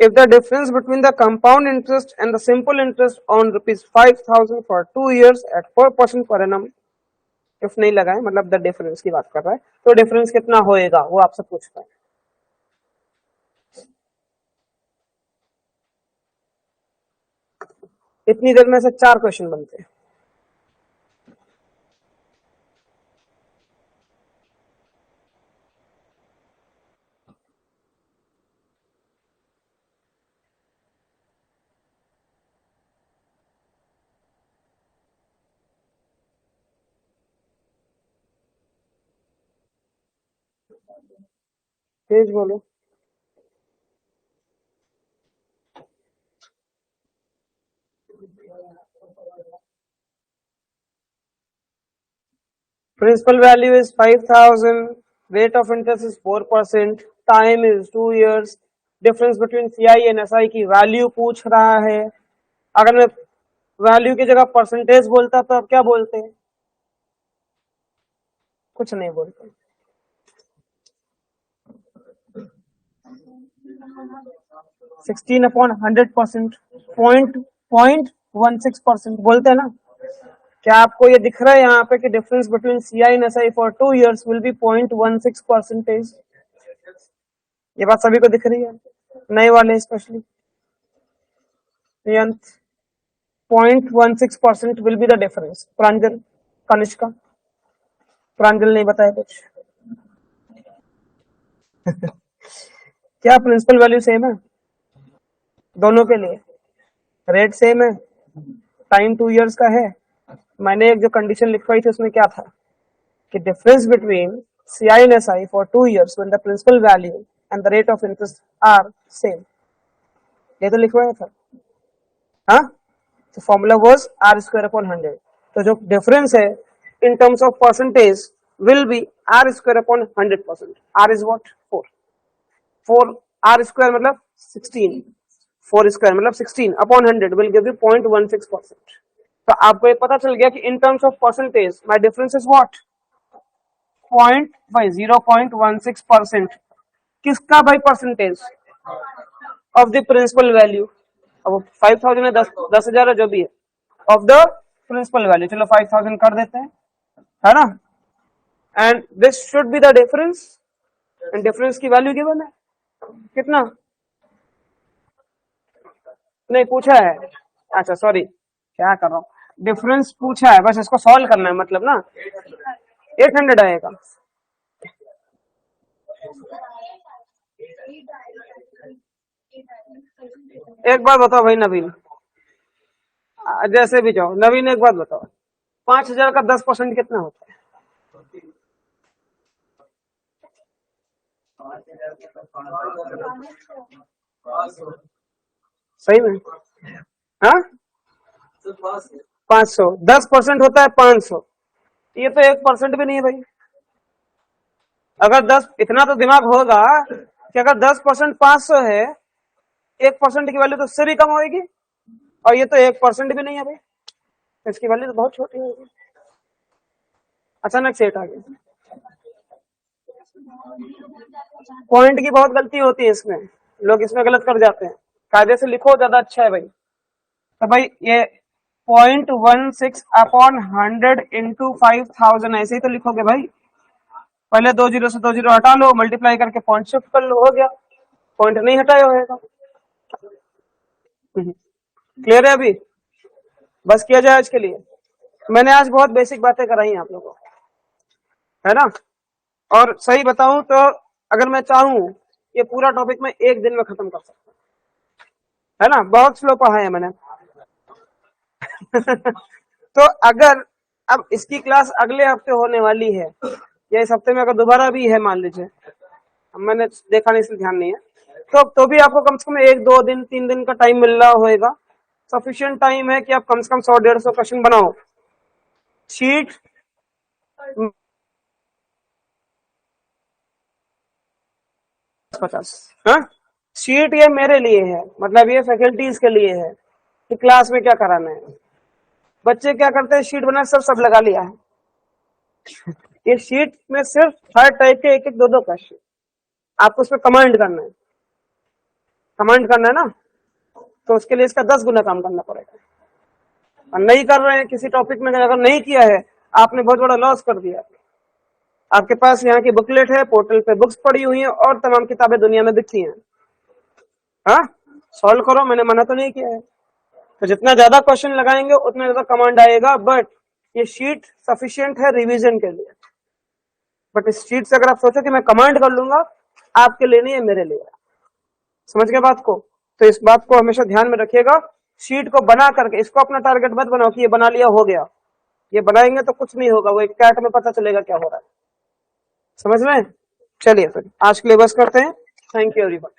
If the difference between the compound interest and the simple interest on rupees 5,000 for 2 years at 4% per annum, if नहीं लगाए मतलब द डिफरेंस की बात कर रहा है, तो डिफरेंस कितना होएगा वो आपसे पूछता है। इतनी देर में से 4 क्वेश्चन बनते हैं। तेज बोलो। Principal value is 5,000, rate of interest is 4%, time is 2 years, difference between CI and SI की वैल्यू पूछ रहा है। अगर मैं वैल्यू की जगह परसेंटेज बोलता तो अब क्या बोलते हैं? कुछ नहीं बोलते। 16 अपॉन 100%, 0.16% बोलते हैं ना। क्या आपको ये दिख रहा है यहाँ पे कि difference between CI and SI for 2 years will B 0.16%? ये बात सभी को दिख रही है, नए वाले specially. 0.16% will be the difference. Pranjal, Kanishka, Pranjal नहीं बताया कुछ। क्या प्रिंसिपल वैल्यू सेम है दोनों के लिए? रेट सेम है, टाइम 2 years का है। मैंने एक जो कंडीशन लिखवाई थी उसमें क्या था कि difference between CI and SI for 2 years when the principal value and the rate of interest are same, ये तो लिखवाया था। हाँ, तो formula was R square upon 100। तो जो डिफरेंस है in terms of percentage will be R square upon 100%। R is what? 4। 4 R square मतलब 16, 4 स्क्वायर मतलब 16 अपॉन 100 विल गिव यू 0.16%। तो आपको ये पता चल गया कि in terms of percentage my difference is what? 0.16%। किसका भाई percentage? Of the principal value. अब 5,000 है, 10,000 है, जो भी है, ऑफ द प्रिंसिपल वैल्यू। चलो 5,000 कर देते हैं, है ना। And this should be the difference, and difference की वैल्यू गिवन है कितना? नहीं पूछा है। अच्छा सॉरी, क्या कर रहा हूँ, डिफरेंस पूछा है, बस इसको सॉल्व करना है मतलब ना। 800 आएगा। एक बार बताओ भाई नवीन, जैसे भी जाओ नवीन, एक बात बताओ, 5,000 का 10% कितना होता है? सही में? हाँ, 500, 10% होता है 500। ये तो 1% भी नहीं है भाई। अगर 10, इतना तो दिमाग होगा कि अगर 10% 500 है, 1% की वैल्यू तो उससे भी कम होगी। और ये तो 1% भी नहीं है भाई, इसकी वैल्यू तो बहुत छोटी होगी। अचानक से 8 आ गया। पॉइंट की बहुत गलती होती है इसमें, लोग इसमें गलत कर जाते हैं। कायदे से लिखो, ज्यादा अच्छा है भाई। तो भाई ये 0.16 अपॉन 100 इंटू 5000 ऐसे ही तो लिखोगे भाई। पहले 2 जीरो से 2 जीरो हटा लो, मल्टीप्लाई करके पॉइंट शिफ्ट कर लो, हो गया। पॉइंट नहीं हटाया होगा। क्लियर है अभी? बस किया जाए आज के लिए। मैंने आज बहुत बेसिक बातें कराई हैं आप लोगों को, है ना। और सही बताऊं तो अगर मैं चाहूं ये पूरा टॉपिक मैं एक दिन में खत्म कर सकता हूं, है ना। बहुत स्लो पढ़ा है मैंने। तो अगर अब इसकी क्लास अगले हफ्ते होने वाली है या इस हफ्ते में अगर दोबारा भी है मान लीजिए, मैंने देखा नहीं इसलिए ध्यान नहीं है, तो भी आपको कम से कम 1-2 दिन 3 दिन का टाइम मिल रहा होगा। सफिशिएंट टाइम है कि आप कम से कम 100-150 क्वेश्चन बनाओ। शीट 50, हाँ। शीट ये मेरे लिए है, मतलब ये फैकल्टीज के लिए है कि क्लास में क्या कराना है। बच्चे क्या करते हैं, शीट बना सब लगा लिया है। ये शीट में सिर्फ हर टाइप के 1-1 2-2 क्वेश्चन आपको उस पर कमांड करना है। कमांड करना है ना, तो उसके लिए इसका 10 गुना काम करना पड़ेगा। और नहीं कर रहे हैं किसी टॉपिक में, अगर नहीं किया है आपने बहुत बड़ा लॉस कर दिया। आपके पास यहाँ की बुकलेट है, पोर्टल पे बुक्स पड़ी हुई हैं और तमाम किताबें दुनिया में बिकती हैं। हाँ, सॉल्व करो, मैंने मना तो नहीं किया है। तो जितना ज्यादा क्वेश्चन लगाएंगे उतना ज्यादा कमांड आएगा, बट ये शीट सफिशिएंट है रिवीजन के लिए। बट इस शीट से अगर आप सोचो कि मैं कमांड कर लूंगा, आपके लिए नहीं है, मेरे लिए। समझ गए बात को? तो इस बात को हमेशा ध्यान में रखिएगा। शीट को बना करके इसको अपना टारगेट मत बनाओ कि ये बना लिया हो गया। ये बनाएंगे तो कुछ नहीं होगा, वो एक कैट में पता चलेगा क्या हो रहा है। समझ में? चलिए फिर आज के लिए बस करते हैं। Thank you everyone.